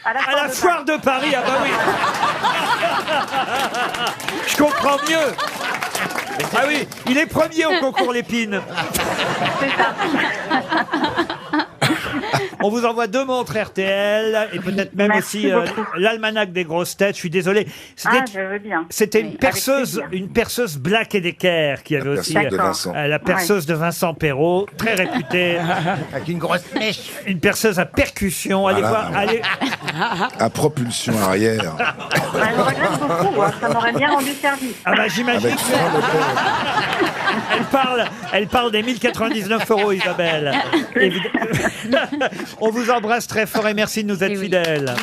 À la foire de Paris, ah bah oui. Je comprends mieux. Ah oui, il est premier au concours Lépine. On vous envoie 2 montres RTL et peut-être même Merci aussi beaucoup. l'almanach des grosses têtes. Je suis désolé. Je veux bien. C'était Oui, une perceuse Black et Decker qui avait aussi perceuse de Vincent. la perceuse de Vincent Perrault, très réputée. Avec une grosse mèche. Une perceuse à percussion. Allez Voilà. voir. Allez. À propulsion arrière. Je regrette beaucoup, hein, ça m'aurait bien rendu service. Ah bah j'imagine. Avec frein moteur. Elle parle des 1099 €, Isabelle. On vous embrasse très fort et merci de nous être fidèles.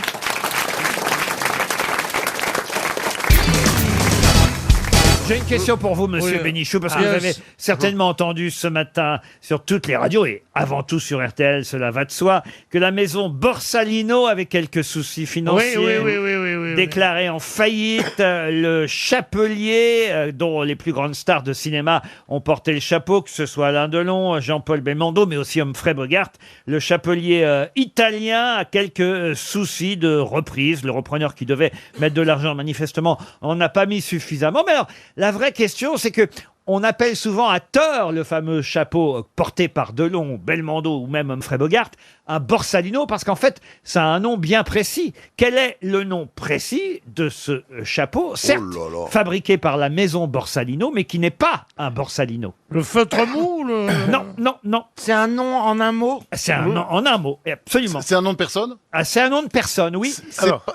J'ai une question pour vous, monsieur Bénichou, parce que vous avez certainement entendu ce matin sur toutes les radios, et avant tout sur RTL, cela va de soi, que la maison Borsalino avait quelques soucis financiers. Oui. Déclaré en faillite, le Chapelier, dont les plus grandes stars de cinéma ont porté le chapeau, que ce soit Alain Delon, Jean-Paul Belmondo, mais aussi Humphrey Bogart. Le Chapelier italien a quelques soucis de reprise. Le repreneur qui devait mettre de l'argent, manifestement, en n'a pas mis suffisamment. Mais alors, la vraie question, c'est que on appelle souvent à tort le fameux chapeau porté par Delon, Belmondo ou même Humphrey Bogart un Borsalino, parce qu'en fait, ça a un nom bien précis. Quel est le nom précis de ce chapeau, certes fabriqué par la maison Borsalino, mais qui n'est pas un Borsalino? Le feutre mou Non. C'est un nom en un mot? C'est un nom en un mot, absolument. C'est un nom de personne? C'est un nom de personne, oui.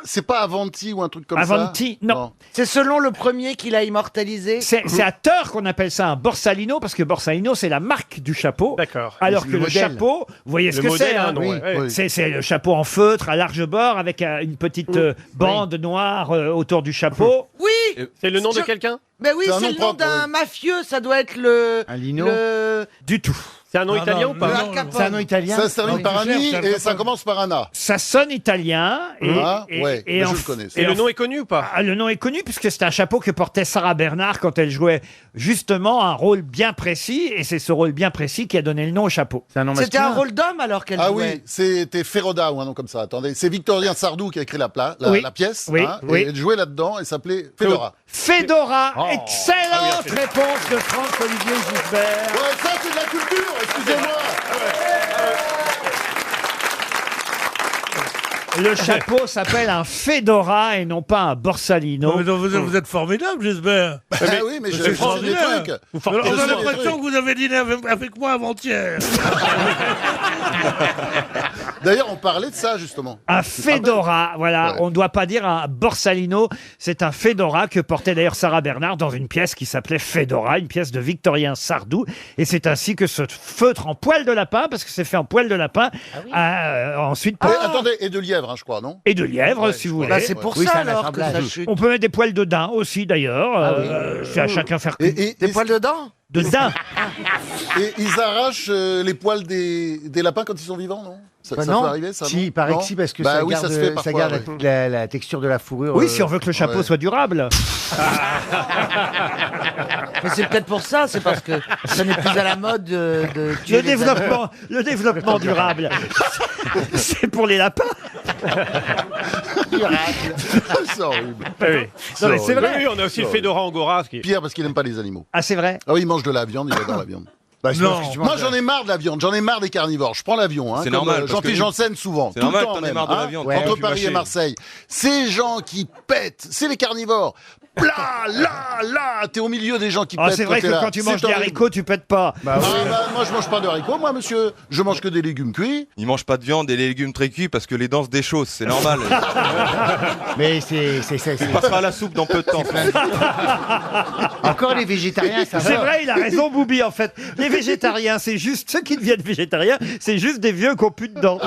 C'est pas Avanti ou un truc comme Avanti, ça? non. C'est selon le premier qui l'a immortalisé? C'est à tort qu'on appelle ça un Borsalino, parce que Borsalino, c'est la marque du chapeau. D'accord. Alors C'est que le le modèle. chapeau, vous voyez ce Le que modèle c'est, a un hein. nom, ouais. C'est le chapeau en feutre, à large bord, avec une petite bande noire autour du chapeau. Oui! C'est le nom de quelqu'un? Ben oui, C'est un c'est nom le nom propre, d'un mafieux, ça doit être le... Un lino. Du tout. C'est un nom italien ou pas? Al Capone. C'est un nom italien. Ça se termine par un I et ça commence par un A. Ça sonne italien. Ouais, mais je le connais. Et le nom est connu ou pas? Le nom est connu puisque c'est un chapeau que portait Sarah Bernard quand elle jouait justement un rôle bien précis, et c'est ce rôle bien précis qui a donné le nom au chapeau. C'est un nom C'était masculin. un rôle d'homme alors qu'elle Ah jouait. oui, c'était Feroda ou un nom comme ça. Attendez, c'est Victorien Sardou qui a écrit la pièce. Oui, hein, oui. Et elle jouait là-dedans et s'appelait Fedora. Fedora, Oh. excellente réponse de Franck-Olivier Gisbert. Ouais, ça c'est de la culture, excusez-moi. Le chapeau s'appelle un Fedora et non pas un Borsalino. Mais vous êtes formidable, j'espère. Ah oui, mais je C'est fais des extraordinaire. trucs. On Je a fais des l'impression trucs. que vous avez dîné avec moi avant-hier. D'ailleurs, on parlait de ça justement. Un Fedora, voilà. Ouais. On ne doit pas dire un Borsalino. C'est un Fedora que portait d'ailleurs Sarah Bernard dans une pièce qui s'appelait Fedora, une pièce de Victorien Sardou. Et c'est ainsi que ce feutre en poil de lapin, parce que c'est fait en poil de lapin, a ensuite... Attendez, et de lièvre, hein, je crois, non? Et de lièvre, Ouais, si je vous crois. voulez. Bah, c'est pour Oui, ça c'est un alors que ça assemblage. chute. On peut mettre des poils de daim aussi, d'ailleurs. C'est à chacun faire Et Des poils dedans? de daim. Et ils arrachent les poils des lapins quand ils sont vivants, non? Ça Bah peut non. arriver, ça? Si, non il paraît Non que si, parce que Bah ça oui, garde, ça se fait ça parfois, garde ouais. la texture de la fourrure. Oui, si on veut que le chapeau ouais. soit durable. Mais c'est peut-être pour ça, c'est parce que ça n'est plus à la mode de tuer les Le développement durable, c'est pour les lapins. C'est horrible. Oui. Non, mais c'est vrai. Oui, on a aussi le Fedora Angora. Pierre, parce qu'il n'aime pas les animaux. Ah, c'est vrai. Ah oui, il mange de la viande, il adore la viande. Bah, c'est Non. parce que tu manges Moi, j'en ai marre de la viande, j'en ai marre des carnivores. Je prends l'avion, hein, C'est comme normal, parce Jean-Philippe que- Janssen souvent. C'est Tout le normal temps que t'en aies même, marre de la hein, viande. Ouais. entre Tu Paris mâchais. et Marseille. Ces gens qui pètent, c'est les carnivores. Là, t'es au milieu des gens qui Ah, pètent. c'est vrai t'es que là. quand tu C'est manges des horrible. haricots, tu pètes pas. Ah, bah, moi, je mange pas de haricots, moi, monsieur. Je mange que des légumes cuits. Ils mangent pas de viande et les légumes très cuits parce que les dents se déchaussent, c'est normal. Mais c'est. Tu passeras à la soupe dans peu de temps. Encore les végétariens, ça C'est va. vrai, il a raison, Boubi, en fait. Les végétariens, c'est juste ceux qui deviennent végétariens, c'est juste des vieux qui ont plus de dents.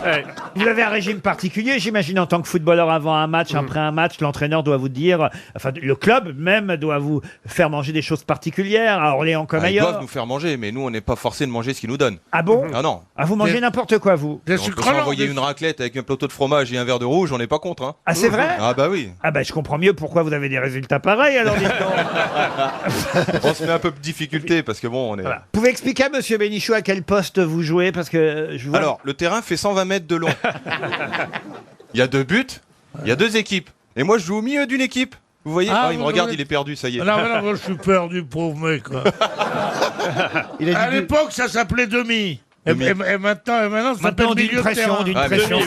Ouais. Vous avez un régime particulier, j'imagine, en tant que footballeur avant un match, après un match, l'entraîneur doit vous dire, enfin, le club même doit vous faire manger des choses particulières, à Orléans comme Ils doivent ailleurs. nous faire manger, mais nous on n'est pas forcés de manger ce qu'ils nous donnent. Ah bon? Ah non. Ah, vous mangez n'importe quoi, vous? Des On peut sucres lents, s'envoyer des- une raclette avec un plateau de fromage et un verre de rouge, on n'est pas contre. Hein. Ah, c'est vrai? Ah bah oui. Ah bah je comprends mieux pourquoi vous avez des résultats pareils, alors dites donc. On se met un peu de difficulté parce que bon, on est. Voilà. Vous pouvez expliquer à Monsieur Bénichou à quel poste vous jouez, parce que je vois... Alors, le terrain fait 120 mètres de long. Il y a 2 buts, il y a 2 équipes. Et moi, je joue au milieu d'une équipe. Vous voyez? Ah, Il me vous regarde, voyez. il est perdu, ça y est. Non, moi, je suis perdu, pauvre mec. Quoi. Il a À dit l'époque, ça s'appelait demi. Et maintenant, ça Maintenant, s'appelle on dit milieu une de pression, terrain. d'une Ah, mais pression.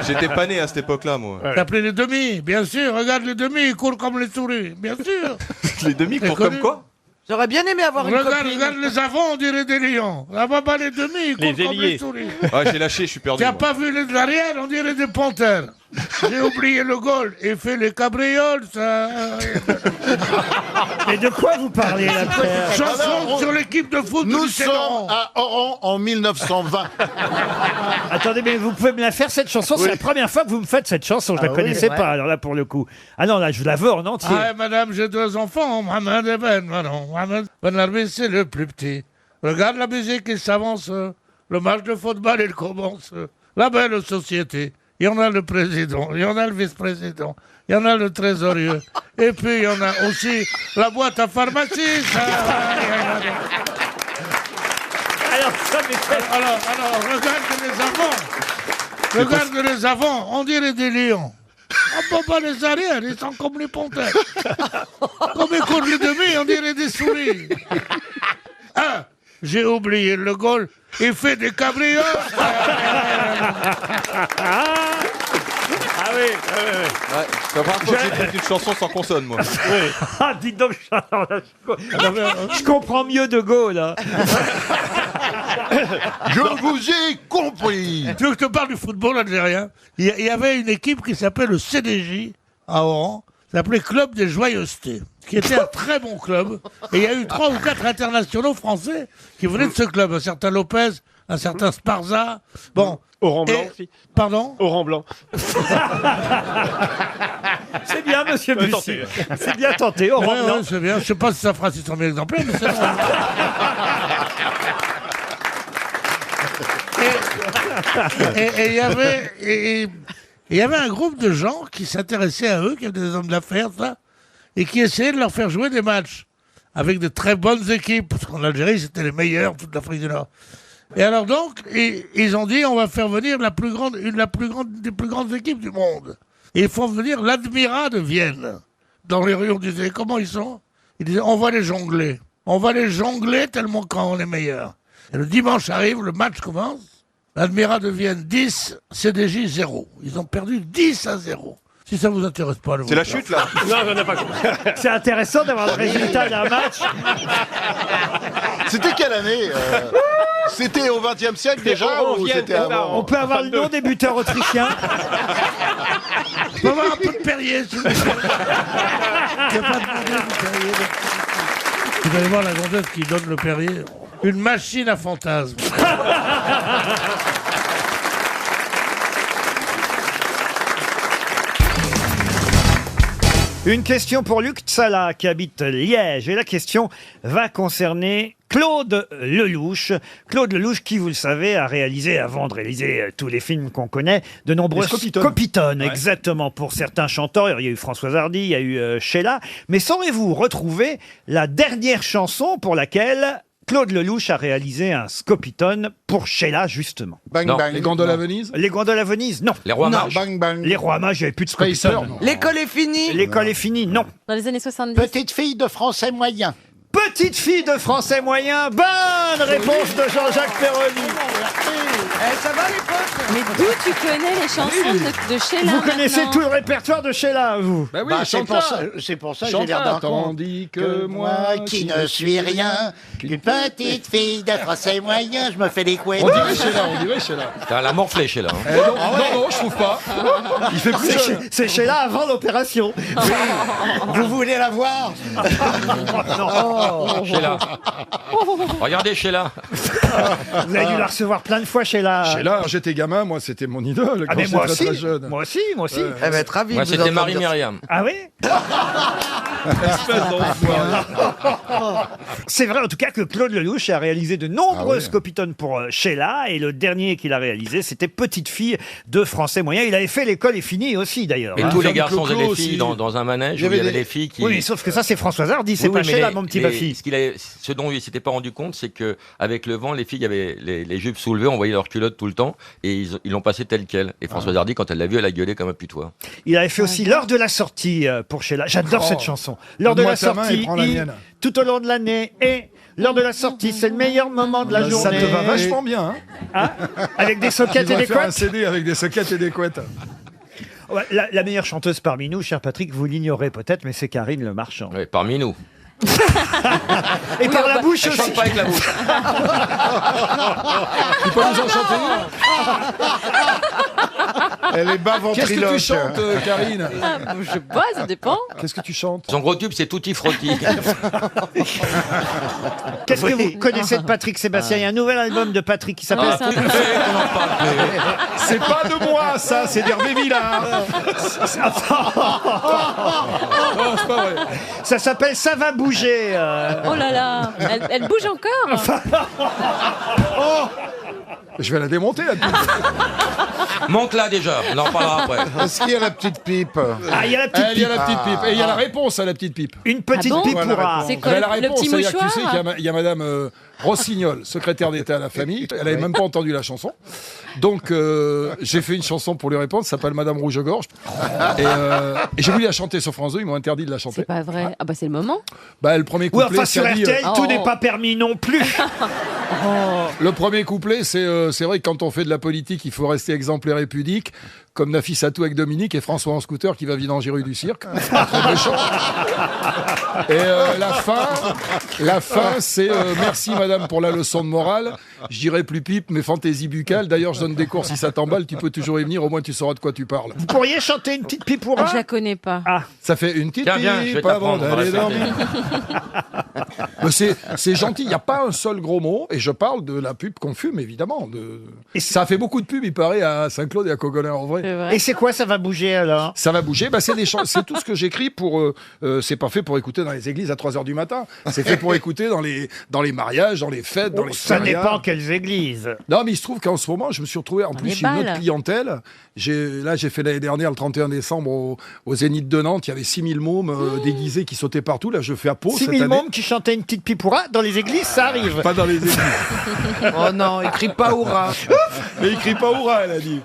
J'étais pas né à cette époque-là, moi. Ça s'appelait les demi, bien sûr. Regarde les demi, ils courent comme les souris, bien sûr. Les demi C'est courent comme connu. quoi? J'aurais bien aimé avoir une Regarde, copine. regarde les avants, on dirait des lions. Là-bas, les demi, ils Les courent comme les ailiers. souris. Ah, j'ai lâché, je suis perdu. Tu n'as moi. pas vu les arrières, on dirait des panthères. J'ai oublié le goal et fait les cabrioles, ça. Mais de quoi vous parlez, là, Pierre? Chanson sur l'équipe de foot Nous du Saint-Laurent. sommes à Oran en 1920. Attendez, mais vous pouvez me la faire, cette chanson? C'est la première fois que vous me faites cette chanson, je la oui, connaissais ouais. pas, alors là, pour le coup. Ah non, là, je la veux en entier. Ah, madame, j'ai 2 enfants, Mohamed et Ben. Mohamed Ben Arbi, c'est le plus petit. Regarde la musique, il s'avance. Le match de football, il commence. La belle société. Il y en a le président, il y en a le vice-président, il y en a le trésorier. Et puis, il y en a aussi la boîte à pharmacie. Alors, ça, mais Alors, regarde les avant. Regarde les avant, on dirait des lions. On peut pas les arrières, ils sont comme les panthères. Comme ils courent les demi, on dirait des souris. Ah, j'ai oublié le goal. Il fait des cabrioles. Ah oui, Ouais, c'est la première fois que j'écoute une chanson sans consonne, moi. Ah, dites donc, je comprends mieux De Gaulle, hein. Je vous ai compris. Tu veux que je te parle du football algérien? Il y avait une équipe qui s'appelait le CDJ à Oran, ça s'appelait Club des Joyeusetés, qui était un très bon club. Et il y a eu 3 ou 4 internationaux français qui venaient de ce club. Un certain Lopez, un certain Sparza. Bon. Oran Blanc Et- aussi. Pardon? Oran Blanc. C'est bien, monsieur Ouais, Bussy. tentez. C'est bien tenté, Oran Ouais, Blanc. ouais, c'est bien. Je sais pas si ça fera 600 000 exemplaires, mais c'est bon. Et il y avait un groupe de gens qui s'intéressaient à eux, qui étaient des hommes d'affaires, ça, et qui essayaient de leur faire jouer des matchs avec de très bonnes équipes, parce qu'en Algérie, c'était les meilleurs, toute l'Afrique du Nord. Et alors donc, ils ont dit, on va faire venir une des plus grandes équipes du monde. Et ils font venir l'Admira de Vienne. Dans les rues, on disait, comment ils sont? Ils disaient, on va les jongler. On va les jongler tellement quand on est meilleur. Et le dimanche arrive, le match commence. L'Admira de Vienne 10, CDJ 0. Ils ont perdu 10-0. Si ça vous intéresse pas, C'est la chute, là. Non, j'en ai pas compris. C'est intéressant d'avoir le résultat d'un match. C'était quelle année C'était au XXe siècle déjà ou c'était avant? On peut avoir le nom des buteurs autrichiens. Je peux avoir un peu de Perrier, s'il vous plaît. Il n'y a pas de gonzesse du Perrier. Vous allez voir la gonzesse qui donne le Perrier. Une machine à fantasmes. Une question pour Luc Tsala qui habite Liège. Et la question va concerner Claude Lelouch. Claude Lelouch qui, vous le savez, a réalisé, avant de réaliser tous les films qu'on connaît, de nombreux Scopitones. Exactement, pour certains chanteurs. Il y a eu Françoise Hardy, il y a eu Sheila. Mais saurez-vous retrouver la dernière chanson pour laquelle Claude Lelouch a réalisé un Scopitone pour Sheila, justement? Bang Non. bang. Les gondoles à Venise. Les gondoles à Venise, non. Les rois Non, mages. bang bang. Les rois mages, il n'y avait plus de Scopitone. L'école est finie. L'école est finie, non. Dans les années 70. Petite fille de français moyen. Petite fille de français moyen, bonne réponse de Jean-Jacques Perroni. Ça va les potes? Mais d'où tu connais les chansons de Sheila? Vous connaissez maintenant tout le répertoire de Sheila, vous? Bah oui, C'est pour ça que j'ai l'air d'un con. tandis que moi Qui ne suis rien qu'une petite fille de français moyen, je me fais des couettes. On dirait Sheila. T'as la morflée chez là. Non, je trouve pas. Il fait plus jeune. C'est Sheila avant l'opération. Vous voulez la voir? Sheila. Regardez Sheila. Vous avez dû la recevoir plein de fois, Sheila. Sheila, j'étais gamin, moi c'était mon idole. Ah quand mais moi j'étais aussi, très jeune. moi aussi. Elle va être ravie. Moi, de vous c'était entendre dire ça. Marie-Myriam. Ah oui? Espèce d'enfoiré. C'est vrai en tout cas que Claude Lelouch a réalisé de nombreux Scopitones pour Sheila, et le dernier qu'il a réalisé, c'était Petite fille de français moyen. Il avait fait L'école est finie aussi d'ailleurs. Et hein. tous les Jean garçons et Clo-Clo les filles aussi. dans un manège où il y avait des filles qui... Oui, mais sauf que ça c'est Françoise Hardy, c'est Oui, pas oui, mais Sheila, mon petit Bafi. ce dont il s'était pas rendu compte, c'est que avec le vent, les filles avaient les jupes soulevées, on voyait leurs culottes tout le temps, et ils l'ont passé tel quel. Et Françoise Hardy, quand elle l'a vu, elle a gueulé comme un putois. Il avait fait aussi L'heure de la sortie pour Sheila. J'adore cette chanson. L'heure de la Donne-moi ta main et sortie, prends la mienne. tout au long de l'année, et l'heure de la sortie, c'est le meilleur moment de la Ça journée. te va vachement bien. Hein Avec des Tu soquettes et devrais des faire un couettes. CD avec des soquettes et des couettes. Ouais, la meilleure chanteuse parmi nous, cher Patrick, vous l'ignorez peut-être, mais c'est Karine Le Marchand. Ouais, parmi nous. Et par la bouche Elle aussi. chante pas avec la bouche. Tu peux nous en chanter une? Elle est bas Qu'est-ce que tu ventriloque. chantes, Karine? Ah, je sais pas, ça dépend. Qu'est-ce que tu chantes? Son gros tube, c'est Tutti Frotti. Qu'est-ce que vous connaissez de Patrick Sébastien? Il y a un nouvel album de Patrick qui s'appelle... Ah, c'est un- C'est pas de moi, ça, c'est d'Hervé Villard. Non, c'est pas vrai. Ça s'appelle Ça va bouger. Oh là là, elle bouge encore. Je vais la démonter, la pute. Monte-la déjà, on en parlera après. Est-ce qu'il y a la petite pipe? Ah, il y a la petite Il y a pipe. la petite pipe. Et il y a la réponse à la petite pipe. Une petite Ah bon pipe Voilà pour la un. réponse. C'est quoi Elle a la le réponse, petit c'est-à-dire que tu sais mouchoir? qu'il y a madame Rossignol, secrétaire d'État à la famille. Elle avait même pas entendu la chanson. Donc, j'ai fait une chanson pour lui répondre, ça s'appelle Madame Rouge-Gorge. Et j'ai voulu la chanter sur France 2, ils m'ont interdit de la chanter. C'est pas vrai. Ah bah c'est le moment. Bah, le premier Ou couplet, enfin sur ça dit, RTL, tout Oh. n'est pas permis non plus. le premier couplet, c'est vrai que quand on fait de la politique, il faut rester exemplaire et pudique, comme Nafissatou avec Dominique et François en scooter qui va vidanger rue du Cirque. Très méchant. Et la fin, c'est merci madame pour la leçon de morale. Je dirais plus pipe, mais fantaisie buccale. D'ailleurs, je donne des cours si ça t'emballe, tu peux toujours y venir, au moins tu sauras de quoi tu parles. Vous pourriez chanter une petite pipe pour Ah, un? je la connais pas. Ah, Ça fait une petite Tiens, viens, je vais pipe avant t'apprendre, on va d'aller répéter. dormir. Mais c'est gentil, il n'y a pas un seul gros mot, et je parle de la pub qu'on fume, évidemment. Et Ça a fait beaucoup de pubs, il paraît, à Saint-Claude et à Cogolin, en vrai. C'est vrai. et c'est quoi Ça va bouger alors? Ça va bouger, bah, c'est tout ce que j'écris pour. C'est pas fait pour écouter dans les églises à 3h du matin. C'est fait pour écouter dans les mariages, dans les fêtes, dans les Ça férias. dépend quelles églises. Non, mais il se trouve qu'en ce moment, je me suis retrouvé en plus les chez une autre balles. clientèle. J'ai fait l'année dernière, le 31 décembre, au Zénith de Nantes. Il y avait 6000 mômes déguisés qui sautaient partout. Là, je fais à Pau 6 cette 000 année. mômes qui chantaient une petite pipe pour un dans les églises, ça arrive. Pas dans les églises. Oh non, écris pas hurrah. Mais il crie pas hurrah, elle a dit.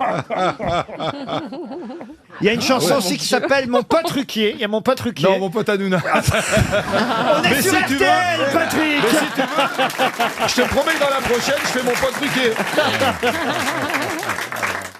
Il y a une chanson aussi qui s'appelle Mon pote Ruquier. Il y a mon pote Ruquier. Non, mon pote Hanouna. On est Mais sur si tu veux- RTL, Patrick. Je te promets que dans la prochaine, je fais mon pote Ruquier.